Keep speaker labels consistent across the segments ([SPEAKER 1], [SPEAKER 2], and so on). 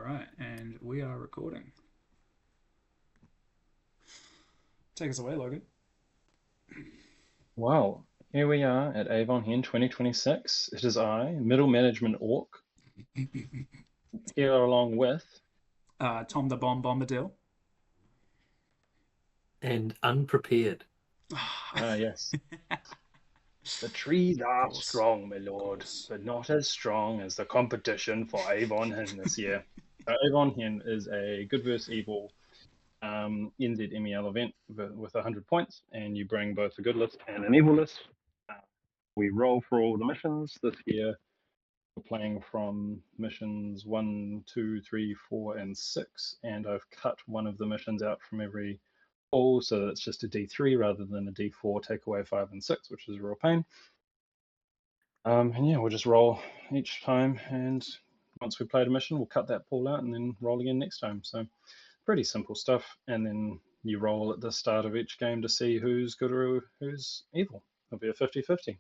[SPEAKER 1] right, and we are recording. Take us away, Logan.
[SPEAKER 2] Well, here we are at Avon here in 2026. It is I, Middle Management Orc, here along with,
[SPEAKER 1] Tom the Bomb Bombadil.
[SPEAKER 3] And unprepared.
[SPEAKER 2] yes, the trees
[SPEAKER 1] Of
[SPEAKER 2] are
[SPEAKER 1] course,
[SPEAKER 2] strong, my
[SPEAKER 1] of
[SPEAKER 2] lord,
[SPEAKER 1] course.
[SPEAKER 2] but not as strong as the competition for Avon Hen this year. Avon Hen is a good versus evil NZMEL event with 100 points, and you bring both a good list and an evil list. Uh, we roll for all the missions this year. We're playing from missions 1, 2, 3, 4, and 6, and I've cut one of the missions out from every pool so that it's just a D3 rather than a D4 take away 5 and 6, which is a real pain. And yeah, we'll just roll each time, and once we played a mission, we'll cut that pool out and then roll again next time. So pretty simple stuff. And then you roll at the start of each game to see who's good or who's evil. It'll be a 50-50.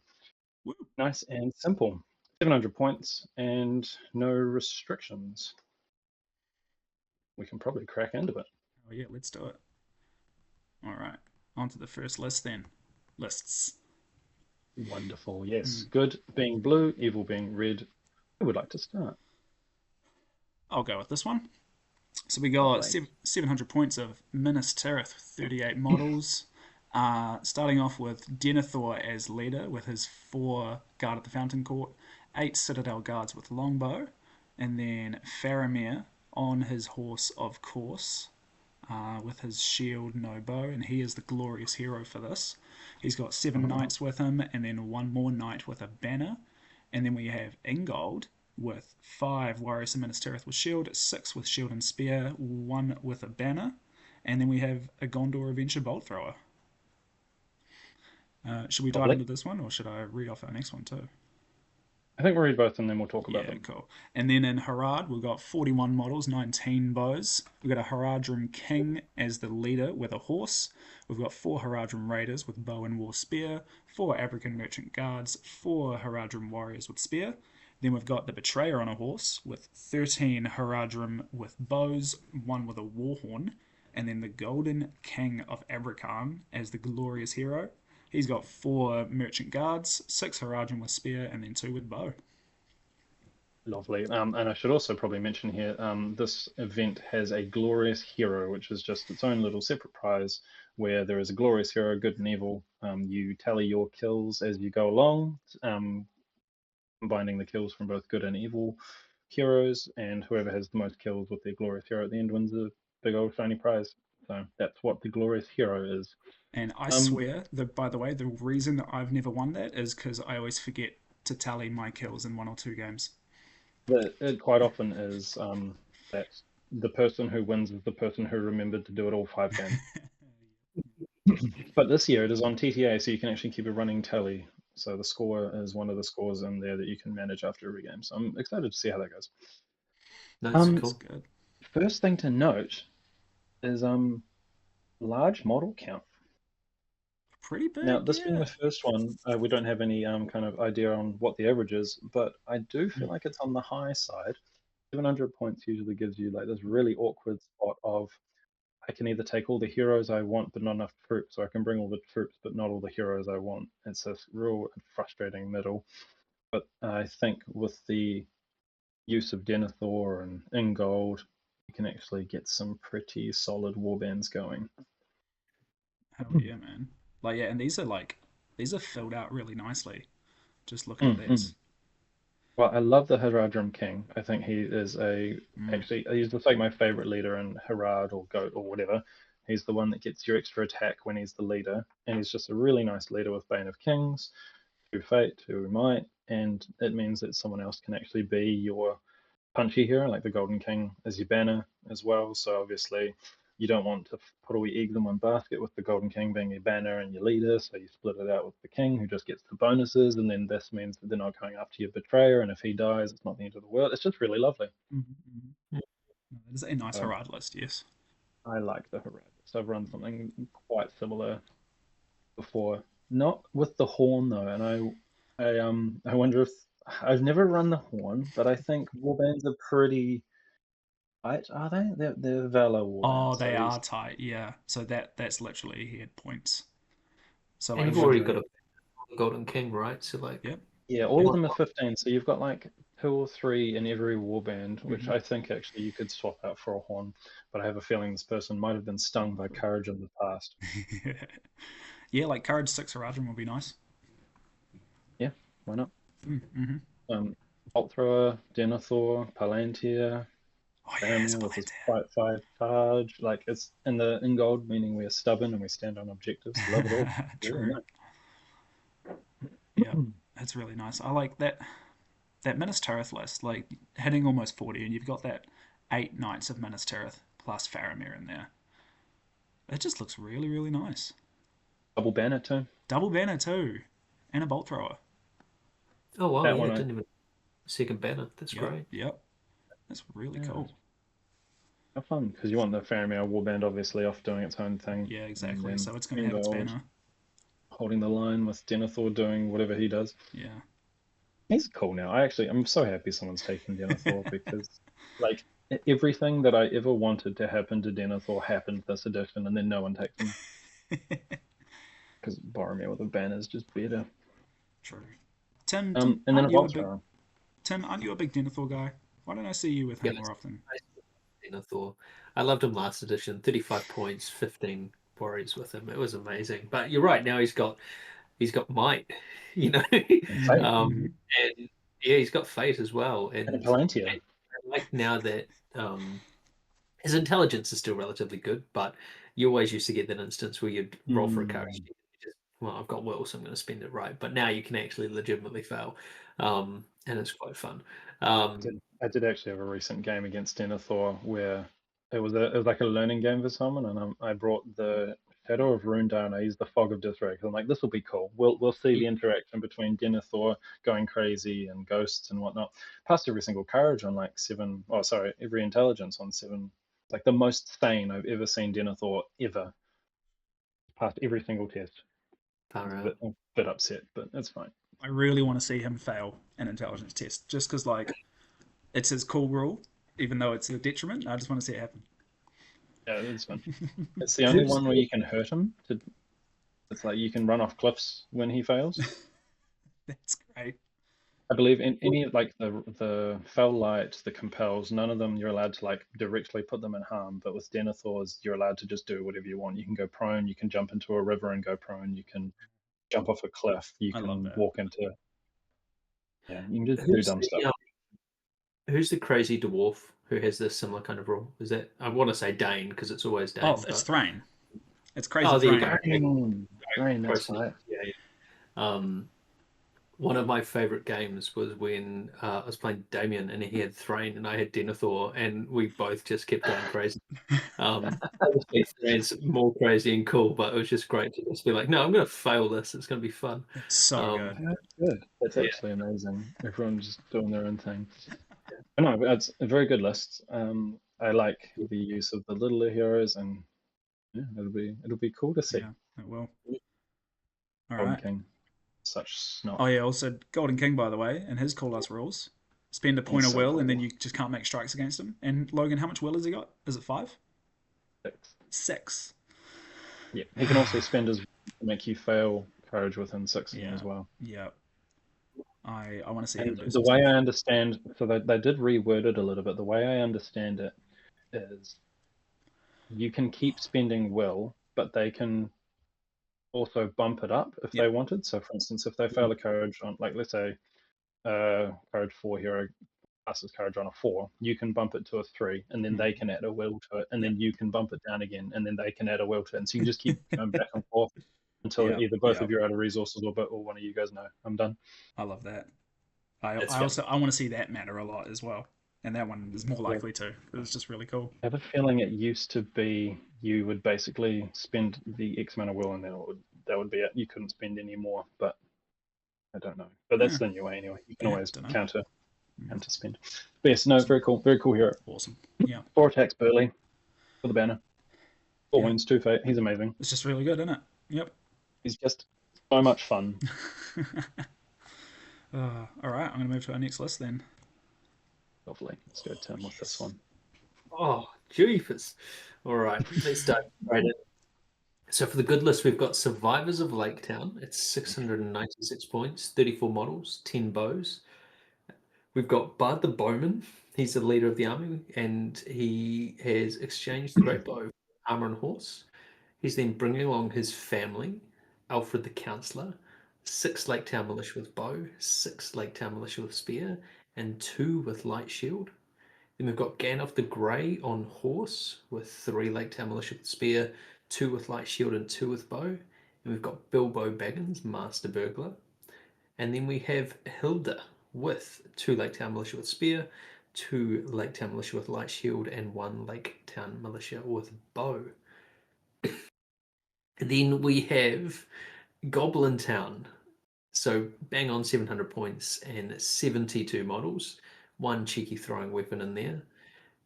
[SPEAKER 1] Woo.
[SPEAKER 2] Nice and simple. 700 points and no restrictions. We can probably crack into it.
[SPEAKER 1] Oh yeah, let's do it. All right, on to the first list then. Lists.
[SPEAKER 2] Wonderful. Yes.
[SPEAKER 1] Mm.
[SPEAKER 2] Good being blue, evil being red. Who would like to start?
[SPEAKER 1] I'll go with this one. So we got
[SPEAKER 2] Lovely.
[SPEAKER 1] 700 points of Minas Tirith, 38 models. Starting off with Denethor as leader with his 4 guard at the Fountain Court, 8 Citadel guards with longbow, and then Faramir on his horse, of course, with his shield, no bow, and he is the glorious hero for this. He's got 7 knights with him, and then 1 more knight with a banner. And then we have Ingold with 5 warriors and Minas Tirith with shield, 6 with shield and spear, 1 with a banner. And then we have a Gondor Adventure Bolt Thrower. Should we dive
[SPEAKER 2] Lovely.
[SPEAKER 1] into this one, or should I read off our next one too?
[SPEAKER 2] I think we'll read both and then we'll talk about
[SPEAKER 1] Yeah,
[SPEAKER 2] them.
[SPEAKER 1] cool. And then in Harad, we've got 41 models, 19 bows. We've got a Haradrim King as the leader with a horse. We've got 4 Haradrim Raiders with bow and war spear, 4 African Merchant Guards, 4 Haradrim Warriors with spear. Then we've got the Betrayer on a horse with 13 Haradrim with bows, 1 with a war horn. And then the Golden King of Abrakan as the glorious hero. He's got 4 Merchant Guards, 6 Haradrim with spear, and then 2 with bow.
[SPEAKER 2] Lovely. And I should also probably mention here, this event has a glorious hero, which is just its own little separate prize, where there is a glorious hero, good and evil. You tally your kills as you go along, combining the kills from both good and evil heroes, and whoever has the most kills with their glorious hero at the end wins a big old shiny prize. So that's what the glorious hero is.
[SPEAKER 1] And I
[SPEAKER 2] Um,
[SPEAKER 1] swear that, by the way, the reason that I've never won that is because I always forget to tally my kills in 1 or 2 games.
[SPEAKER 2] it quite often is that the person who wins is the person who remembered to do it all 5 games. But this year it is on TTA, so you can actually keep a running tally. So the score is one of the scores in there that you can manage after every game. So I'm excited to see how that goes.
[SPEAKER 3] That's
[SPEAKER 2] Um,
[SPEAKER 1] That's
[SPEAKER 3] cool.
[SPEAKER 1] good.
[SPEAKER 2] First thing to note is large model count.
[SPEAKER 1] Pretty
[SPEAKER 2] Now,
[SPEAKER 1] big,
[SPEAKER 2] this being
[SPEAKER 1] yeah.
[SPEAKER 2] the first one, we don't have any kind of idea on what the average is, but I do feel like it's on the high side. 700 points usually gives you like this really awkward spot of I can either take all the heroes I want but not enough troops, or I can bring all the troops but not all the heroes I want. It's a real frustrating middle. But I think with the use of Denethor and Ingold, you can actually get some pretty solid warbands going.
[SPEAKER 1] Hell yeah, man. Like, yeah, and these are filled out really nicely. Just looking at
[SPEAKER 2] Mm-hmm.
[SPEAKER 1] these.
[SPEAKER 2] Well, I love the Haradrim King. I think he is
[SPEAKER 1] Mm.
[SPEAKER 2] actually he's just like my favorite leader in Harad or Goat or whatever. He's the one that gets your extra attack when he's the leader, and he's just a really nice leader with Bane of Kings, 2 Fate, 2 Might, and it means that someone else can actually be your punchy hero, like the Golden King as your banner as well. So obviously, you don't want to put all your eggs in one basket with the Golden King being your banner and your leader. So you split it out with the King, who just gets the bonuses, and then this means that they're not going after your betrayer. And if he dies, it's not the end of the world. It's just really lovely.
[SPEAKER 1] Mm-hmm. That is a nice
[SPEAKER 2] So
[SPEAKER 1] Harad list, yes.
[SPEAKER 2] I like the Harad. So I've run something quite similar before, not with the Horn though, and I wonder if I've never run the Horn, but I think warbands are pretty Right? Are they? They're Valor
[SPEAKER 1] Oh,
[SPEAKER 2] Warbands.
[SPEAKER 1] they
[SPEAKER 2] So
[SPEAKER 1] are
[SPEAKER 2] he's
[SPEAKER 1] tight. Yeah. So that's literally he had points. So
[SPEAKER 3] And
[SPEAKER 1] like
[SPEAKER 3] you've
[SPEAKER 1] if you
[SPEAKER 3] already
[SPEAKER 1] go,
[SPEAKER 3] got a Golden King, right? So like,
[SPEAKER 1] yep.
[SPEAKER 2] yeah, all of
[SPEAKER 3] one,
[SPEAKER 2] them are 15. So you've got like 2 or 3 in every warband, which
[SPEAKER 1] Hmm.
[SPEAKER 2] I think actually you could swap out for a horn. But I have a feeling this person might have been stung by courage in the past.
[SPEAKER 1] Yeah, like Courage 6 Arajum would be nice.
[SPEAKER 2] Yeah, why not?
[SPEAKER 1] Mm-hmm.
[SPEAKER 2] Um, Bolt Thrower, Denethor, Palantir,
[SPEAKER 1] Oh yeah, it's a
[SPEAKER 2] Faramir with his
[SPEAKER 1] Palantir.
[SPEAKER 2] fight 5 charge. Like it's in gold, meaning we are stubborn and we stand on objectives. Love it all. Really
[SPEAKER 1] True. Yeah, that's really nice. I like that Minas Tirith list, like hitting almost 40, and you've got that 8 Knights of Minas Tirith plus Faramir in there. It just looks really, really nice.
[SPEAKER 2] Double banner too.
[SPEAKER 1] Double banner too, and a bolt thrower.
[SPEAKER 3] oh wow,
[SPEAKER 2] That
[SPEAKER 3] yeah,
[SPEAKER 2] one,
[SPEAKER 3] didn't even second banner. That's
[SPEAKER 1] Yep,
[SPEAKER 3] great.
[SPEAKER 1] yep. That's really
[SPEAKER 2] yeah,
[SPEAKER 1] cool.
[SPEAKER 2] have fun because you want the Faramir warband obviously off doing its own thing,
[SPEAKER 1] Yeah,
[SPEAKER 2] and
[SPEAKER 1] exactly.
[SPEAKER 2] then
[SPEAKER 1] So it's going to
[SPEAKER 2] in
[SPEAKER 1] have its
[SPEAKER 2] gold
[SPEAKER 1] banner.
[SPEAKER 2] holding the line with Denethor doing whatever he does.
[SPEAKER 1] Yeah.
[SPEAKER 2] He's cool now. I'm so happy someone's taking Denethor because like everything that I ever wanted to happen to Denethor happened this edition, and then no one takes him because Boromir with a banner is just better.
[SPEAKER 1] True. Tim,
[SPEAKER 2] And then a Vault Thrower.
[SPEAKER 1] Aren't you a big Denethor guy? Why don't I see you with
[SPEAKER 3] Yeah,
[SPEAKER 1] him more often?
[SPEAKER 3] Denethor. I loved him last edition. 35 points, 15 worries with him. It was amazing. But you're right. Now he's got might. You know,
[SPEAKER 2] And Fate
[SPEAKER 1] Hmm.
[SPEAKER 3] and yeah, he's got fate as well.
[SPEAKER 2] and a
[SPEAKER 3] And
[SPEAKER 2] Palantir.
[SPEAKER 3] I like now that his intelligence is still relatively good, but you always used to get that instance where you'd roll for a courage.
[SPEAKER 2] Mm.
[SPEAKER 3] You just, well, I've got will, so I'm going to spend it right. But now you can actually legitimately fail, and it's quite fun.
[SPEAKER 2] did
[SPEAKER 3] Um,
[SPEAKER 2] I did actually have a recent game against Denethor where it was like a learning game for someone, and I brought the Shadow of Runedale and I used the Fog of Disray because I'm like, this will be cool. We'll see the interaction between Denethor going crazy and ghosts and whatnot. Passed every single courage on like 7. Oh, sorry, every intelligence on 7. Like the most sane I've ever seen Denethor ever. Passed every single test. I was
[SPEAKER 3] far out.
[SPEAKER 2] a bit upset, but it's fine.
[SPEAKER 1] I really want to see him fail an intelligence test, just because like it's his cool rule, even though it's a detriment. I just want to see it happen.
[SPEAKER 2] Yeah, it's fun. It's the only
[SPEAKER 3] Who's
[SPEAKER 2] one where you can hurt him. It's like you can run off cliffs when he fails.
[SPEAKER 1] That's great.
[SPEAKER 2] I believe in any like the fell light, the compels, none of them you're allowed to like directly put them in harm. But with Denethor's, you're allowed to just do whatever you want. You can go prone, you can jump into a river and go prone, you can jump off a cliff, you
[SPEAKER 1] I love
[SPEAKER 2] can
[SPEAKER 1] that.
[SPEAKER 2] walk into yeah, you can just do
[SPEAKER 3] who's
[SPEAKER 2] dumb stuff.
[SPEAKER 3] the who's the crazy dwarf who has this similar kind of rule? Is that I want to say Dane because it's always
[SPEAKER 1] Oh,
[SPEAKER 3] Dane,
[SPEAKER 1] it's
[SPEAKER 3] but
[SPEAKER 1] Thrain. It's crazy
[SPEAKER 3] oh, there you go.
[SPEAKER 1] Thrain.
[SPEAKER 2] Right, that's
[SPEAKER 3] Close enough.
[SPEAKER 2] right.
[SPEAKER 3] Yeah, yeah. One of my favorite games was when I was playing Damien and he had Thrain and I had Denethor, and we both just kept going crazy. Obviously, Thrain's more crazy and cool, but it was just great to just be like, no, I'm going to fail this. It's going to be fun.
[SPEAKER 1] It's so
[SPEAKER 3] Um,
[SPEAKER 1] good.
[SPEAKER 2] That's good. That's
[SPEAKER 3] yeah,
[SPEAKER 2] actually amazing. Everyone's just doing their own thing. But no, it's a very good list. I like the use of the littler heroes, and yeah, it'll be cool to see.
[SPEAKER 1] Yeah, it will. All
[SPEAKER 2] Golden
[SPEAKER 1] right.
[SPEAKER 2] King, such snot.
[SPEAKER 1] Oh yeah. Also, Golden King, by the way, and his call us rules. Spend a point
[SPEAKER 2] He's
[SPEAKER 1] of
[SPEAKER 2] so
[SPEAKER 1] will, and then
[SPEAKER 2] cool.
[SPEAKER 1] you just can't make strikes against him. And Logan, how much will has he got? Is it 5?
[SPEAKER 2] Six.
[SPEAKER 1] 6.
[SPEAKER 2] Yeah, he can also spend his to make you fail courage within 6 of them
[SPEAKER 1] Yeah,
[SPEAKER 2] as well.
[SPEAKER 1] yeah. I want to see him
[SPEAKER 2] And
[SPEAKER 1] do
[SPEAKER 2] the
[SPEAKER 1] some
[SPEAKER 2] way
[SPEAKER 1] stuff.
[SPEAKER 2] I understand, so they did reword it a little bit. The way I understand it is you can keep spending will, but they can also bump it up if
[SPEAKER 1] Yep.
[SPEAKER 2] they wanted. So, for instance, if they fail a courage on, like, let's say, courage 4 hero passes courage on a 4, you can bump it to a 3, and then they
[SPEAKER 1] Hmm.
[SPEAKER 2] can add a will to it, and
[SPEAKER 1] Yep.
[SPEAKER 2] then you can bump it down again, and then they can add a will to it. And so you can just keep going back and forth until
[SPEAKER 1] Yep.
[SPEAKER 2] either both of
[SPEAKER 1] Yep.
[SPEAKER 2] you are out of resources or one of you guys know, I'm done.
[SPEAKER 1] I love that. I
[SPEAKER 3] that's
[SPEAKER 1] I
[SPEAKER 3] fun.
[SPEAKER 1] also I want to see that matter a lot as well, and that one is more
[SPEAKER 2] Yeah.
[SPEAKER 1] likely to. It's just really cool.
[SPEAKER 2] I have a feeling it used to be you would basically spend the X amount of will, and then that would be it. You couldn't spend any more, but I don't know. But
[SPEAKER 1] Yeah.
[SPEAKER 2] that's the new way anyway. You can
[SPEAKER 1] Yeah.
[SPEAKER 2] always
[SPEAKER 1] Don't know.
[SPEAKER 2] counter spend. But yes, no,
[SPEAKER 1] Awesome.
[SPEAKER 2] very cool hero.
[SPEAKER 1] Awesome. Yeah.
[SPEAKER 2] 4 attacks Burley for the banner. 4
[SPEAKER 1] Yeah.
[SPEAKER 2] wounds, 2 fate. He's amazing.
[SPEAKER 1] It's just really good, isn't it? Yep.
[SPEAKER 2] He's just so much fun.
[SPEAKER 1] All right. I'm gonna move to our next list then.
[SPEAKER 2] Lovely. Let's go Tim with this
[SPEAKER 1] Yes.
[SPEAKER 2] one.
[SPEAKER 3] Oh, jeepers. All right, let's dive right in. So for the good list, we've got Survivors of Lake Town. It's 696 points, 34 models, 10 bows. We've got Bard the Bowman. He's the leader of the army, and he has exchanged the great bow for armor and horse. He's then bringing along his family, Alfred the Counselor, 6 Lake Town militia with bow, 6 Lake Town militia with spear, and 2 with light shield. Then we've got Gandalf the Grey on horse with 3 Lake Town militia with spear, 2 with light shield, and 2 with bow. And we've got Bilbo Baggins, Master Burglar. And then we have Hilda with 2 Lake Town militia with spear, 2 Lake Town militia with light shield, and 1 Lake Town militia with bow. And then we have Goblin Town. So bang on 700 points and 72 models. 1 cheeky throwing weapon in there.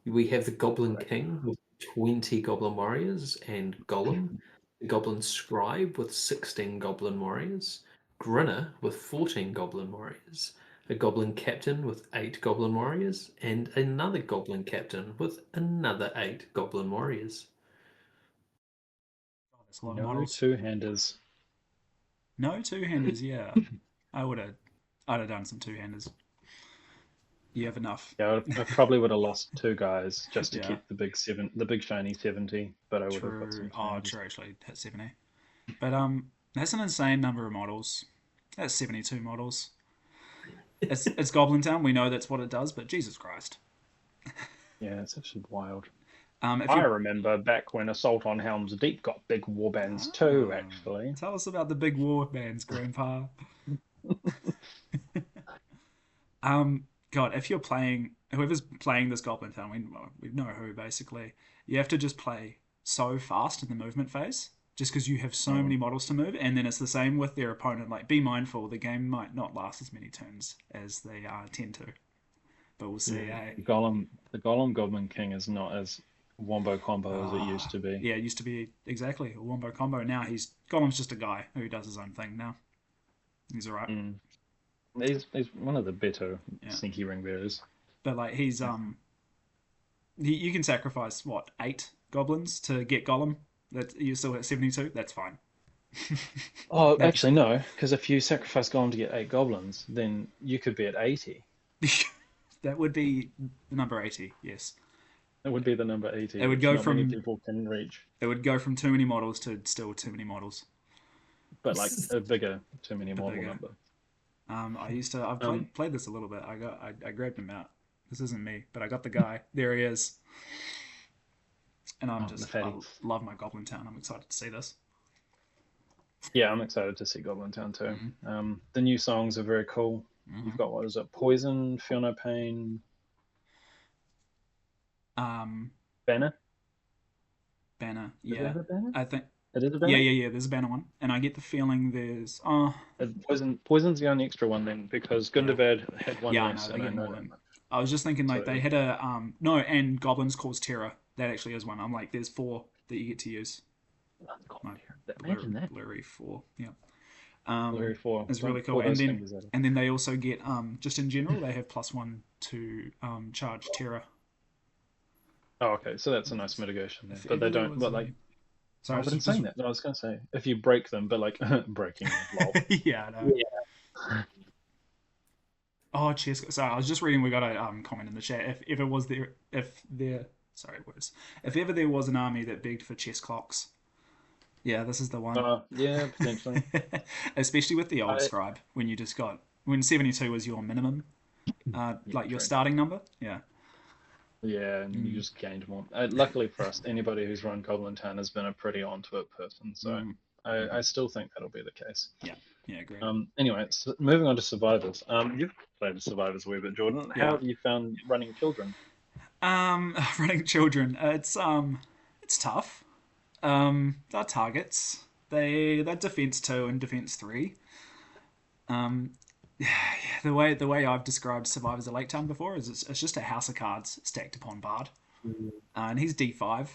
[SPEAKER 3] We have the Goblin King with 20 Goblin Warriors and Gollum. The Goblin Scribe with 16 Goblin Warriors. Grinner with 14 Goblin Warriors. A Goblin Captain with 8 Goblin Warriors. And another Goblin Captain with another 8 Goblin Warriors.
[SPEAKER 1] Oh, that's a lot of
[SPEAKER 2] No
[SPEAKER 1] models.
[SPEAKER 2] two-handers.
[SPEAKER 1] No two-handers, yeah. I'd have done some two-handers. You have enough.
[SPEAKER 2] Yeah, I probably would have lost 2 guys just to
[SPEAKER 1] Yeah,
[SPEAKER 2] keep the big shiny 70, but I would have put
[SPEAKER 1] true.
[SPEAKER 2] some
[SPEAKER 1] Oh,
[SPEAKER 2] two-handers.
[SPEAKER 1] true, actually hit 70. But that's an insane number of models. That's 72 models. It's Goblin Town. We know that's what it does, but Jesus Christ.
[SPEAKER 2] Yeah, it's actually wild.
[SPEAKER 1] If
[SPEAKER 2] I
[SPEAKER 1] you're
[SPEAKER 2] remember back when Assault on Helm's Deep got big warbands too,
[SPEAKER 1] ah,
[SPEAKER 2] actually.
[SPEAKER 1] tell us about the big war bands, Grandpa. God, if you're playing, whoever's playing this Goblin Town, we know who basically. You have to just play so fast in the movement phase, just because you have so
[SPEAKER 2] Mm.
[SPEAKER 1] many models to move, and then it's the same with their opponent. Like, be mindful, the game might not last as many turns as they tend to, but we'll see.
[SPEAKER 2] Yeah, the Golem Goblin King is not as wombo combo as it used
[SPEAKER 1] Ah,
[SPEAKER 2] to be.
[SPEAKER 1] yeah, it used to be exactly a wombo combo. Now he's Golem's just a guy who does his own thing. Now he's alright.
[SPEAKER 2] Mm. He's one of the better
[SPEAKER 1] Yeah,
[SPEAKER 2] sneaky ring bearers.
[SPEAKER 1] but like you can sacrifice what 8 goblins to get Golem. That you still at 72. That's fine.
[SPEAKER 2] Oh,
[SPEAKER 1] That's
[SPEAKER 2] actually no, because if you sacrifice Golem to get 8 goblins, then you could be at 80.
[SPEAKER 1] that would be the number 80. Yes,
[SPEAKER 2] That would be the number 80,
[SPEAKER 1] it would
[SPEAKER 2] which
[SPEAKER 1] go
[SPEAKER 2] not many
[SPEAKER 1] from
[SPEAKER 2] people can reach.
[SPEAKER 1] too many models to still too many models.
[SPEAKER 2] But like a bigger too many
[SPEAKER 1] A
[SPEAKER 2] model
[SPEAKER 1] bigger.
[SPEAKER 2] number.
[SPEAKER 1] I've
[SPEAKER 2] Um,
[SPEAKER 1] played this a little bit. I grabbed him out. This isn't me, but I got the guy. There he is. And
[SPEAKER 2] oh, the
[SPEAKER 1] I
[SPEAKER 2] fatty.
[SPEAKER 1] love my Goblin Town. I'm excited to see this.
[SPEAKER 2] Yeah, I'm excited to see Goblin Town too.
[SPEAKER 1] Mm-hmm.
[SPEAKER 2] The new songs are very cool. You've
[SPEAKER 1] Mm-hmm.
[SPEAKER 2] got what is it? Poison, Feel No Pain,
[SPEAKER 1] Um,
[SPEAKER 2] Banner.
[SPEAKER 1] Banner,
[SPEAKER 2] Does it
[SPEAKER 1] yeah,
[SPEAKER 2] have a banner?
[SPEAKER 1] I think,
[SPEAKER 2] It is a
[SPEAKER 1] yeah,
[SPEAKER 2] banner.
[SPEAKER 1] yeah, yeah. There's a Banner one, and I get the feeling there's,
[SPEAKER 2] Poison's the only extra one then because Gundabad had one
[SPEAKER 1] yeah, I know
[SPEAKER 2] less,
[SPEAKER 1] they
[SPEAKER 2] and I
[SPEAKER 1] get
[SPEAKER 2] know
[SPEAKER 1] more
[SPEAKER 2] that
[SPEAKER 1] than.
[SPEAKER 2] much.
[SPEAKER 1] I was just thinking like
[SPEAKER 2] So
[SPEAKER 1] they had a no, and Goblins cause terror. That actually is one. I'm like, there's 4 that you get to use. My
[SPEAKER 2] imagine that.
[SPEAKER 1] blurry 4, yeah.
[SPEAKER 2] Blurry four.
[SPEAKER 1] It's really
[SPEAKER 2] Don't
[SPEAKER 1] cool.
[SPEAKER 2] pull those fingers out.
[SPEAKER 1] And then they also get just in general they have +1 to charge terror.
[SPEAKER 2] Oh, okay. So that's a nice mitigation there.
[SPEAKER 1] If
[SPEAKER 2] But they
[SPEAKER 1] ever there
[SPEAKER 2] don't.
[SPEAKER 1] was
[SPEAKER 2] But
[SPEAKER 1] a
[SPEAKER 2] like,
[SPEAKER 1] sorry,
[SPEAKER 2] oh,
[SPEAKER 1] it's
[SPEAKER 2] but in
[SPEAKER 1] just
[SPEAKER 2] saying that, no, I was gonna say if you break them, but like breaking, lol.
[SPEAKER 1] yeah, I know.
[SPEAKER 3] Yeah.
[SPEAKER 1] Oh, cheers. Sorry, I was just reading. We got a comment in the chat. If it was there, if there, sorry, words. If ever there was an army that begged for chess clocks, yeah, this is the one.
[SPEAKER 2] Yeah, potentially.
[SPEAKER 1] Especially with the old
[SPEAKER 2] I
[SPEAKER 1] scribe, when you just got when 72 was your minimum,
[SPEAKER 2] yeah,
[SPEAKER 1] like your
[SPEAKER 2] true.
[SPEAKER 1] starting number. Yeah.
[SPEAKER 2] Yeah, and you
[SPEAKER 1] Mm,
[SPEAKER 2] just gained more. Luckily for us, anybody who's run Goblin Town has been a pretty onto it person, so
[SPEAKER 1] mm,
[SPEAKER 2] I still think that'll be the case.
[SPEAKER 1] yeah. Yeah. Agreed.
[SPEAKER 2] Anyway, so moving on to survivors. You've played the survivors a wee bit, Jordan. How
[SPEAKER 1] Yeah.
[SPEAKER 2] have you found running children?
[SPEAKER 1] Running children. It's tough. They're targets. They're defense 2 and defense 3. Um, yeah, the way I've described Survivors of Lake Town before is it's just a house of cards stacked upon Bard, and he's D5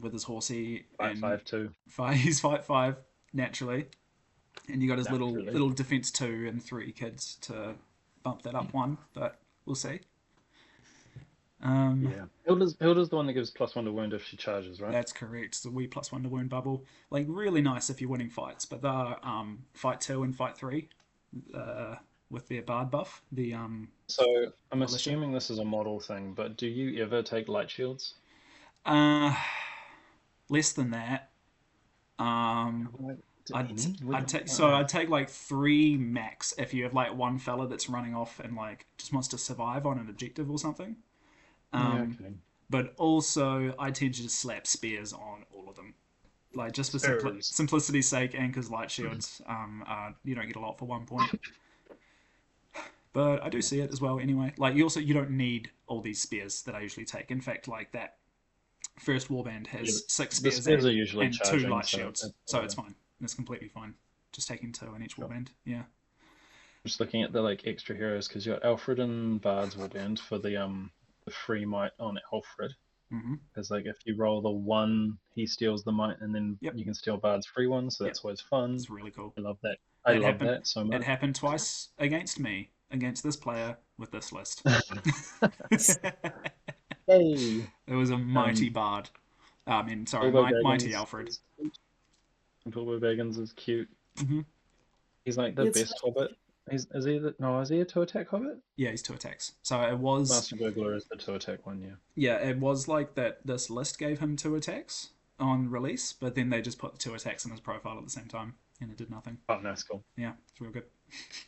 [SPEAKER 1] with his horsey
[SPEAKER 2] Five
[SPEAKER 1] and
[SPEAKER 2] five two.
[SPEAKER 1] he's fight 5 naturally, and you got his
[SPEAKER 2] Naturally.
[SPEAKER 1] little defense 2 and 3 kids to bump that up 1, but we'll see.
[SPEAKER 2] Yeah. Hilda's the one that gives +1 to wound if she charges, right?
[SPEAKER 1] That's correct. It's a wee +1 to wound bubble. Like, really nice if you're winning fights, but they're fight 2 and fight 3 uh, with their bard buff,
[SPEAKER 2] So I'm
[SPEAKER 1] militia.
[SPEAKER 2] assuming this is a model thing, but do you ever take light shields?
[SPEAKER 1] Uh, Less than that. Um,
[SPEAKER 2] Like, to
[SPEAKER 1] I'd
[SPEAKER 2] any?
[SPEAKER 1] I'd take like 3 max if you have like one fella that's running off and like just wants to survive on an objective or something.
[SPEAKER 2] Yeah, okay.
[SPEAKER 1] But also, I tend to just slap spears on all of them, like just for
[SPEAKER 2] Spurs.
[SPEAKER 1] simplicity's sake, and because light shields, you don't get a lot for 1 point. But I do
[SPEAKER 2] Yeah.
[SPEAKER 1] see it as well anyway. Like you don't need all these spears that I usually take. In fact, like that first warband
[SPEAKER 2] Yeah,
[SPEAKER 1] has 6
[SPEAKER 2] the
[SPEAKER 1] spears
[SPEAKER 2] spears are usually
[SPEAKER 1] and 2
[SPEAKER 2] charging,
[SPEAKER 1] light
[SPEAKER 2] so
[SPEAKER 1] shields,
[SPEAKER 2] it's
[SPEAKER 1] so it's fine. It's completely fine. Just taking 2 in each
[SPEAKER 2] sure.
[SPEAKER 1] warband. Yeah.
[SPEAKER 2] Just looking at the like extra heroes because you got Alfred and Bard's Warband for the free might on Alfred.
[SPEAKER 1] Mm-hmm.
[SPEAKER 2] Because like if you roll the 1, he steals the might, and then
[SPEAKER 1] Yep.
[SPEAKER 2] you can steal Bard's free one, so
[SPEAKER 1] Yep.
[SPEAKER 2] that's always fun.
[SPEAKER 1] It's really cool.
[SPEAKER 2] I love that. I
[SPEAKER 1] It
[SPEAKER 2] love
[SPEAKER 1] happened.
[SPEAKER 2] that so
[SPEAKER 1] It
[SPEAKER 2] much.
[SPEAKER 1] happened twice against me, against this player with this list.
[SPEAKER 2] Hey,
[SPEAKER 1] It was a mighty
[SPEAKER 2] um,
[SPEAKER 1] bard. I mean, sorry,
[SPEAKER 2] Bilbo
[SPEAKER 1] mighty
[SPEAKER 2] Baggins
[SPEAKER 1] Alfred.
[SPEAKER 2] is cute. Bilbo Baggins is cute.
[SPEAKER 1] Mm-hmm.
[SPEAKER 2] He's like the
[SPEAKER 3] It's
[SPEAKER 2] best hobbit. Is he is he a 2 attack hobbit?
[SPEAKER 1] Yeah, he's 2 attacks. So it was,
[SPEAKER 2] Master Burglar is the 2 attack one, yeah.
[SPEAKER 1] yeah, it was like that. This list gave him 2 attacks on release, but then they just put the 2 attacks in his profile at the same time, and it did nothing.
[SPEAKER 2] Oh, nice, cool.
[SPEAKER 1] Yeah, it's real good.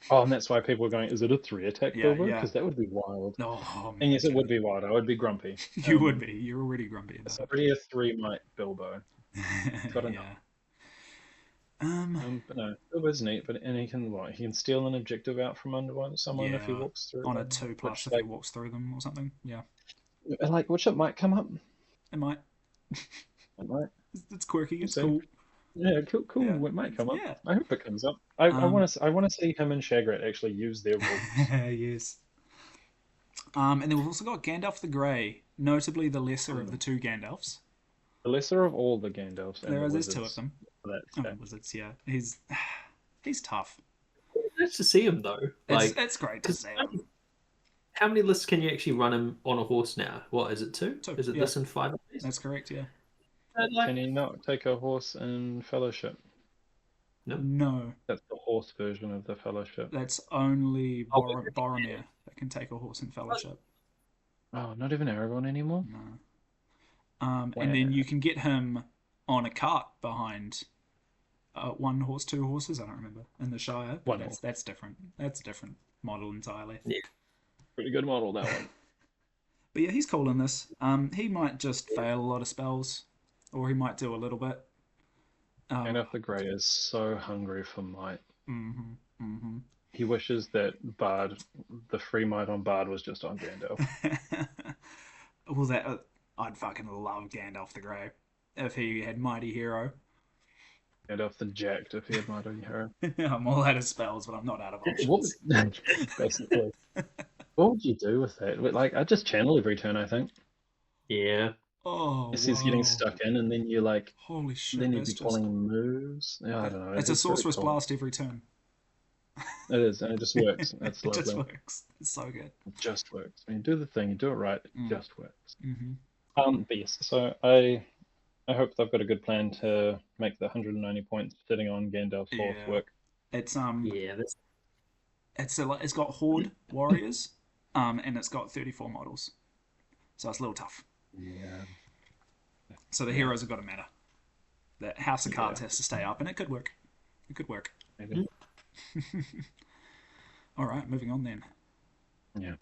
[SPEAKER 2] Oh, and that's why people are going, is it a 3 attack
[SPEAKER 1] Yeah,
[SPEAKER 2] Bilbo?
[SPEAKER 1] yeah.
[SPEAKER 2] Because that would be wild.
[SPEAKER 1] Oh
[SPEAKER 2] And
[SPEAKER 1] man,
[SPEAKER 2] yes, it would be wild. I would be grumpy.
[SPEAKER 1] you would be. You're already grumpy
[SPEAKER 2] It's
[SPEAKER 1] about
[SPEAKER 2] already a 3 might Bilbo.
[SPEAKER 1] it.
[SPEAKER 2] Got enough.
[SPEAKER 1] Yeah.
[SPEAKER 2] But no, Bilbo's neat. But and he can what? He can steal an objective out from under someone if he
[SPEAKER 1] Yeah.
[SPEAKER 2] walks through
[SPEAKER 1] On a
[SPEAKER 2] them.
[SPEAKER 1] 2 plus
[SPEAKER 2] Which
[SPEAKER 1] if he walks through them or something. Yeah,
[SPEAKER 2] which it might come up.
[SPEAKER 1] it might.
[SPEAKER 2] It might.
[SPEAKER 1] It's quirky.
[SPEAKER 2] We'll
[SPEAKER 1] It's
[SPEAKER 2] see.
[SPEAKER 1] cool.
[SPEAKER 2] Yeah, cool, cool.
[SPEAKER 1] Yeah.
[SPEAKER 2] It might come up.
[SPEAKER 1] Yeah.
[SPEAKER 2] I hope it comes up. I
[SPEAKER 1] Um.
[SPEAKER 2] want to see him and Shagrat actually use their rules.
[SPEAKER 1] Yes. And then we've also got Gandalf the Grey, notably the lesser of the 2 Gandalfs.
[SPEAKER 2] The lesser of all the Gandalfs and the
[SPEAKER 1] There's 2 of
[SPEAKER 2] wizards.
[SPEAKER 1] them.
[SPEAKER 2] That's
[SPEAKER 1] Oh, wizards, yeah. He's tough.
[SPEAKER 3] nice to see him though. Like,
[SPEAKER 1] It's great to see him.
[SPEAKER 3] how many lists can you actually run him on a horse now? What is it? 2?
[SPEAKER 1] 2,
[SPEAKER 3] Is it
[SPEAKER 1] yeah.
[SPEAKER 3] this and 5?
[SPEAKER 1] That's correct, yeah.
[SPEAKER 2] Can he not take a horse in Fellowship?
[SPEAKER 1] No,
[SPEAKER 2] That's the horse version of the Fellowship.
[SPEAKER 1] that's only
[SPEAKER 3] Oh,
[SPEAKER 1] Boromir that can take a horse in Fellowship.
[SPEAKER 2] Oh, not even Aragorn anymore?
[SPEAKER 1] No. And then you can get him on a cart behind 1 horse, 2 horses. I don't remember in the Shire. But
[SPEAKER 2] One horse.
[SPEAKER 1] that's different. That's a different model entirely.
[SPEAKER 3] Yeah.
[SPEAKER 2] Pretty good model, that one.
[SPEAKER 1] But yeah, he's cool in this. He might just fail a lot of spells, or he might do a little bit.
[SPEAKER 2] Gandalf the Grey is so hungry for might.
[SPEAKER 1] Mm-hmm. Mm-hmm.
[SPEAKER 2] He wishes that the free might on Bard was just on Gandalf.
[SPEAKER 1] Well, I'd fucking love Gandalf the Grey if he had Mighty Hero.
[SPEAKER 2] Gandalf the Jacked if he had Mighty Hero.
[SPEAKER 1] I'm all out of spells, but I'm not out of
[SPEAKER 2] What
[SPEAKER 1] options.
[SPEAKER 2] basically. What would you do with that? Like, I just channel every turn, I think.
[SPEAKER 3] Yeah.
[SPEAKER 1] Oh,
[SPEAKER 2] This is getting stuck in, and then you're like,
[SPEAKER 1] holy shit!
[SPEAKER 2] then you'd
[SPEAKER 1] That's
[SPEAKER 2] be
[SPEAKER 1] just
[SPEAKER 2] calling moves. Yeah, I don't know.
[SPEAKER 1] it's a
[SPEAKER 2] really
[SPEAKER 1] sorcerer's
[SPEAKER 2] cool.
[SPEAKER 1] blast every turn.
[SPEAKER 2] It is, and it just works. It's
[SPEAKER 1] It
[SPEAKER 2] lovely.
[SPEAKER 1] just works. It's so good.
[SPEAKER 2] It just works. When you do the thing, you do it right, it
[SPEAKER 1] Mm.
[SPEAKER 2] just works.
[SPEAKER 1] Mm-hmm.
[SPEAKER 2] But yes, so I hope they've got a good plan to make the 190 points sitting on Gandalf's horse
[SPEAKER 1] Yeah.
[SPEAKER 2] work.
[SPEAKER 1] It's
[SPEAKER 3] Yeah.
[SPEAKER 1] it's got horde warriors, and it's got 34 models, so it's a little tough.
[SPEAKER 2] Yeah.
[SPEAKER 1] So the heroes have got to matter. That House of Cards has to stay up, and it could work. It could work.
[SPEAKER 2] Maybe.
[SPEAKER 1] All right, moving on then.
[SPEAKER 2] Yeah.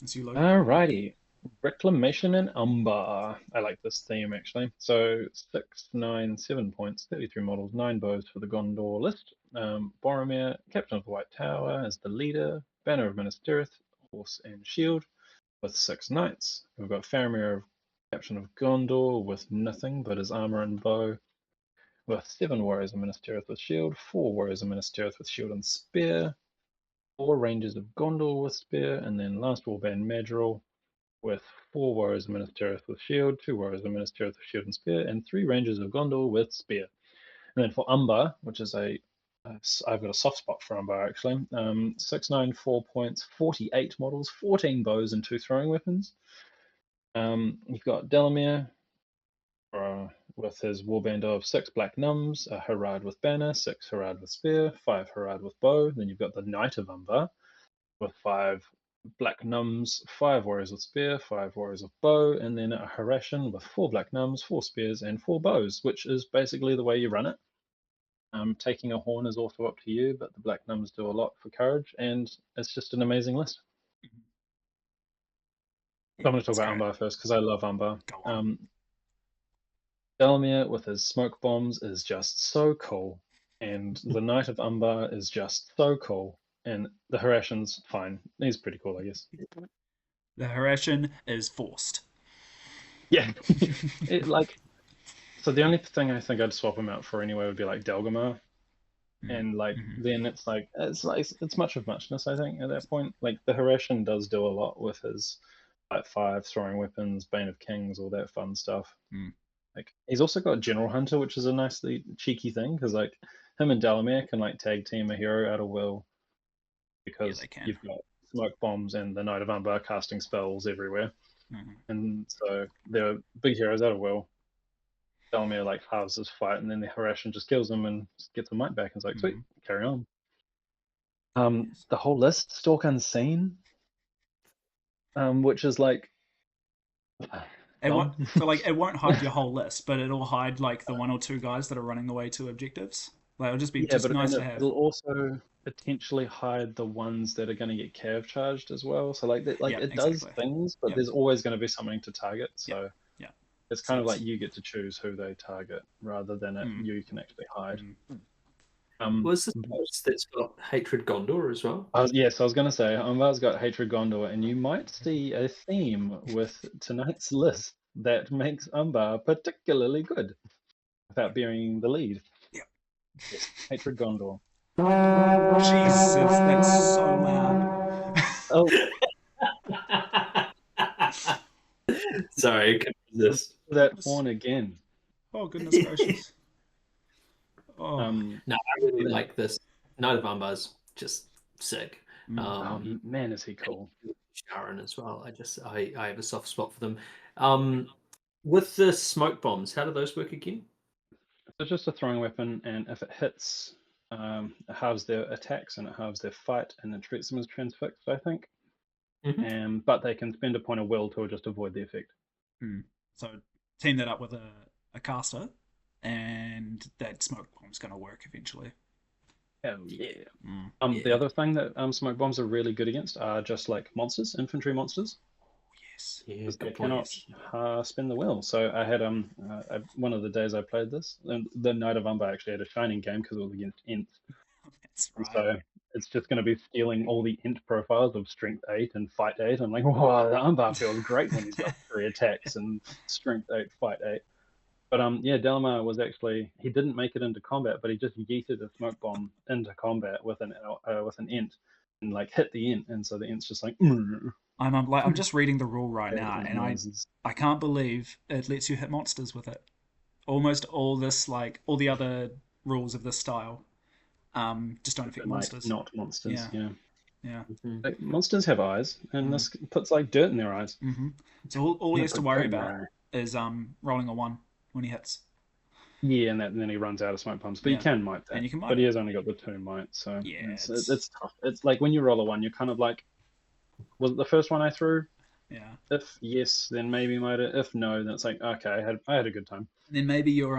[SPEAKER 1] It's you, Logan.
[SPEAKER 2] Alrighty. Reclamation and Umbar. I like this theme actually. So 6, 9, 7 points, 33 models, 9 bows for the Gondor list. Boromir, Captain of the White Tower, as the leader. Banner of Minas Tirith, horse and shield, with 6 knights. We've got Faramir, Captain of Gondor, with nothing but his armor and bow, with 7 warriors of Minas Tirith with shield, 4 warriors of Minas Tirith with shield and spear, 4 rangers of Gondor with spear, and then last warband Madril with 4 warriors of Minas Tirith with shield, 2 warriors of Minas Tirith with shield and spear, and 3 rangers of Gondor with spear. And then for Umbar, which is a I've got a soft spot for Umbar actually. 694 points, 48 models, 14 bows, and 2 throwing weapons. You've got Delamere with his warband of 6 black nuns, a Harad with banner, 6 Harad with spear, 5 Harad with bow. Then you've got the Knight of Umbar with 5 black nuns, 5 warriors with spear, 5 warriors with bow, and then a Harashan with 4 black nuns, 4 spears, and 4 bows, which is basically the way you run it. Taking a horn is also up to you, but the black nuns do a lot for courage, and it's just an amazing list. I'm going to talk
[SPEAKER 1] It's
[SPEAKER 2] about
[SPEAKER 1] great.
[SPEAKER 2] Umbar first because I love Umbar.
[SPEAKER 1] Go on.
[SPEAKER 2] Delamere with his smoke bombs is just so cool, and the Knight of Umbar is just so cool, and the Harashan's fine. He's pretty cool, I guess.
[SPEAKER 1] The Harashan is forced.
[SPEAKER 2] Yeah, so the only thing I think I'd swap him out for anyway would be like Delgamar, and then it's much of muchness. I think at that point, like the Harashan does do a lot with his like 5 throwing weapons, Bane of Kings, all that fun stuff. Like he's also got General Hunter, which is a nicely cheeky thing because like him and Delamere can like tag team a hero out of will because
[SPEAKER 1] they can.
[SPEAKER 2] you've got smoke bombs and the Knight of Umbar casting spells everywhere, and so they're big heroes out of will. Delamere like halves his fight, and then the Harashan just kills him and gets the might back. And it's like sweet, carry on. The whole list, Stalk Unseen, which is like.
[SPEAKER 1] It won't hide your whole list, but it'll hide like the 1 or 2 guys that are running away to objectives. Like it'll just be nice to have.
[SPEAKER 2] It'll also potentially hide the ones that are going to get cav charged as well. So it does things, but there's always going to be something to target. So it's kind of like you get to choose who they target rather than you can actually hide.
[SPEAKER 3] Was this that's got Hatred Gondor as well?
[SPEAKER 2] Yes, I was going to say Umbar's got Hatred Gondor, and you might see a theme with tonight's list that makes Umbar particularly good without bearing the lead.
[SPEAKER 1] Yeah.
[SPEAKER 2] Yes, Hatred Gondor.
[SPEAKER 1] Jesus, that's so loud.
[SPEAKER 2] Oh.
[SPEAKER 3] Sorry, I couldn't resist.
[SPEAKER 2] That horn again.
[SPEAKER 1] Oh, goodness gracious.
[SPEAKER 3] No, I really like this. Knight of Umbar's just sick.
[SPEAKER 2] Man, is he cool.
[SPEAKER 3] Sharon as well. I have a soft spot for them. With the smoke bombs, how do those work again?
[SPEAKER 2] So just a throwing weapon, and if it hits, it halves their attacks and it halves their fight, and it treats them as transfixed, I think. But they can spend a point of will to just avoid the effect.
[SPEAKER 1] So team that up with a caster, and that smoke bomb's going to work eventually.
[SPEAKER 2] Hell yeah. The other thing that smoke bombs are really good against are just like monsters, infantry monsters.
[SPEAKER 1] Yes.
[SPEAKER 2] Because they cannot spin the will. So I had one of the days I played this, and the Knight of Umbar actually had a shining game because it was against Ent.
[SPEAKER 1] That's right.
[SPEAKER 2] So it's just going to be stealing all the Ent profiles of Strength 8 and Fight 8. I'm like, whoa, the Umbar feels great when he's got 3 attacks and Strength 8, Fight 8. But Delamere was actually, he didn't make it into combat, but he just yeeted a smoke bomb into combat with an Ent and like hit the Ent, and so the Ent's just like.
[SPEAKER 1] I'm just reading the rule right now, and I can't believe it lets you hit monsters with it. Almost all the other rules of this style, just don't affect monsters.
[SPEAKER 2] Not monsters.
[SPEAKER 1] Yeah.
[SPEAKER 2] Like, monsters have eyes, and this puts like dirt in their eyes.
[SPEAKER 1] So all he has to worry about is rolling a 1 when he hits.
[SPEAKER 2] Yeah, and then he runs out of smoke bombs. But you can might that.
[SPEAKER 1] And you can might
[SPEAKER 2] but he has only got the 2 might, so
[SPEAKER 1] it's
[SPEAKER 2] tough. It's like when you roll a 1, you're kind of like, was it the first one I threw?
[SPEAKER 1] Yeah.
[SPEAKER 2] If yes, then maybe might. If no, then it's like okay, I had a good time.
[SPEAKER 1] And then maybe you're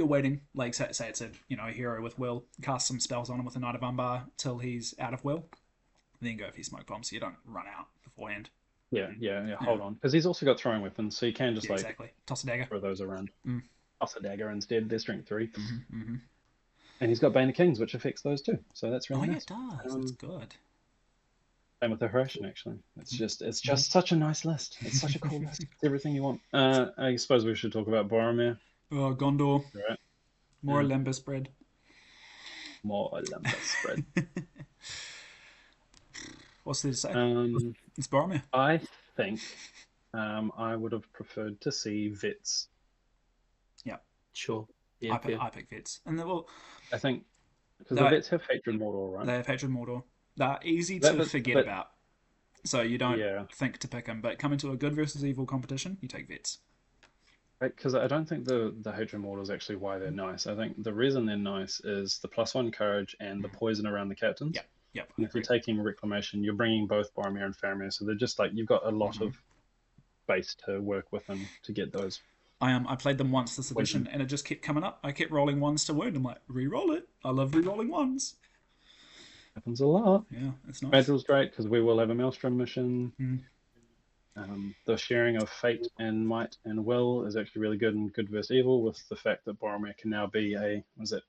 [SPEAKER 1] waiting, like say it's a hero with will, cast some spells on him with a Knight of Umbar till he's out of will, and then go for your smoke bomb so you don't run out beforehand.
[SPEAKER 2] Yeah. Hold on, because he's also got throwing weapons, so you can just
[SPEAKER 1] exactly toss a dagger,
[SPEAKER 2] throw those around. Toss a dagger instead. They're strength 3, and he's got Bane of Kings, which affects those too. So that's really nice.
[SPEAKER 1] Yeah, it does. That's good.
[SPEAKER 2] Same with the Harashan, actually. It's just such a nice list. It's such a cool list. It's everything you want. I suppose we should talk about Boromir.
[SPEAKER 1] Gondor.
[SPEAKER 2] Right.
[SPEAKER 1] More Lembas bread.
[SPEAKER 2] More Lembas bread.
[SPEAKER 1] What's there to say? It's Boromir.
[SPEAKER 2] I think I would have preferred to see Vets.
[SPEAKER 1] Yeah.
[SPEAKER 3] Sure.
[SPEAKER 1] I pick Vets. And I
[SPEAKER 2] Because the
[SPEAKER 1] They
[SPEAKER 2] vets have hatred Mordor, right?
[SPEAKER 1] they have Hatred Mordor. They're easy
[SPEAKER 2] That
[SPEAKER 1] to
[SPEAKER 2] bit,
[SPEAKER 1] forget
[SPEAKER 2] but
[SPEAKER 1] about, so you don't
[SPEAKER 2] yeah,
[SPEAKER 1] think to pick them. But coming to a good versus evil competition, you take vets.
[SPEAKER 2] because I don't think the hatred Mordor is actually why they're nice. I think the reason they're nice is the +1 courage and the poison around the captains.
[SPEAKER 1] Yep, yep, I
[SPEAKER 2] And if you're
[SPEAKER 1] agree.
[SPEAKER 2] taking Reclamation, you're bringing both Boromir and Faramir, so they're just like you've got a lot
[SPEAKER 1] Hmm.
[SPEAKER 2] of base to work within to get those
[SPEAKER 1] I played them once this edition,
[SPEAKER 2] poison.
[SPEAKER 1] and it just kept coming up. I kept rolling ones to wound. I'm like, re-roll it. I love re-rolling ones.
[SPEAKER 2] Happens a lot.
[SPEAKER 1] Yeah, it's nice.
[SPEAKER 2] Madril's great because we will have a Maelstrom mission.
[SPEAKER 1] Mm.
[SPEAKER 2] The sharing of fate and might and will is actually really good and good versus evil, with the fact that Boromir can now be a was it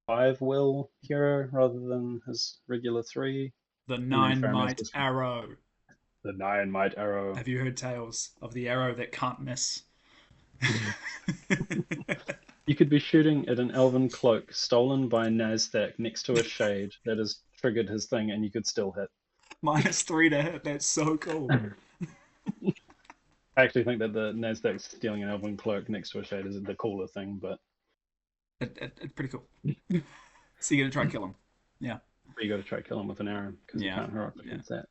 [SPEAKER 2] 5 will hero rather than his regular 3,
[SPEAKER 1] The
[SPEAKER 2] and then
[SPEAKER 1] nine
[SPEAKER 2] Faramir's
[SPEAKER 1] might
[SPEAKER 2] just
[SPEAKER 1] arrow.
[SPEAKER 2] the 9 might arrow.
[SPEAKER 1] Have you heard tales of the arrow that can't miss?
[SPEAKER 2] You could be shooting at an elven cloak stolen by Nazdak next to a shade that has triggered his thing, and you could still hit.
[SPEAKER 1] -3 to hit. That's so cool.
[SPEAKER 2] I actually think that the Nazdak stealing an elven cloak next to a shade is the cooler thing, but
[SPEAKER 1] It's pretty cool. So you're gonna try and kill him. Yeah.
[SPEAKER 2] you got to try to kill him with an arrow because you
[SPEAKER 1] Yeah.
[SPEAKER 2] can't heroic
[SPEAKER 1] Yeah.
[SPEAKER 2] against that.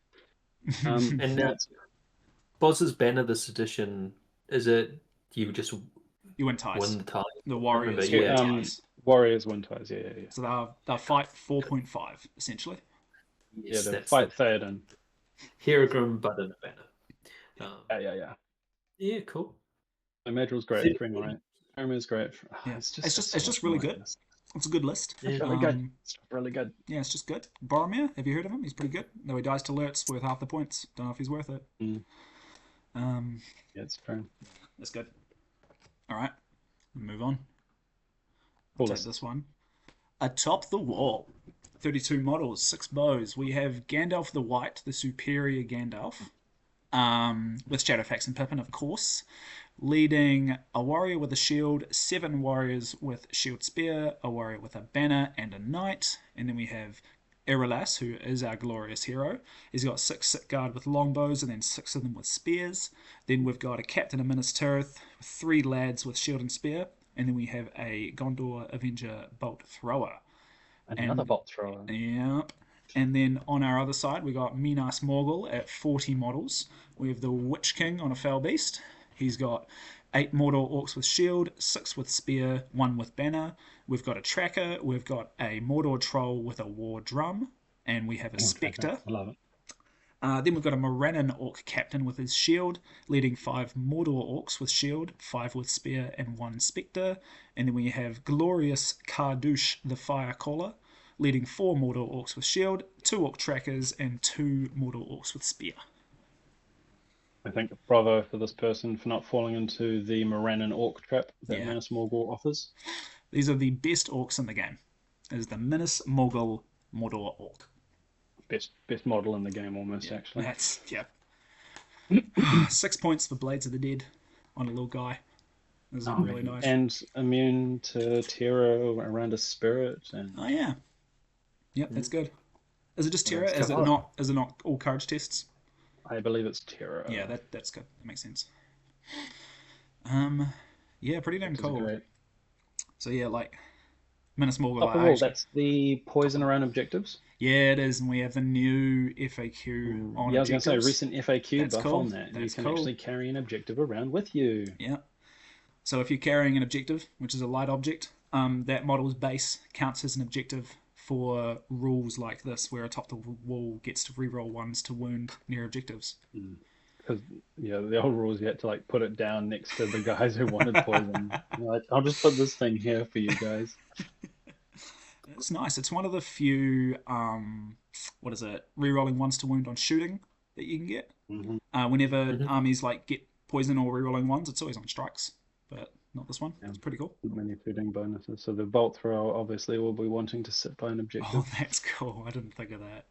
[SPEAKER 3] And
[SPEAKER 2] Yeah, it's,
[SPEAKER 3] Boz's banner this edition, is it you just
[SPEAKER 1] You win ties.
[SPEAKER 3] win the tie?
[SPEAKER 1] The
[SPEAKER 3] I remember,
[SPEAKER 1] Warriors
[SPEAKER 3] yeah.
[SPEAKER 1] win ties.
[SPEAKER 2] Warriors win ties. Yeah, yeah, yeah.
[SPEAKER 1] So they'll fight 4.5 essentially.
[SPEAKER 2] Yeah,
[SPEAKER 3] Yes,
[SPEAKER 2] they'll
[SPEAKER 3] that's
[SPEAKER 2] fight
[SPEAKER 3] the
[SPEAKER 2] Theoden.
[SPEAKER 3] Herogrim, but in a banner.
[SPEAKER 2] Yeah, yeah, yeah.
[SPEAKER 3] Yeah, cool.
[SPEAKER 2] So Madril's great for right. Faramir's great.
[SPEAKER 1] Yeah.
[SPEAKER 2] It's
[SPEAKER 1] It's
[SPEAKER 2] just
[SPEAKER 1] just really good. It's a good list.
[SPEAKER 3] Yeah.
[SPEAKER 2] It's really good. It's really good.
[SPEAKER 1] Yeah, it's just good. Boromir, have you heard of him? He's pretty good. Though he dies to Lurtz worth half the points. Don't know if he's worth it.
[SPEAKER 2] Mm.
[SPEAKER 1] Um,
[SPEAKER 2] Yeah, it's true.
[SPEAKER 1] that's good. All right, move on.
[SPEAKER 2] Cool
[SPEAKER 1] Take
[SPEAKER 2] list.
[SPEAKER 1] this one. Atop the wall, 32 models, 6 bows. We have Gandalf the White, the superior Gandalf, with Shadowfax and Pippin, of course, leading a warrior with a shield, 7 warriors with shield spear, a warrior with a banner, and a knight. And then we have Eralas, who is our glorious hero. He's got 6 sit guard with longbows, and then 6 of them with spears. Then we've got a captain of Minas Tirith, 3 lads with shield and spear. And then we have a Gondor Avenger bolt thrower.
[SPEAKER 2] Another
[SPEAKER 1] And
[SPEAKER 2] bolt thrower.
[SPEAKER 1] Yep. And then on our other side, we got Minas Morgul at 40 models. We have the Witch King on a Fell Beast. He's got 8 Mordor Orcs with shield, 6 with spear, 1 with banner. We've got a tracker. We've got a Mordor Troll with a war drum. And we have a Spectre.
[SPEAKER 2] I love it.
[SPEAKER 1] Then we've got a Morannon Orc captain with his shield, leading 5 Mordor Orcs with shield, 5 with spear, and 1 Spectre. And then we have Glorious Kardouche the Fire Caller, leading 4 Mordor Orcs with shield, 2 Orc trackers, and 2 Mordor Orcs with spear.
[SPEAKER 2] I think bravo for this person for not falling into the Morannon orc trap that
[SPEAKER 1] Yeah.
[SPEAKER 2] Minas Morgul offers.
[SPEAKER 1] These are the best orcs in the game. It is the Minas Morgul Mordor Orc.
[SPEAKER 2] Best model in the game almost actually.
[SPEAKER 1] That's, yeah. 6 points for Blades of the Dead on a little guy. This is really nice.
[SPEAKER 2] And immune to terror around a spirit and
[SPEAKER 1] Oh yeah. Yep, that's good. Is it just terror?
[SPEAKER 2] That's
[SPEAKER 1] Is it
[SPEAKER 2] good.
[SPEAKER 1] not? Is it not all courage tests?
[SPEAKER 2] I believe it's terror.
[SPEAKER 1] Yeah, that's good. That makes sense. Yeah, pretty damn
[SPEAKER 2] which is
[SPEAKER 1] cool.
[SPEAKER 2] great.
[SPEAKER 1] So yeah, like Minas Morgul.
[SPEAKER 2] Top of
[SPEAKER 1] I
[SPEAKER 2] all,
[SPEAKER 1] actually-
[SPEAKER 2] that's the poison around objectives.
[SPEAKER 1] Yeah, it is, and we have the new FAQ on
[SPEAKER 2] Yeah, I was going to say
[SPEAKER 1] objectives.
[SPEAKER 2] recent FAQ
[SPEAKER 1] That's
[SPEAKER 2] buff
[SPEAKER 1] cool.
[SPEAKER 2] on that. You
[SPEAKER 1] That's
[SPEAKER 2] can
[SPEAKER 1] cool.
[SPEAKER 2] actually carry an objective around with you.
[SPEAKER 1] Yeah. So if you're carrying an objective, which is a light object, that model's base counts as an objective for rules like this, where atop the wall gets to reroll ones to wound near objectives.
[SPEAKER 2] Because the old rules you had to like put it down next to the guys who wanted poison. You're like, I'll just put this thing here for you guys.
[SPEAKER 1] It's nice. It's one of the few, rerolling ones to wound on shooting that you can get. Whenever armies like get poison or rerolling ones, it's always on strikes, but not this one. It's pretty cool.
[SPEAKER 2] Not many shooting bonuses. So the bolt thrower obviously will be wanting to sit by an objective.
[SPEAKER 1] Oh, that's cool. I didn't think of that.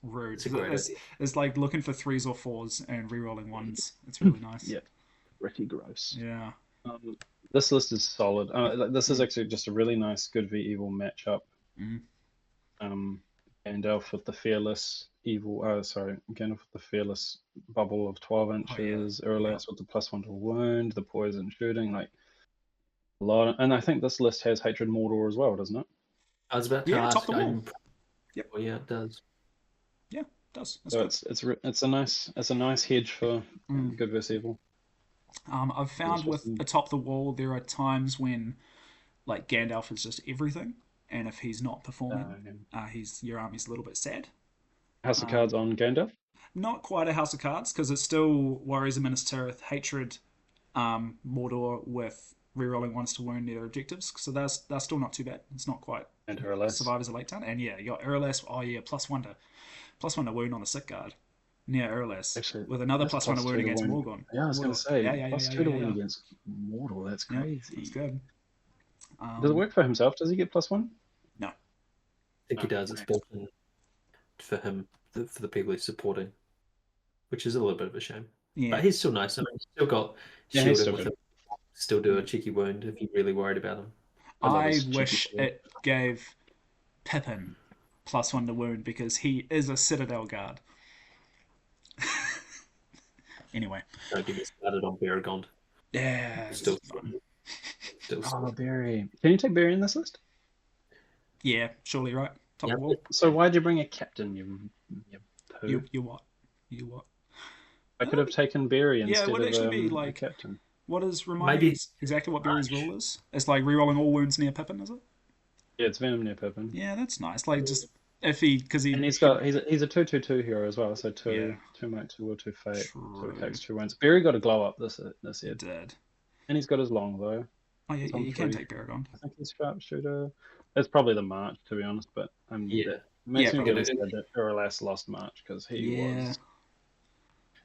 [SPEAKER 1] Rude.
[SPEAKER 3] It's a great idea.
[SPEAKER 1] It's like looking for 3s or 4s and rerolling ones. It's really nice.
[SPEAKER 2] Yeah, pretty gross.
[SPEAKER 1] Yeah.
[SPEAKER 2] This list is solid. This is actually just a really nice good v evil matchup. Gandalf with the fearless Gandalf with the fearless bubble of 12 inches. Eralas with the +1 to wound, the poison shooting, like a lot. And I think this list has hatred Mordor as well, doesn't it?
[SPEAKER 3] I was about to
[SPEAKER 1] Yeah, top
[SPEAKER 3] ask.
[SPEAKER 1] the wall. Yep.
[SPEAKER 3] Well, yeah, it does.
[SPEAKER 1] Yeah, it does. That's
[SPEAKER 2] So
[SPEAKER 1] good.
[SPEAKER 2] it's a nice hedge for good versus evil.
[SPEAKER 1] I've
[SPEAKER 2] It's
[SPEAKER 1] found
[SPEAKER 2] just
[SPEAKER 1] with atop the wall there are times when like Gandalf is just everything, and if he's not performing, your army's a little bit sad.
[SPEAKER 2] House of Cards on Gandalf.
[SPEAKER 1] Not quite a House of Cards because it still worries a Minas Tirith hatred Mordor with rerolling ones to wound their objectives, so that's still not too bad. It's not quite
[SPEAKER 2] And Herles.
[SPEAKER 1] survive as a late turn, and yeah, you got Erles. Oh yeah, plus one to wound on the sick guard near Erles
[SPEAKER 2] Actually,
[SPEAKER 1] with another
[SPEAKER 2] that's
[SPEAKER 1] plus one to wound
[SPEAKER 2] +2 to
[SPEAKER 1] against
[SPEAKER 2] wound.
[SPEAKER 1] Morgon.
[SPEAKER 2] Yeah, I was going to say
[SPEAKER 1] Yeah, yeah, yeah, yeah,
[SPEAKER 2] +2 to
[SPEAKER 1] yeah,
[SPEAKER 2] wound
[SPEAKER 1] yeah.
[SPEAKER 2] against Mortal. That's
[SPEAKER 1] Yeah,
[SPEAKER 2] crazy.
[SPEAKER 1] that's good.
[SPEAKER 2] Does it work for himself? Does he get +1?
[SPEAKER 1] No.
[SPEAKER 3] I think he does. It's built in for him, for the people he's supporting, which is a little bit of a shame.
[SPEAKER 1] Yeah.
[SPEAKER 3] But he's still nice. I mean, he's still got
[SPEAKER 2] Yeah, he's
[SPEAKER 3] shielding
[SPEAKER 2] still
[SPEAKER 3] with
[SPEAKER 2] good.
[SPEAKER 3] him. Still do a cheeky wound if you're really worried about him.
[SPEAKER 2] I love
[SPEAKER 1] I
[SPEAKER 2] his cheeky
[SPEAKER 1] wish
[SPEAKER 2] sword.
[SPEAKER 1] it gave Pippin plus one to wound because he is a Citadel guard. Anyway.
[SPEAKER 3] Don't get me started on Baragond.
[SPEAKER 1] Yeah, it's
[SPEAKER 3] Still,
[SPEAKER 1] fun.
[SPEAKER 2] Oh, Barry. Can you take Barry in this list?
[SPEAKER 1] Yeah, surely right. Top
[SPEAKER 3] Yeah.
[SPEAKER 1] of the wall.
[SPEAKER 2] So why'd you bring a captain, you poo?
[SPEAKER 1] You what? You what?
[SPEAKER 2] I could have taken Barry
[SPEAKER 1] Yeah,
[SPEAKER 2] instead
[SPEAKER 1] it would
[SPEAKER 2] of
[SPEAKER 1] actually be
[SPEAKER 2] a
[SPEAKER 1] like
[SPEAKER 2] captain.
[SPEAKER 1] what is
[SPEAKER 3] Maybe
[SPEAKER 1] exactly what Barry's
[SPEAKER 3] March.
[SPEAKER 1] rule is? It's like rerolling all wounds near Pippin, is it?
[SPEAKER 2] Yeah, it's Venom near Pippin.
[SPEAKER 1] Yeah, that's nice. Like just if he because he
[SPEAKER 2] And he's a 2/2/2 hero as well, so
[SPEAKER 1] Yeah.
[SPEAKER 2] two might, 2 or 2 fate. So
[SPEAKER 1] True.
[SPEAKER 2] it takes 2 wins. Barry got a glow up this year.
[SPEAKER 1] Dead.
[SPEAKER 2] And he's got his long though.
[SPEAKER 1] Oh yeah,
[SPEAKER 2] It's
[SPEAKER 1] yeah,
[SPEAKER 2] on
[SPEAKER 1] you can
[SPEAKER 2] 3.
[SPEAKER 1] take Baragon.
[SPEAKER 2] I think he's sharpshooter. It's probably the March, to be honest, but
[SPEAKER 3] Yeah.
[SPEAKER 2] it makes
[SPEAKER 1] Yeah,
[SPEAKER 2] me
[SPEAKER 1] probably.
[SPEAKER 2] really sad that Uralas lost March because
[SPEAKER 1] Yeah.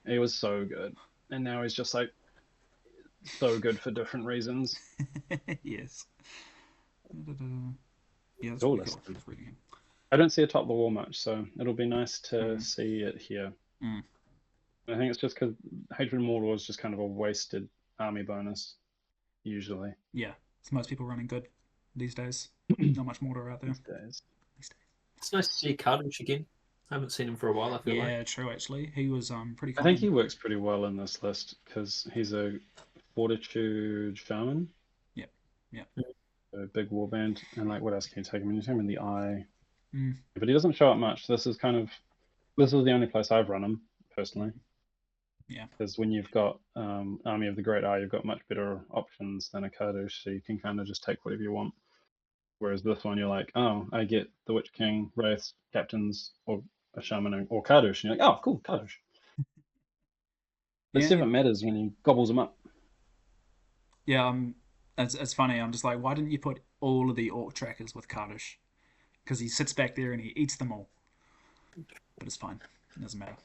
[SPEAKER 2] he was so good, and now he's just like so good for different reasons.
[SPEAKER 1] Yes. Yeah, that's
[SPEAKER 2] Cool
[SPEAKER 1] pretty
[SPEAKER 2] list.
[SPEAKER 1] cool. That's pretty good.
[SPEAKER 2] I don't see it top of the wall much, so it'll be nice to see it here.
[SPEAKER 1] Mm.
[SPEAKER 2] I think it's just because Hatred of Mordor is just kind of a wasted army bonus, usually.
[SPEAKER 1] Yeah, it's most people running good these days. Not much Mordor out there.
[SPEAKER 2] These days.
[SPEAKER 3] It's nice to see Cartridge again. I haven't seen him for a while, I feel like.
[SPEAKER 1] Yeah, true. Actually, he was pretty.
[SPEAKER 2] I think he works pretty well in this list because he's a Fortitude Shaman.
[SPEAKER 1] Yep. Yep.
[SPEAKER 2] A big warband, and like what else can you take him? You take him in the eye,
[SPEAKER 1] Mm.
[SPEAKER 2] but he doesn't show up much. This is the only place I've run him personally.
[SPEAKER 1] Yeah.
[SPEAKER 2] Because when you've got Army of the Great Eye, you've got much better options than a Kardush, so you can kind of just take whatever you want. Whereas this one, you're like, oh, I get the Witch King, Wraiths, Captains, or a Shaman, or Kardush. And you're like, oh, cool, Kardush. This stuff matters when he gobbles them up.
[SPEAKER 1] Yeah, it's funny. I'm just like, why didn't you put all of the Orc trackers with Kardush? Because he sits back there and he eats them all. But it's fine. It doesn't matter.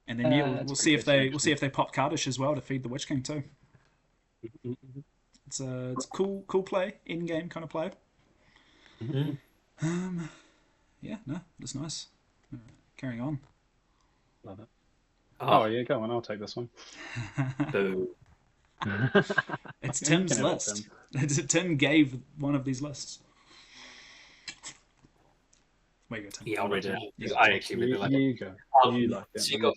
[SPEAKER 1] And then we'll see if they pop Kardush as well to feed the Witch King too. It's a cool play, in game kind of play.
[SPEAKER 3] Mm-hmm.
[SPEAKER 1] Yeah, no, it's nice. Carrying on.
[SPEAKER 2] Love it. Oh yeah, go on. I'll take this one.
[SPEAKER 3] Boo.
[SPEAKER 1] It's
[SPEAKER 2] Yeah, you
[SPEAKER 1] Tim's
[SPEAKER 2] can have it,
[SPEAKER 1] list. Tim gave one of these lists. Where you go, Tim?
[SPEAKER 3] Yeah, I'll read it.
[SPEAKER 1] Yeah.
[SPEAKER 3] I actually really like it.
[SPEAKER 2] You go. You like it.
[SPEAKER 3] So you got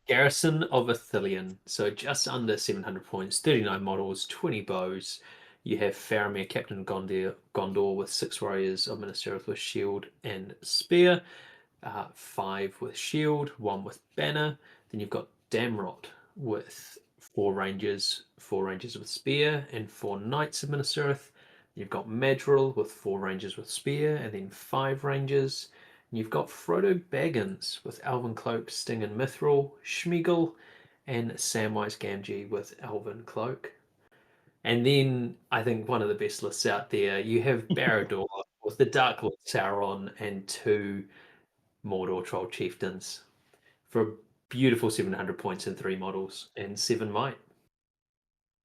[SPEAKER 3] Garrison of Ithilien, so just under 700 points, 39 models, 20 bows. You have Faramir, Captain Gondor with 6 warriors of Minas Tirith with shield and spear, 5 with shield, 1 with banner. Then you've got Damrot with 4 rangers with spear, and 4 knights of Minas Tirith. You've got Madril with 4 rangers with spear, and then 5 rangers. And you've got Frodo Baggins with Elven Cloak, Sting and Mithril, Schmeagol, and Samwise Gamgee with Elven Cloak. And then I think one of the best lists out there, you have Barad-dûr with the Dark Lord Sauron and 2 Mordor Troll Chieftains for a beautiful 700 points in 3 models and 7 might.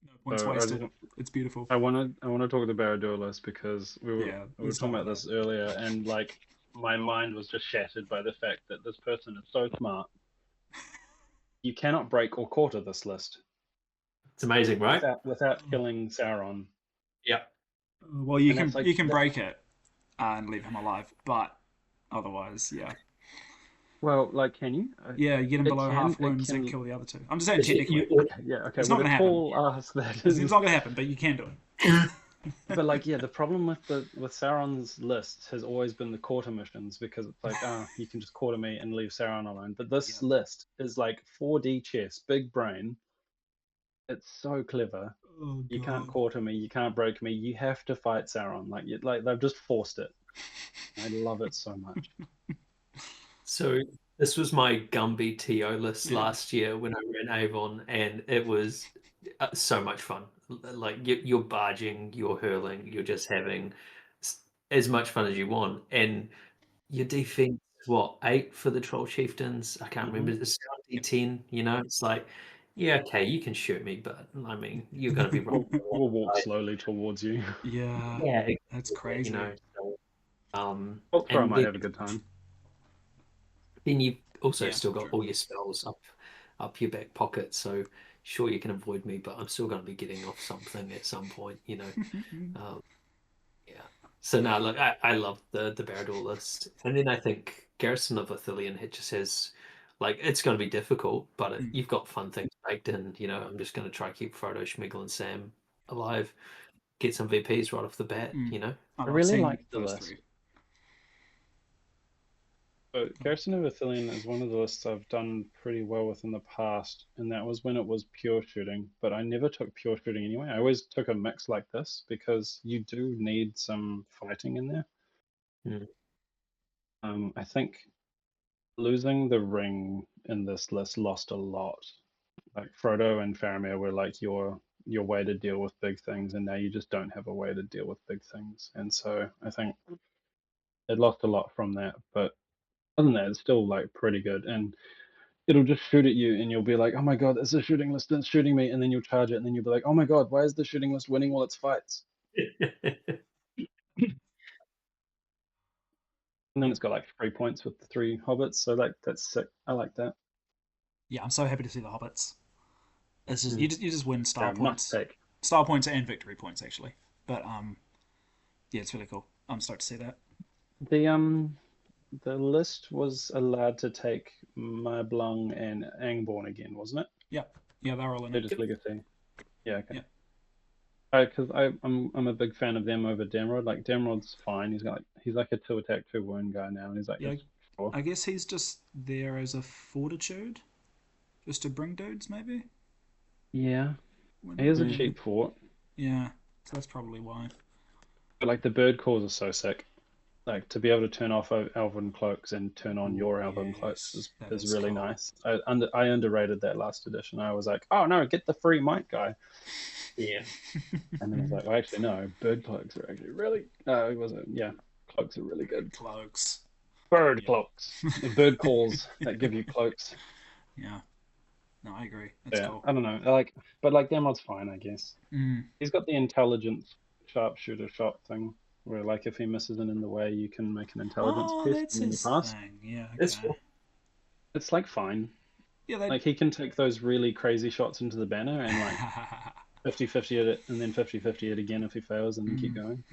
[SPEAKER 1] No points wasted. It's beautiful.
[SPEAKER 2] I want to talk the Barad-dûr list because we were talking about this earlier, and like my mind was just shattered by the fact that this person is so smart. You cannot break or quarter this list.
[SPEAKER 3] It's amazing, right?
[SPEAKER 2] Without killing Sauron.
[SPEAKER 3] Yeah.
[SPEAKER 1] Well, you can break it and leave him alive, but otherwise, yeah.
[SPEAKER 2] Well, like, can you?
[SPEAKER 1] Yeah, you get him below half wounds and kill the other 2. I'm just saying technically.
[SPEAKER 2] Yeah, okay.
[SPEAKER 1] It's not going to happen.
[SPEAKER 2] Ask that
[SPEAKER 1] It's not going to happen, but you can do it.
[SPEAKER 2] But like, yeah, the problem with Sauron's list has always been the quarter missions because it's like, you can just quarter me and leave Sauron alone. But this
[SPEAKER 1] Yep.
[SPEAKER 2] list is like 4D chess, big brain. It's so clever.
[SPEAKER 1] Oh
[SPEAKER 2] You can't
[SPEAKER 1] god.
[SPEAKER 2] quarter me, you can't break me. You have to fight Sauron. Like they've just forced it. I love it so much.
[SPEAKER 3] So this was my Gumby TO list
[SPEAKER 1] Yeah.
[SPEAKER 3] last year when I ran Avon, and it was so much fun. Like you're barging, you're hurling, you're just having as much fun as you want, and your defense, what, 8 for the Troll Chieftains? I can't remember.
[SPEAKER 2] Hmm.
[SPEAKER 3] It's D10, you know? It's like, yeah, okay, you can shoot me, but I mean, you're going to be running
[SPEAKER 2] We'll walk
[SPEAKER 3] alongside.
[SPEAKER 2] slowly towards you.
[SPEAKER 1] Yeah.
[SPEAKER 3] Yeah,
[SPEAKER 1] That's
[SPEAKER 3] exactly, you
[SPEAKER 1] crazy.
[SPEAKER 3] know. So,
[SPEAKER 2] Hawkthrower
[SPEAKER 3] and
[SPEAKER 2] might have a good time.
[SPEAKER 3] then you've also
[SPEAKER 1] Yeah,
[SPEAKER 3] still got
[SPEAKER 1] true.
[SPEAKER 3] all your spells up your back pocket. So sure, you can avoid me, but I'm still going to be getting off something at some point, you know. Um, Yeah. So now, look, I love the Barad list, and then I think Garrison of Ithilien it just has like it's going to be difficult, but
[SPEAKER 1] Mm,
[SPEAKER 3] you've got fun things baked in. You know, I'm just going to try keep Frodo, Schmigel, and Sam alive, get some VPs right off the bat.
[SPEAKER 1] mm.
[SPEAKER 3] You know.
[SPEAKER 1] I
[SPEAKER 2] I
[SPEAKER 1] like
[SPEAKER 2] really
[SPEAKER 1] seeing
[SPEAKER 2] like the
[SPEAKER 1] those three.
[SPEAKER 2] list. But Garrison of Ithilien is one of the lists I've done pretty well with in the past, and that was when it was pure shooting. But I never took pure shooting anyway. I always took a mix like this because you do need some fighting in there.
[SPEAKER 3] Mm.
[SPEAKER 2] I think losing the ring in this list lost a lot. Like Frodo and Faramir were like your way to deal with big things, and now you just don't have a way to deal with big things. And so I think it lost a lot from that. But other than that, it's still like pretty good. And it'll just shoot at you, and you'll be like, "Oh my god, it's a shooting list! It's shooting me!" And then you'll charge it, and then you'll be like, "Oh my god, why is the shooting list winning all its fights?" And then it's got like 3 points with the 3 hobbits, so like that's sick. I like that.
[SPEAKER 1] Yeah, I'm so happy to see the hobbits. It's just
[SPEAKER 3] Mm.
[SPEAKER 1] you just win
[SPEAKER 2] They're a must take.
[SPEAKER 1] style points and victory points actually. But yeah, it's really cool. I'm stoked to see that.
[SPEAKER 2] The list was allowed to take Mablung and Angborn again, wasn't it?
[SPEAKER 1] Yeah, yeah, they're all in it.
[SPEAKER 2] They're just Legacy. Yeah, okay.
[SPEAKER 1] Yeah,
[SPEAKER 2] Because I'm a big fan of them over Damrod. Like Damrod's fine. He's like a 2 attack 2 wound guy now, and he's like
[SPEAKER 1] yeah.
[SPEAKER 2] it's sure.
[SPEAKER 1] I guess he's just there as a fortitude, just to bring dudes maybe.
[SPEAKER 2] Yeah,
[SPEAKER 1] When
[SPEAKER 2] he is a
[SPEAKER 1] when
[SPEAKER 3] Mm.
[SPEAKER 2] cheap fort,
[SPEAKER 1] yeah, so that's probably why.
[SPEAKER 2] but like the bird calls are so sick. Like to be able to turn off Elven cloaks and turn on
[SPEAKER 1] Ooh,
[SPEAKER 2] your Elven cloaks
[SPEAKER 1] yes, that
[SPEAKER 2] is
[SPEAKER 1] is
[SPEAKER 2] really
[SPEAKER 1] cool.
[SPEAKER 2] nice. I underrated that last edition. I was like, oh no, get the free might guy,
[SPEAKER 3] Yeah.
[SPEAKER 2] and then I was like, well, actually no, bird cloaks are actually really. It wasn't. Yeah, cloaks are really good.
[SPEAKER 1] Bird cloaks.
[SPEAKER 2] Bird
[SPEAKER 1] Yep.
[SPEAKER 2] cloaks, bird calls that give you cloaks.
[SPEAKER 1] Yeah. No, I agree. That's
[SPEAKER 2] Yeah,
[SPEAKER 1] cool.
[SPEAKER 2] I don't know. But like Damrod's fine, I guess.
[SPEAKER 1] Mm.
[SPEAKER 2] He's got the intelligence sharpshooter shot thing, where like if he misses it in the way, you can make an intelligence
[SPEAKER 1] Oh,
[SPEAKER 2] test
[SPEAKER 1] that's
[SPEAKER 2] and then you
[SPEAKER 1] his
[SPEAKER 2] pass.
[SPEAKER 1] thing. Yeah.
[SPEAKER 3] It's
[SPEAKER 1] Okay.
[SPEAKER 2] It's like fine.
[SPEAKER 1] Yeah. They.
[SPEAKER 2] Like he can take those really crazy shots into the banner and like 50-50 at it, and then 50-50 it again if he fails, and then keep
[SPEAKER 1] Mm.
[SPEAKER 2] going.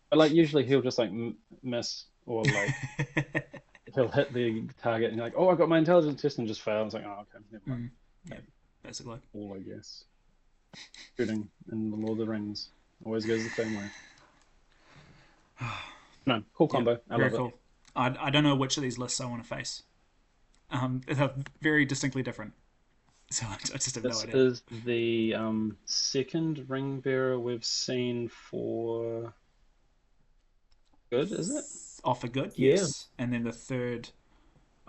[SPEAKER 2] But like usually he'll just like miss or like he'll hit the target and you're like, oh, I got my intelligence test and just fail. It's like, oh, okay, never mind.
[SPEAKER 1] Mm. Yeah. Basically.
[SPEAKER 2] All I guess. Shooting in the Lord of the Rings always goes the same way. No, cool
[SPEAKER 1] Yeah.
[SPEAKER 2] combo. I
[SPEAKER 1] Very
[SPEAKER 2] love it.
[SPEAKER 1] cool. I don't know which of these lists I want to face. They're very distinctly different. So I just have no
[SPEAKER 2] This
[SPEAKER 1] idea.
[SPEAKER 2] is the second ring bearer we've seen for good, is it?
[SPEAKER 1] Offer good,
[SPEAKER 3] Yeah.
[SPEAKER 1] yes. And then the third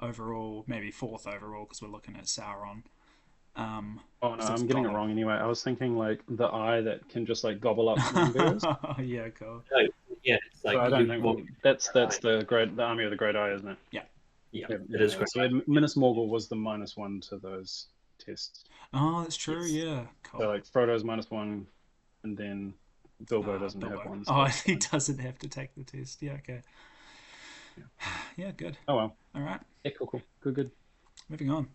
[SPEAKER 1] overall, maybe fourth overall, because we're looking at Sauron.
[SPEAKER 2] Oh no,
[SPEAKER 1] Since
[SPEAKER 2] I'm getting it
[SPEAKER 1] Gollum.
[SPEAKER 2] wrong anyway. I was thinking like the eye that can just like gobble up ring bearers.
[SPEAKER 1] Yeah, cool.
[SPEAKER 3] No, yeah. It's
[SPEAKER 2] So
[SPEAKER 3] like
[SPEAKER 2] I don't
[SPEAKER 3] you walk.
[SPEAKER 2] think that's the army of the great eye, isn't it?
[SPEAKER 1] Yeah.
[SPEAKER 3] Yeah,
[SPEAKER 2] Yeah,
[SPEAKER 3] it
[SPEAKER 2] yeah,
[SPEAKER 3] is
[SPEAKER 2] yeah.
[SPEAKER 3] great.
[SPEAKER 2] So Minas Morgul was the -1 to those tests.
[SPEAKER 1] Oh, that's true.
[SPEAKER 3] Yes.
[SPEAKER 1] Yeah,
[SPEAKER 2] So
[SPEAKER 1] cool.
[SPEAKER 2] like Frodo's -1, and then Bilbo doesn't have
[SPEAKER 1] Bilbo.
[SPEAKER 2] one, so
[SPEAKER 1] Oh,
[SPEAKER 2] it's
[SPEAKER 1] he
[SPEAKER 2] fine.
[SPEAKER 1] doesn't have to take the test. Yeah, okay.
[SPEAKER 2] Yeah.
[SPEAKER 1] Yeah, good.
[SPEAKER 2] Oh well.
[SPEAKER 1] All right,
[SPEAKER 2] Yeah, cool, cool, good, good.
[SPEAKER 1] moving on.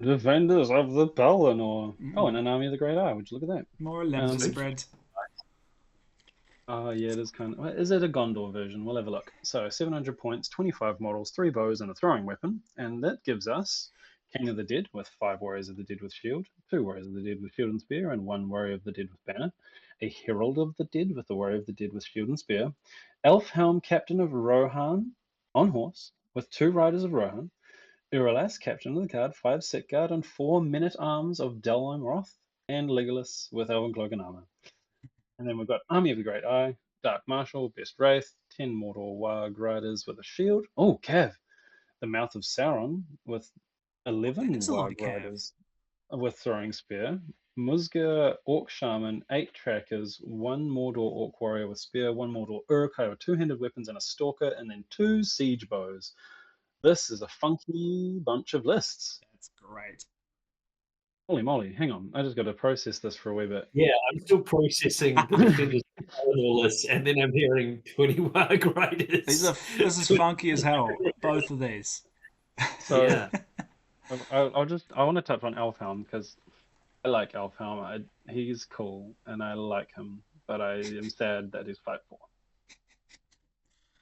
[SPEAKER 2] Defenders of the Pelennor. Oh, and
[SPEAKER 1] Mm,
[SPEAKER 2] an army of the Great Eye. Would you look at that?
[SPEAKER 1] more limb
[SPEAKER 2] Um,
[SPEAKER 3] Sweet.
[SPEAKER 1] spread.
[SPEAKER 2] yeah, it is kind of. Is it a Gondor version? We'll have a look. So 700 points, 25 models, 3 bows, and a throwing weapon, and that gives us King of the Dead with 5 Warriors of the Dead with shield, 2 Warriors of the Dead with shield and spear, and 1 Warrior of the Dead with banner. A Herald of the Dead with the Warrior of the Dead with shield and spear. Elfhelm, Captain of Rohan on horse with 2 Riders of Rohan. Uralas, Captain of the Guard, 5 Set Guard, and 4 Men-at-Arms of Delheim Roth, and Legolas with Elven Cloak and Armor. And then we've got Army of the Great Eye, Dark Marshal, Best Wraith, 10 Mordor Warg Riders with a shield. Oh, Cav! The Mouth of Sauron with
[SPEAKER 1] That
[SPEAKER 2] 11
[SPEAKER 1] is a lot of
[SPEAKER 2] Warg
[SPEAKER 1] cav.
[SPEAKER 2] Riders with Throwing Spear. Musga Orc Shaman, 8 Trackers, 1 Mordor Orc Warrior with Spear, 1 Mordor Uruk-hai with 2-handed weapons and a Stalker, and then 2 Siege Bows. This is a funky bunch of lists.
[SPEAKER 1] That's great.
[SPEAKER 2] Holy moly, hang on. I just got to process this for a wee bit.
[SPEAKER 3] Yeah, I'm still processing the Defenders all this, and then I'm hearing 20 Warg Riders.
[SPEAKER 1] This is funky as hell. Both of these.
[SPEAKER 2] So
[SPEAKER 3] Yeah.
[SPEAKER 2] I want to touch on Elfhelm because I like Elfhelm. He's cool and I like him, but I am sad that he's 5'4".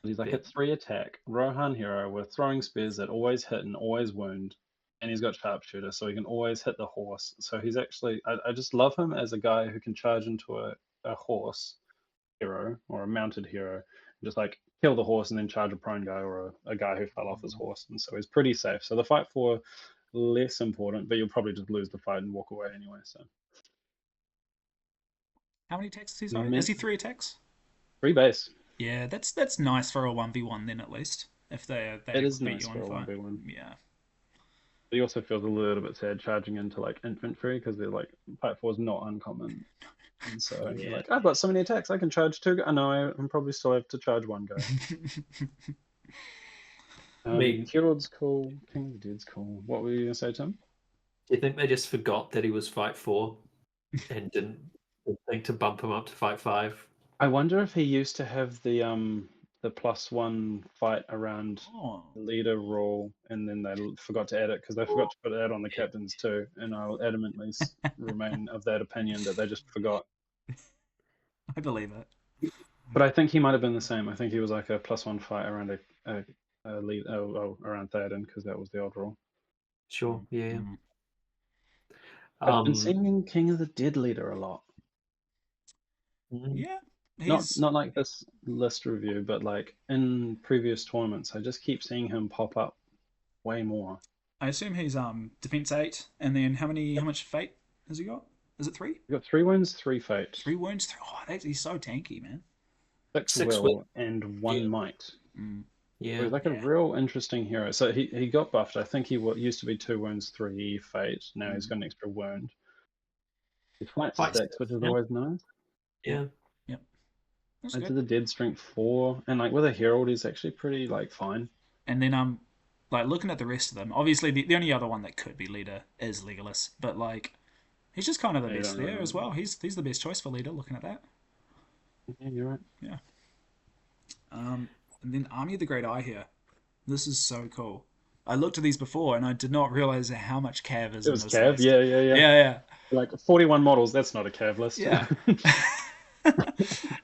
[SPEAKER 2] He's like a 3 attack Rohan hero with throwing spears that always hit and always wound, and he's got sharpshooter, so he can always hit the horse. So he's actually I just love him as a guy who can charge into a horse hero or a mounted hero, and just like kill the horse and then charge a prone guy or a guy who fell off his horse, and so he's pretty safe. So the fight for less important, but you'll probably just lose the fight and walk away anyway. So
[SPEAKER 1] How many attacks is he?
[SPEAKER 2] No,
[SPEAKER 1] Sorry?
[SPEAKER 2] man.
[SPEAKER 1] Is he 3 attacks?
[SPEAKER 2] 3 base.
[SPEAKER 1] Yeah, that's nice for a 1v1 then at least. If they
[SPEAKER 2] It is
[SPEAKER 1] beat
[SPEAKER 2] nice
[SPEAKER 1] you
[SPEAKER 2] for a
[SPEAKER 1] on fight.
[SPEAKER 2] 1v1.
[SPEAKER 1] Yeah.
[SPEAKER 2] But he also feels a little bit sad charging into like infantry because they're like fight 4 is not uncommon. And so you're like, I've got so many attacks, I can charge 2. I know I'm probably still have to charge 1 guy. Herald's cool. King of the Dead's cool. What were you gonna say, Tim?
[SPEAKER 3] Do you think they just forgot that he was fight 4 and didn't think to bump him up to fight 5?
[SPEAKER 2] I wonder if he used to have the +1 fight around
[SPEAKER 1] Oh.
[SPEAKER 2] the leader rule, and then they forgot to add it because they forgot to put that on the captains too. And I'll adamantly remain of that opinion that they just forgot.
[SPEAKER 1] I believe it.
[SPEAKER 2] But I think he might have been the same. I think he was like a +1 fight around a lead around Theoden because that was the old rule.
[SPEAKER 3] Sure, yeah.
[SPEAKER 1] Mm.
[SPEAKER 2] I've been seeing King of the Dead leader a lot.
[SPEAKER 1] Yeah.
[SPEAKER 2] Not like this list review, but like in previous tournaments, I just keep seeing him pop up way more.
[SPEAKER 1] I assume he's defense 8, and then how much fate has he got? Is it 3?
[SPEAKER 2] He got 3 wounds, 3 fate.
[SPEAKER 1] 3 wounds. He's so tanky, man.
[SPEAKER 2] 6 will and 1 might.
[SPEAKER 1] Mm.
[SPEAKER 3] Yeah.
[SPEAKER 2] So he's like a real interesting hero. So he got buffed. I think he used to be 2 wounds, 3 fate. Now he's got an extra wound. He fights 6, which is always nice.
[SPEAKER 3] Yeah.
[SPEAKER 1] Yep. That's
[SPEAKER 2] Into
[SPEAKER 1] good.
[SPEAKER 2] the Dead strength 4, and like with a herald, he's actually pretty like fine.
[SPEAKER 1] And then like looking at the rest of them, obviously the only other one that could be leader is Legolas, but like he's just kind of the best there as well. He's the best choice for leader. Looking at that.
[SPEAKER 2] Yeah, you're right.
[SPEAKER 1] Yeah. And then Army of the Great Eye here. This is so cool. I looked at these before and I did not realize how much cav is in this
[SPEAKER 2] Cav,
[SPEAKER 1] list.
[SPEAKER 2] yeah. Like 41 models, that's not a cav list.
[SPEAKER 1] Yeah.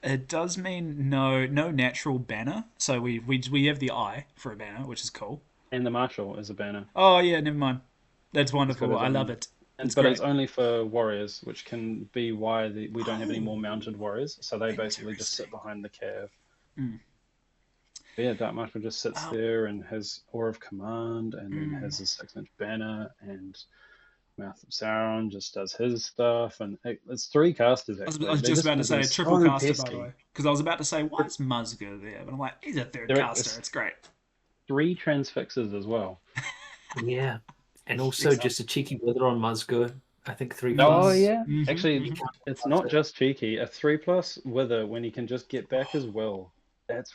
[SPEAKER 1] It does mean no natural banner. So we have the eye for a banner, which is cool.
[SPEAKER 2] And the marshal is a banner.
[SPEAKER 1] Oh yeah, never mind. That's wonderful. I love it.
[SPEAKER 2] But it's only for warriors, which can be why we don't have any more mounted warriors. So they basically just sit behind the cav. But yeah, Dark Marshal just sits there and has Aura of Command, and then has his 6-inch banner, and Mouth of Sauron just does his stuff, and it's 3 casters. Actually.
[SPEAKER 1] I was just about to say triple caster, by the way, because I was about to say why is Musga there, but I'm like he's a 3rd caster. It's great.
[SPEAKER 2] 3 transfixes as well.
[SPEAKER 3] Yeah, and also just a cheeky wither on Musgo. I think 3+.
[SPEAKER 2] Oh yeah, actually, it's not just cheeky. A 3+ wither when he can just get back his will. That's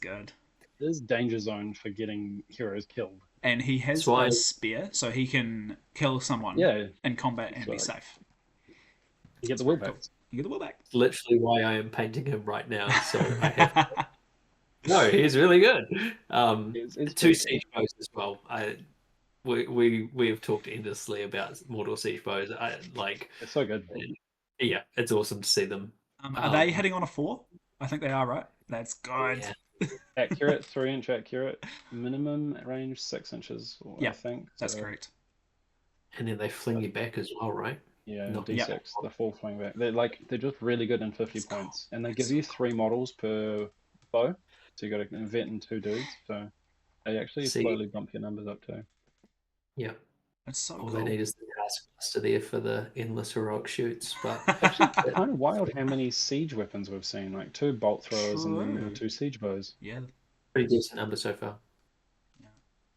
[SPEAKER 1] good.
[SPEAKER 2] It is danger zone for getting heroes killed.
[SPEAKER 1] And he has a spear, so he can kill someone in combat and be safe.
[SPEAKER 2] You get the will back.
[SPEAKER 1] You get the will back.
[SPEAKER 3] Literally why I am painting him right now. So I have. No, he's really good. It's 2 siege bows as well. We have talked endlessly about Mordor siege bows.
[SPEAKER 2] It's so good.
[SPEAKER 3] Yeah, it's awesome to see them.
[SPEAKER 1] Are they hitting on a 4? I think they are, right? That's good.
[SPEAKER 2] accurate, 3-inch accurate, minimum range 6 inches, I
[SPEAKER 1] Yeah,
[SPEAKER 2] think.
[SPEAKER 1] that's
[SPEAKER 2] So
[SPEAKER 1] correct.
[SPEAKER 3] And then they fling you back as well, right?
[SPEAKER 2] yeah,
[SPEAKER 3] Not
[SPEAKER 1] Yeah,
[SPEAKER 3] just
[SPEAKER 2] D6, the full fling back. They're just really good in 50
[SPEAKER 1] it's cool.
[SPEAKER 2] points, and they
[SPEAKER 1] It's
[SPEAKER 2] give
[SPEAKER 1] so
[SPEAKER 2] you
[SPEAKER 1] cool.
[SPEAKER 2] 3 models per bow, so you got an vet and 2 dudes. So they actually
[SPEAKER 3] see.
[SPEAKER 2] slowly bump your numbers up too.
[SPEAKER 3] Yeah.
[SPEAKER 1] It's so
[SPEAKER 3] All they
[SPEAKER 1] cool.
[SPEAKER 3] need is the taskmaster there for the endless heroic shoots. But
[SPEAKER 2] It's actually kind of wild how many siege weapons we've seen, like 2 bolt throwers and then
[SPEAKER 1] True.
[SPEAKER 2] 2 siege bows.
[SPEAKER 1] Yeah,
[SPEAKER 3] pretty decent number so far.
[SPEAKER 1] yeah.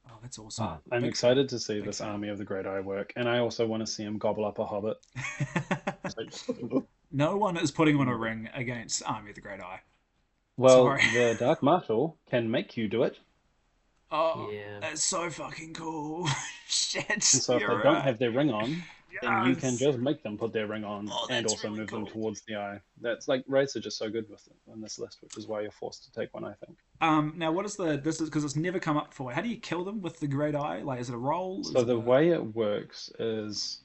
[SPEAKER 1] Oh, that's awesome.
[SPEAKER 2] Oh, I'm
[SPEAKER 1] Big fan.
[SPEAKER 2] excited to see
[SPEAKER 1] Big
[SPEAKER 2] this
[SPEAKER 1] fan.
[SPEAKER 2] Army of the Great Eye work, and I also want to see him gobble up a hobbit. Just like,
[SPEAKER 1] No one is putting on a ring against Army of the Great Eye.
[SPEAKER 2] well,
[SPEAKER 1] Sorry.
[SPEAKER 2] the Dark Marshal can make you do it,
[SPEAKER 1] Oh,
[SPEAKER 3] Yeah.
[SPEAKER 1] that's so fucking cool. Shit,
[SPEAKER 2] and so if they
[SPEAKER 1] you're
[SPEAKER 2] don't
[SPEAKER 1] right.
[SPEAKER 2] have their ring on, then you can
[SPEAKER 1] Yes.
[SPEAKER 2] just make them put their ring on,
[SPEAKER 1] Oh,
[SPEAKER 2] and
[SPEAKER 1] that's
[SPEAKER 2] also
[SPEAKER 1] really
[SPEAKER 2] move them
[SPEAKER 1] cool.
[SPEAKER 2] towards the eye. That's like raids are just so good with on this list, which is why you're forced to take one, I think.
[SPEAKER 1] Now what is this is because it's never come up before. How do you kill them with the Great Eye? Like, is it a roll?
[SPEAKER 2] So
[SPEAKER 1] Is it
[SPEAKER 2] the
[SPEAKER 1] a
[SPEAKER 2] way it works is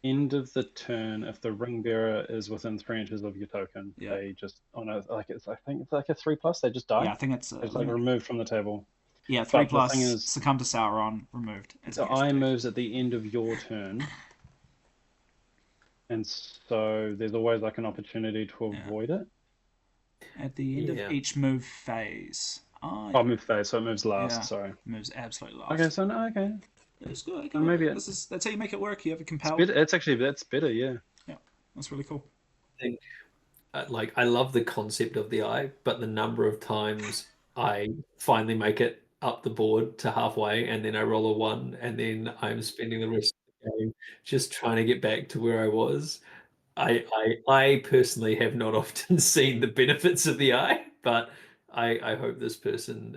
[SPEAKER 2] end of the turn, if the ring bearer is within 3 inches of your token,
[SPEAKER 1] yeah,
[SPEAKER 2] they just on a like it's I think it's like a 3+, they just
[SPEAKER 1] yeah?
[SPEAKER 2] die.
[SPEAKER 1] I think it's
[SPEAKER 2] It's
[SPEAKER 1] let
[SPEAKER 2] like
[SPEAKER 1] me.
[SPEAKER 2] removed from the table.
[SPEAKER 1] Yeah, three
[SPEAKER 2] But the thing
[SPEAKER 1] plus
[SPEAKER 2] is,
[SPEAKER 1] succumb to Sauron removed as a
[SPEAKER 2] the eye
[SPEAKER 1] casualty.
[SPEAKER 2] moves at the end of your turn, and so there's always like an opportunity to
[SPEAKER 1] Yeah,
[SPEAKER 2] avoid it.
[SPEAKER 1] at the end of
[SPEAKER 3] Yeah.
[SPEAKER 1] each move phase. Oh
[SPEAKER 2] Oh,
[SPEAKER 1] yeah,
[SPEAKER 2] move phase, so it moves last.
[SPEAKER 1] yeah.
[SPEAKER 2] Sorry.
[SPEAKER 1] Moves absolutely
[SPEAKER 2] Okay,
[SPEAKER 1] last.
[SPEAKER 2] so no, okay,
[SPEAKER 1] It's good.
[SPEAKER 2] so maybe
[SPEAKER 1] That's how you make it work. You have a
[SPEAKER 2] it's
[SPEAKER 1] compelled.
[SPEAKER 2] better. It's actually that's better. Yeah.
[SPEAKER 1] Yeah, that's really cool.
[SPEAKER 3] I think like I love the concept of the eye, but the number of times I finally make it up the board to halfway and then I roll a 1 and then I'm spending the rest of the game just trying to get back to where I was. I personally have not often seen the benefits of the eye, but I hope this person